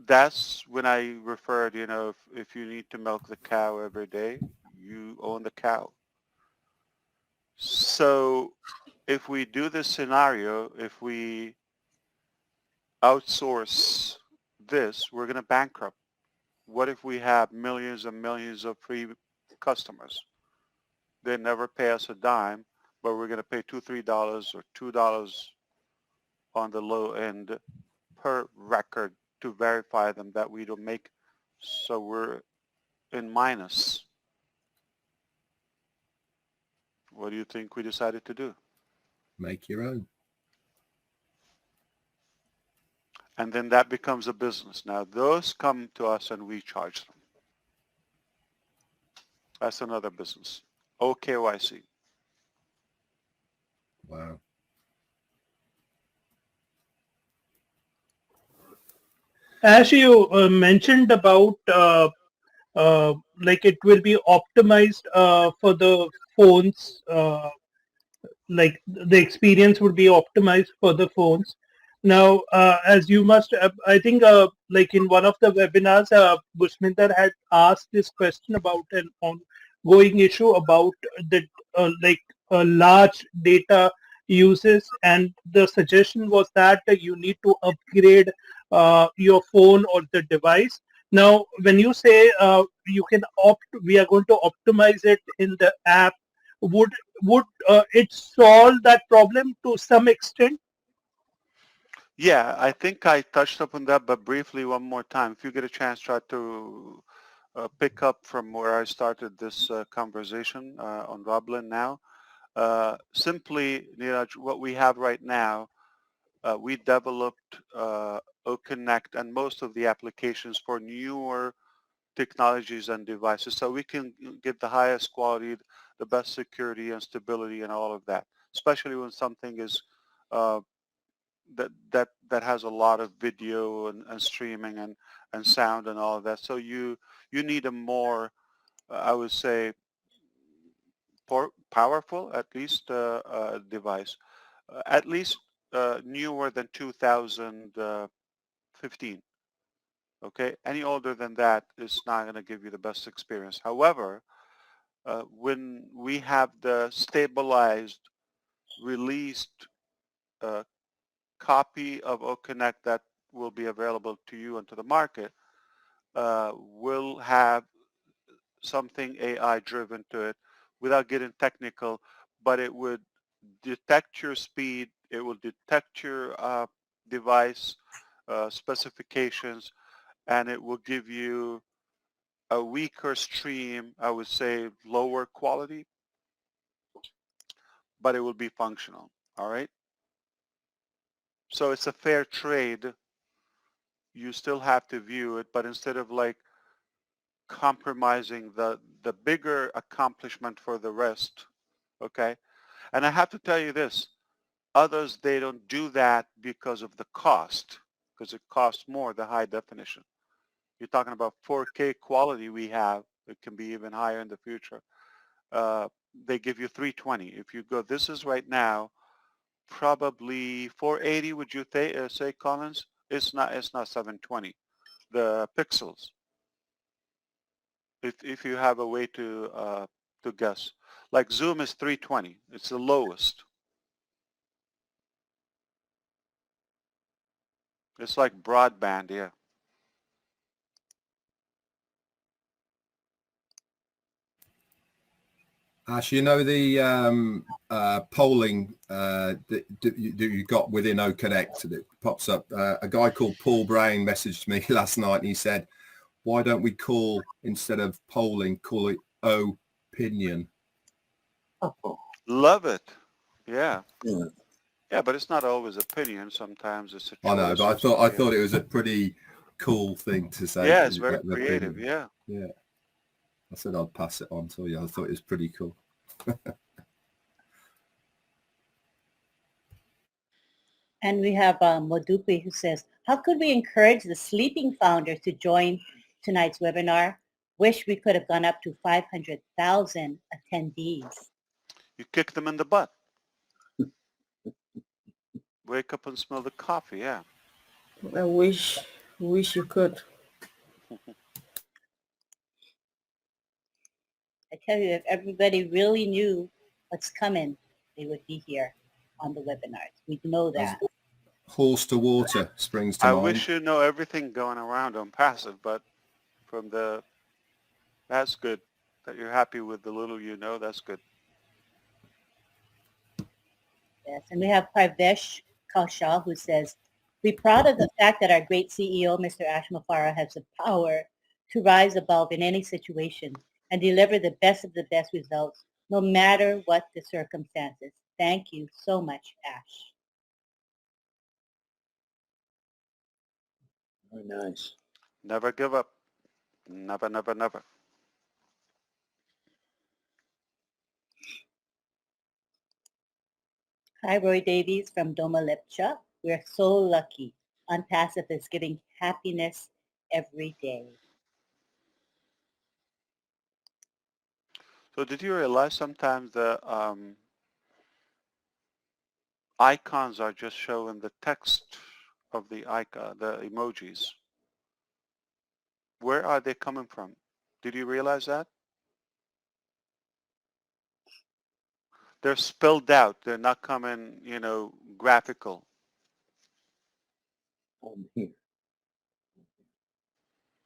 that's when I referred, if you need to milk the cow every day, you own the cow. So if we do this scenario, if we outsource this, we're going to bankrupt. What if we have millions and millions of free customers? They never pay us a dime, but we're going to pay $2, $3 or $2 on the low end per record to verify them that we don't make. So we're in minus. What do you think we decided to do? Make your own. And then that becomes a business. Now those come to us and we charge them. That's another business. OKYC. Wow. As you mentioned about like it will be optimized for the phones, like the experience would be optimized for the phones. Now, as you must, I think, like in one of the webinars, Bushminder had asked this question about an ongoing issue about the like large data uses, and the suggestion was that you need to upgrade your phone or the device. Now, when you say you can we are going to optimize it in the app, would it solve that problem to some extent? Yeah, I think I touched upon that, but briefly one more time. If you get a chance, try to pick up from where I started this conversation on RobLynn now. Simply, Neeraj, what we have right now, we developed OConnect and most of the applications for newer technologies and devices, so we can get the highest quality, the best security and stability and all of that, especially when something is that has a lot of video and streaming and sound and all of that. So you need a more, I would say, powerful, at least, device, at least newer than 2015. Okay, any older than that is not going to give you the best experience. However, when we have the stabilized, released copy of OConnect that will be available to you and to the market, will have something AI driven to it without getting technical, but it would detect your speed, it will detect your device specifications, and it will give you a weaker stream, I would say lower quality, but it will be functional, all right? So it's a fair trade. You still have to view it, but instead of like compromising the bigger accomplishment for the rest, okay? And I have to tell you this, others, they don't do that because of the cost, because it costs more, the high definition. You're talking about 4K quality we have. It can be even higher in the future. They give you 320. If you go, this is right now, probably 480, would you say, Collins? It's not 720. The pixels. If you have a way to guess. Like Zoom is 320. It's the lowest. It's like broadband, yeah. Ash, you know the polling that you got within OConnect that pops up. A guy called Paul Brown messaged me last night and he said, why don't we call, instead of polling, call it opinion? Love it. Yeah. Yeah, but it's not always opinion. Sometimes it's a choice. I know, but I thought it was a pretty cool thing to say. Yeah, it's very creative. Opinion. Yeah. Yeah. I said I'd pass it on to you. I thought it was pretty cool. And we have Modupe who says, how could we encourage the sleeping founder to join tonight's webinar? Wish we could have gone up to 500,000 attendees. You kick them in the butt. Wake up and smell the coffee. Yeah. I wish you could. I tell you, if everybody really knew what's coming, they would be here on the webinars. We know that. Horse to water springs to I mind. wish you know everything going around on passive, but that's good that you're happy with the little you know. That's good. Yes, and we have Parvesh Kaushal who says, we're proud of the fact that our great CEO, Mr. Ashmafara, has the power to rise above in any situation and deliver the best of the best results, no matter what the circumstances. Thank you so much, Ash. Very nice. Never give up. Never, never, never. Hi, Roy Davies from Doma Lepcha. We're so lucky. Unpassive is giving happiness every day. So did you realize sometimes the icons are just showing the text of the icon, the emojis? Where are they coming from? Did you realize that? They're spelled out. They're not coming, graphical. Here.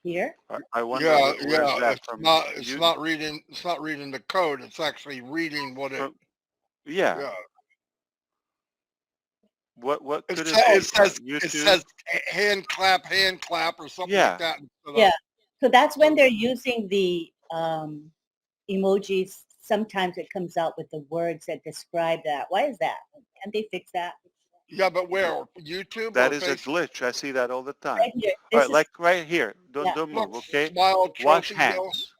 Here? I wonder Yeah, where's that it's from? not. It's not reading. It's not reading the code. It's actually reading what it. Yeah. Yeah. What could it be? It says hand clap, or something Yeah. like that. Yeah. So that's when they're using the emojis. Sometimes it comes out with the words that describe that. Why is that? Can't they fix that? Yeah, but where? YouTube? That or is Facebook? a glitch. I see that all the time. Right here. All right, like right here. Don't Yeah. move, Look, okay? smile, Wash trophy, yell. hands.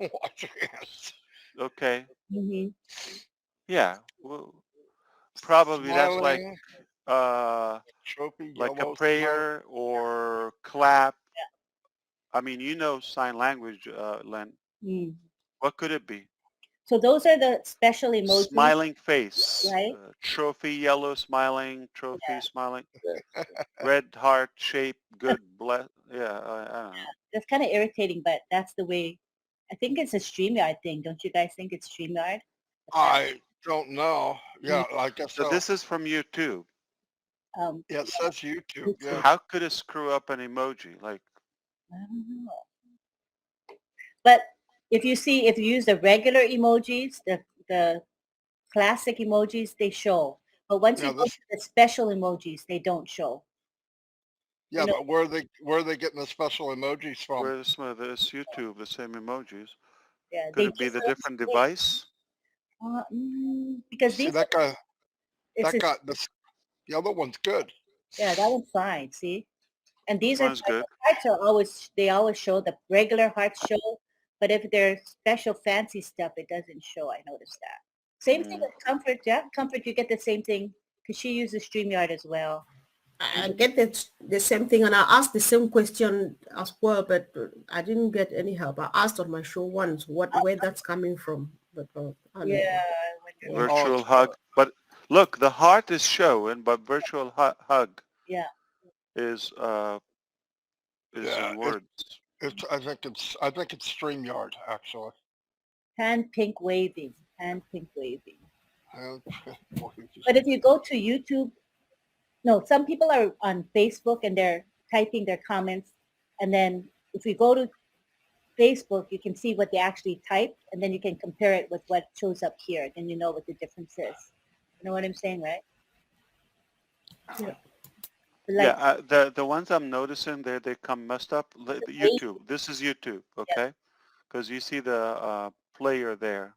Wash hands. Okay. Mm-hmm. Yeah. Well, probably that's like Smiling, trophy, like a yellow, prayer or clap. I mean, you know sign language, Len. Mm. What could it be? So those are the special emojis. Smiling face. Right? Trophy, yellow, smiling. Trophy, smiling. Red heart shape, good, bless. Yeah, I don't know. That's kind of irritating, but that's the way. I think it's a StreamYard thing. Don't you guys think it's StreamYard? I don't know. Yeah, I guess So so. this is from YouTube. Yeah, it says YouTube. Yeah. How could it screw up an emoji? Like, I don't know. But if you use the regular emojis, the classic emojis, they show. But once you go to the special emojis, they don't show. Yeah, but where are they getting the special emojis from? where's this YouTube, the same emojis? Yeah, Could it be the different device? Because See, these that guy, the other one's good. Yeah, that one's fine. See, and these are One's good. hearts are always show the regular hearts show, but if there's special fancy stuff, it doesn't show. I noticed that. Same thing with Comfort. Yeah, Comfort, you get the same thing because she uses StreamYard as well. I get the same thing, and I asked the same question as well, but I didn't get any help. I asked on my show once where that's coming from, but yeah, virtual hug. But look, the heart is showing, but virtual hug. Yeah. Is in words. I think it's StreamYard actually. Hand pink waving. But if you go to YouTube, no, some people are on Facebook and they're typing their comments. And then if you go to Facebook, you can see what they actually typed, and then you can compare it with what shows up here. Then you know what the difference is. You know what I'm saying, right? Yeah. The ones I'm noticing they come messed up. YouTube. This is YouTube, okay? Because you see the player there.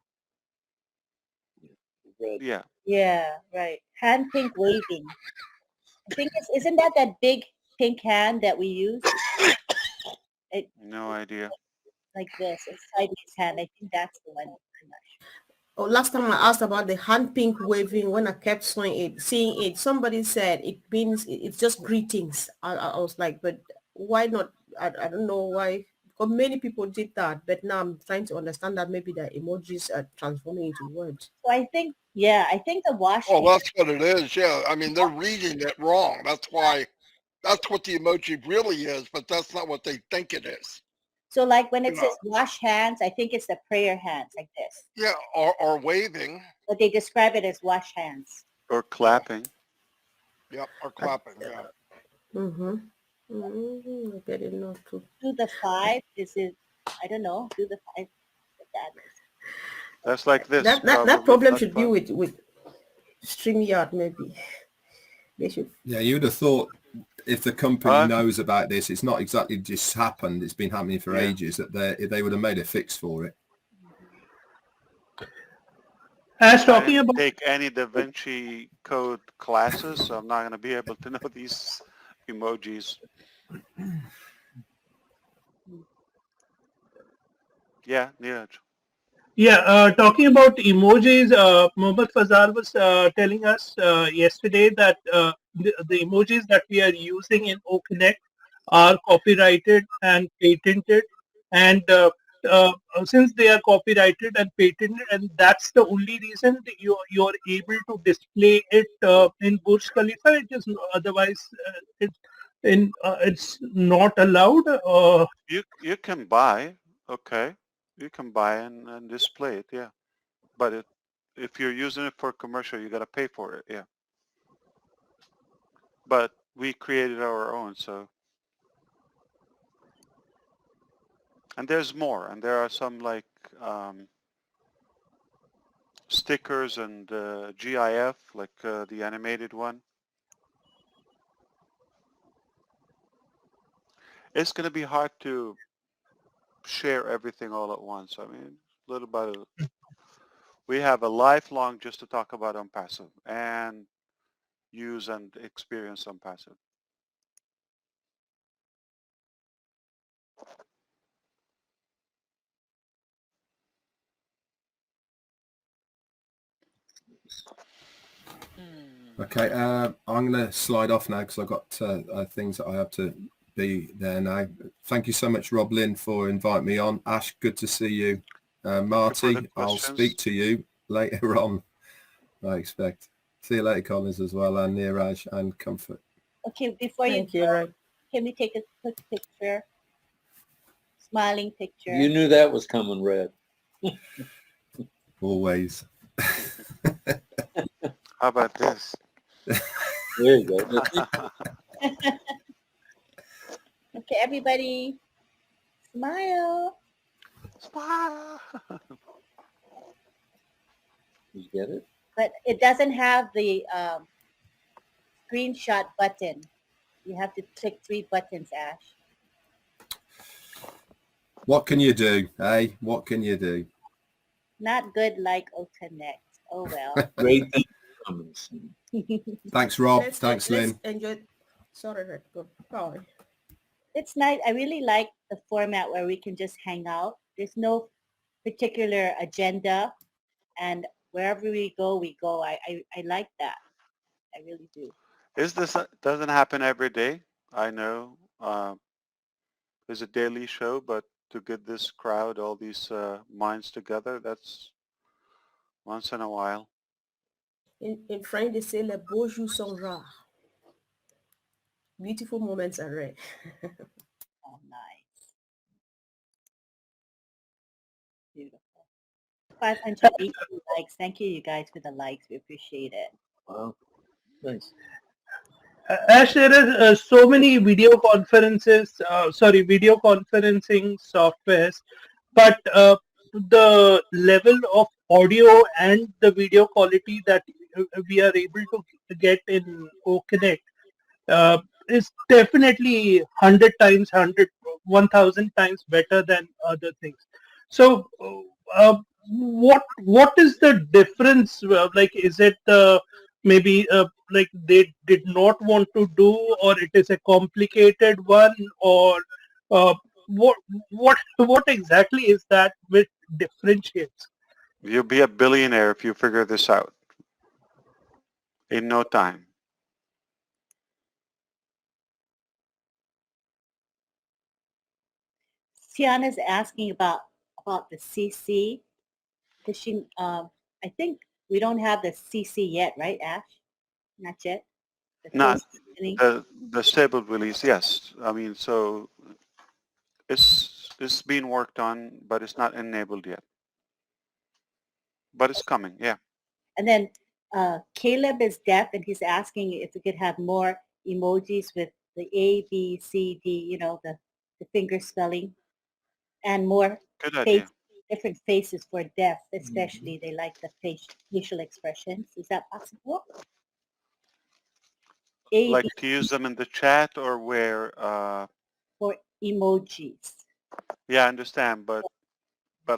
Red. Yeah. Yeah, right. Hand pink waving. I think isn't that big pink hand that we use? No idea. Like this, a sideways hand. I think that's the one. Oh, last time I asked about the hand pink waving, when I kept seeing it, somebody said it means it's just greetings. I was like, but why not? I don't know why, Because many people did that, but now I'm trying to understand that maybe the emojis are transforming into words. So I think the wash. Oh, that's what it is. Yeah, I mean, they're reading it wrong. That's what the emoji really is, but that's not what they think it is. So like when it says wash hands, I think it's the prayer hands like this. Yeah, or waving. But they describe it as wash hands. Or clapping. Yep, or clapping. Yeah. Okay, not to Do the 5. This is, I don't know. Do the 5. What that is. That's like this. That problem should be with StreamYard maybe. They should. Yeah, you would have thought if the company knows about this, it's not exactly just happened. It's been happening for ages. That they would have made a fix for it. As I talking didn't about take any Da Vinci Code classes, so I'm not going to be able to know these emojis. Yeah, Neeraj. Yeah, talking about emojis, Mohammad Fazal was telling us yesterday that the emojis that we are using in OConnect are copyrighted and patented, and since they are copyrighted and patented, and that's the only reason that you're able to display it in Burj Khalifa. It is otherwise it's not allowed. You can buy, okay. You can buy and display it, yeah. But if you're using it for commercial, you got to pay for it, yeah. But we created our own, so. And there's more, and there are some like stickers and GIF, like the animated one. It's going to be hard to share everything all at once. I mean, a little bit of, we have a lifelong just to talk about OnPassive and use and experience OnPassive. Okay, I'm going to slide off now because I've got things that I have to be there now. Thank you so much, RobLynn, for inviting me on. Ash, good to see you. Marty, I'll speak to you later on, I expect. See you later, Collins, as well, and Neeraj and Comfort. Okay, before you go, can we take a quick picture? Smiling picture. You knew that was coming, Red. Always. How about this? There you go. Okay, everybody, smile. Smile. You get it? But it doesn't have the screenshot button. You have to click 3 buttons, Ash. What can you do, eh? What can you do? Not good like OConnect. Oh, well. Great thing coming soon. Thanks, Rob. Thanks, Lynn. Enjoy. Sorry, Red. Go. Bye. It's nice. I really like the format where we can just hang out. There's no particular agenda, and wherever we go, we go. I like that. I really do. Doesn't happen every day. I know there's a daily show, but to get this crowd, all these minds together, that's once in a while. In French, they say les beaux jours sont rares. Beautiful moments are rare. Oh, nice. Beautiful. 580 likes. Thank you, you guys, for the likes. We appreciate it. Wow. Nice. Ash, there are so many video conferencing softwares, but the level of audio and the video quality that we are able to get in OConnect is definitely 100 times, 1,000 times better than other things. So what is the difference? Like, is it maybe like they did not want to do, or it is a complicated one, or what exactly is that which differentiates? You'll be a billionaire if you figure this out in no time. Tiana's asking about the CC. Because she, I think we don't have the CC yet, right, Ash? Not yet. The Not closed captioning? the stable release, yes. I mean, so it's being worked on, but it's not enabled yet. But it's coming, yeah. And then Caleb is deaf, and he's asking if we could have more emojis with the A, B, C, D, you know, the finger spelling, and more Good idea. different faces for deaf, especially. They like the facial expressions. Is that possible? A, Like B, to use them in the chat or where? for emojis. Yeah, I understand, but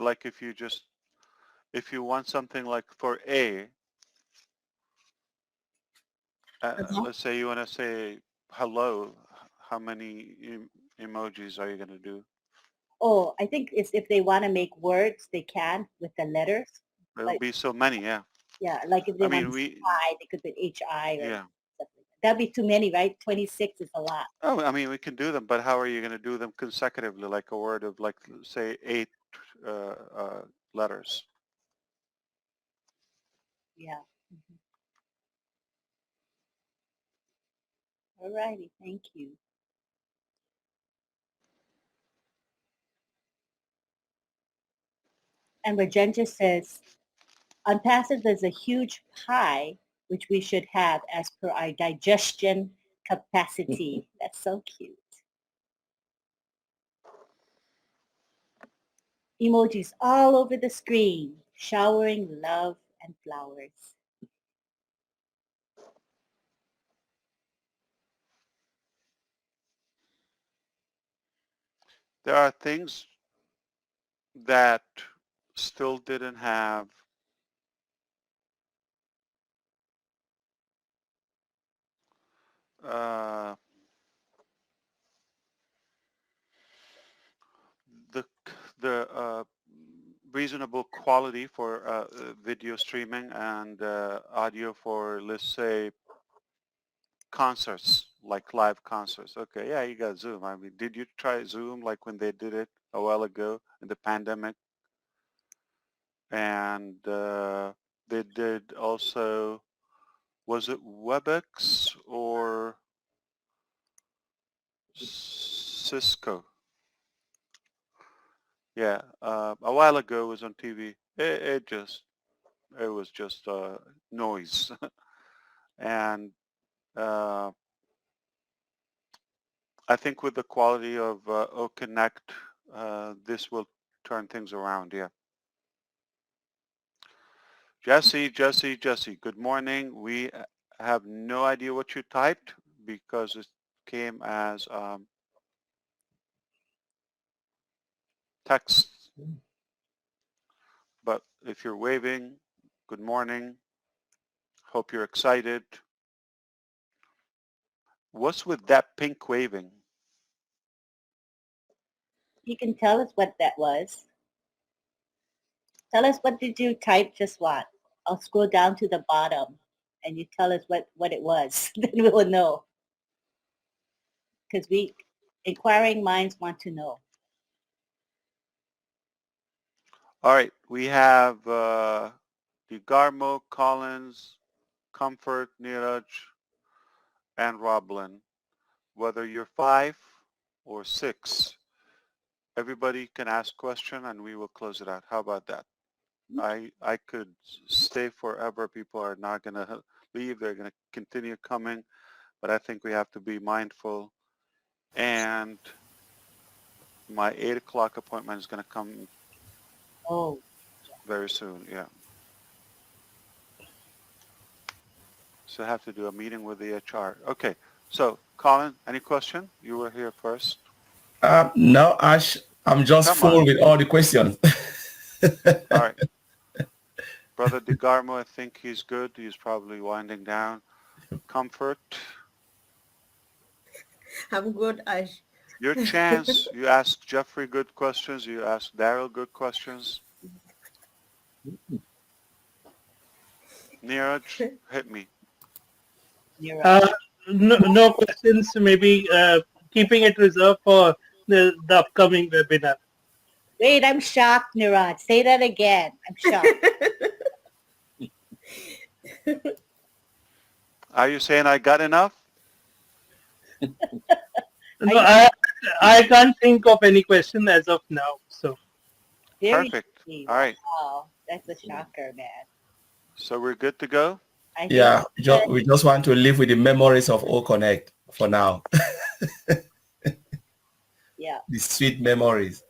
like if you want something like for A, let's say you want to say hello, how many emojis are you going to do? Oh, I think it's if they want to make words, they can with the letters. There'll be so many, yeah. Yeah, like if they I mean, want I, they could put HI or yeah. something. That'd be too many, right? 26 is a lot. Oh, I mean, we can do them, but how are you going to do them consecutively, like a word of, like, say, 8 letters? Yeah. All righty, thank you. And Rajenja says, on passive, there's a huge pie, which we should have as per our digestion capacity. That's so cute. Emojis all over the screen, showering love and flowers. There are things that still didn't have the reasonable quality for video streaming and audio for, let's say, concerts, like live concerts. Okay, yeah, you got Zoom. I mean, did you try Zoom like when they did it a while ago in the pandemic? And they did also, was it WebEx or Cisco? Yeah, a while ago it was on TV. It was just noise. And I think with the quality of OConnect, this will turn things around, yeah. Jesse, good morning. We have no idea what you typed because it came as text. But if you're waving, good morning. Hope you're excited. What's with that pink waving? You can tell us what that was. Tell us what did you type just what? I'll scroll down to the bottom and you tell us what it was. Then we will know. Because inquiring minds want to know. All right, we have DeGarmo, Collins, Comfort, Neeraj, and RobLynn. Whether you're 5 or 6, everybody can ask question and we will close it out. How about that? I could stay forever. People are not going to leave. They're going to continue coming. But I think we have to be mindful. And my 8 o'clock appointment is going to come very soon. Yeah. So I have to do a meeting with the HR. Okay. So Colin, any question? You were here first. No, Ash, I'm just full with all the questions. All right. Brother DeGarmo, I think he's good. He's probably winding down. Comfort. I'm good, Ash. Your chance. You ask Jeffrey good questions. You ask Daryl good questions. Neeraj, hit me. No questions. Maybe keeping it reserved for the upcoming webinar. Wait, I'm shocked, Niraj. Say that again. I'm shocked. Are you saying I got enough? No, I can't think of any question as of now. So Very Perfect. sweet. All right. Wow, that's a shocker, man. So we're good to go? I think Yeah, we just want to live with the memories of O Connect for now. yeah. The sweet memories.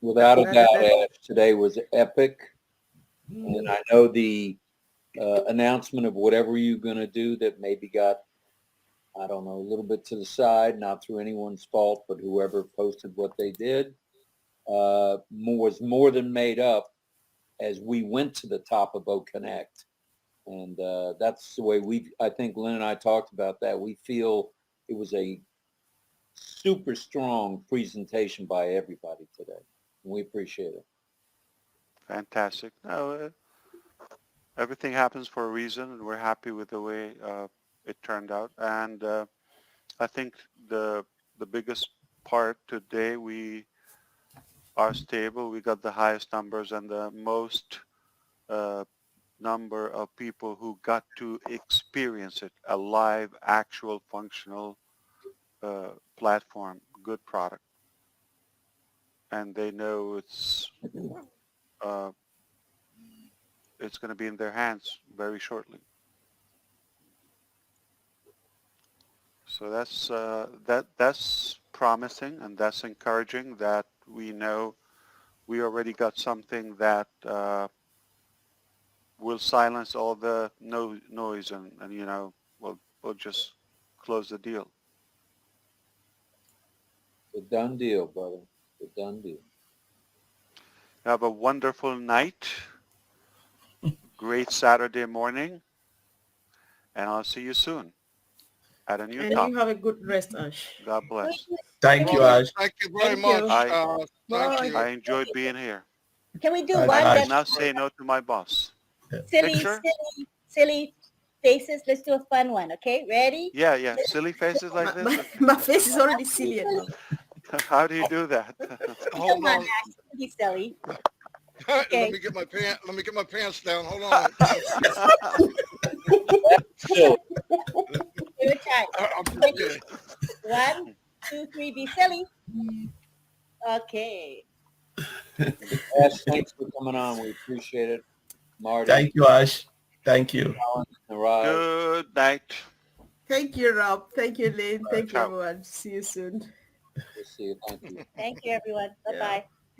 Without a doubt, Ash, today was epic. And I know the announcement of whatever you're going to do that maybe got, I don't know, a little bit to the side, not through anyone's fault, but whoever posted what they did was more than made up as we went to the top of O Connect. And that's the way I think Lynn and I talked about that. We feel it was a super strong presentation by everybody today. We appreciate it. Fantastic. No, everything happens for a reason, and we're happy with the way it turned out. And I think the biggest part today, we are stable. We got the highest numbers and the most number of people who got to experience it, a live, actual, functional platform, good product. And they know it's going to be in their hands very shortly. So that's promising, and that's encouraging that we know we already got something that will silence all the noise, and we'll just close the deal. A done deal, brother. A done deal. Have a wonderful night. Great Saturday morning, and I'll see you soon at a new And topic. you have a good rest, Ash. God bless. Thank you, Ash. Thank you very Thank much. you. Thank you. I enjoyed being here. Can we do Bye, one I that's did not say no to my boss. silly, Picture? silly faces? Let's do a fun one, okay? Ready? Yeah. Silly faces like this? My face is already silly enough. How do you do that? Hold Come on, on. Ash. Be silly. Let Okay. me get my pants down. Hold on. Still, Give it time. I'm just kidding. 1, 2, 3, be silly. Okay. Ash, thanks for coming on. We appreciate it. Marty, Thank you, Ash. Thank you. Niraj. Good night. Thank you, Rob. Thank you, Lynn. Thank you, Ciao. everyone. See you soon. We'll see you. Thank you. Thank you, everyone. Bye-bye.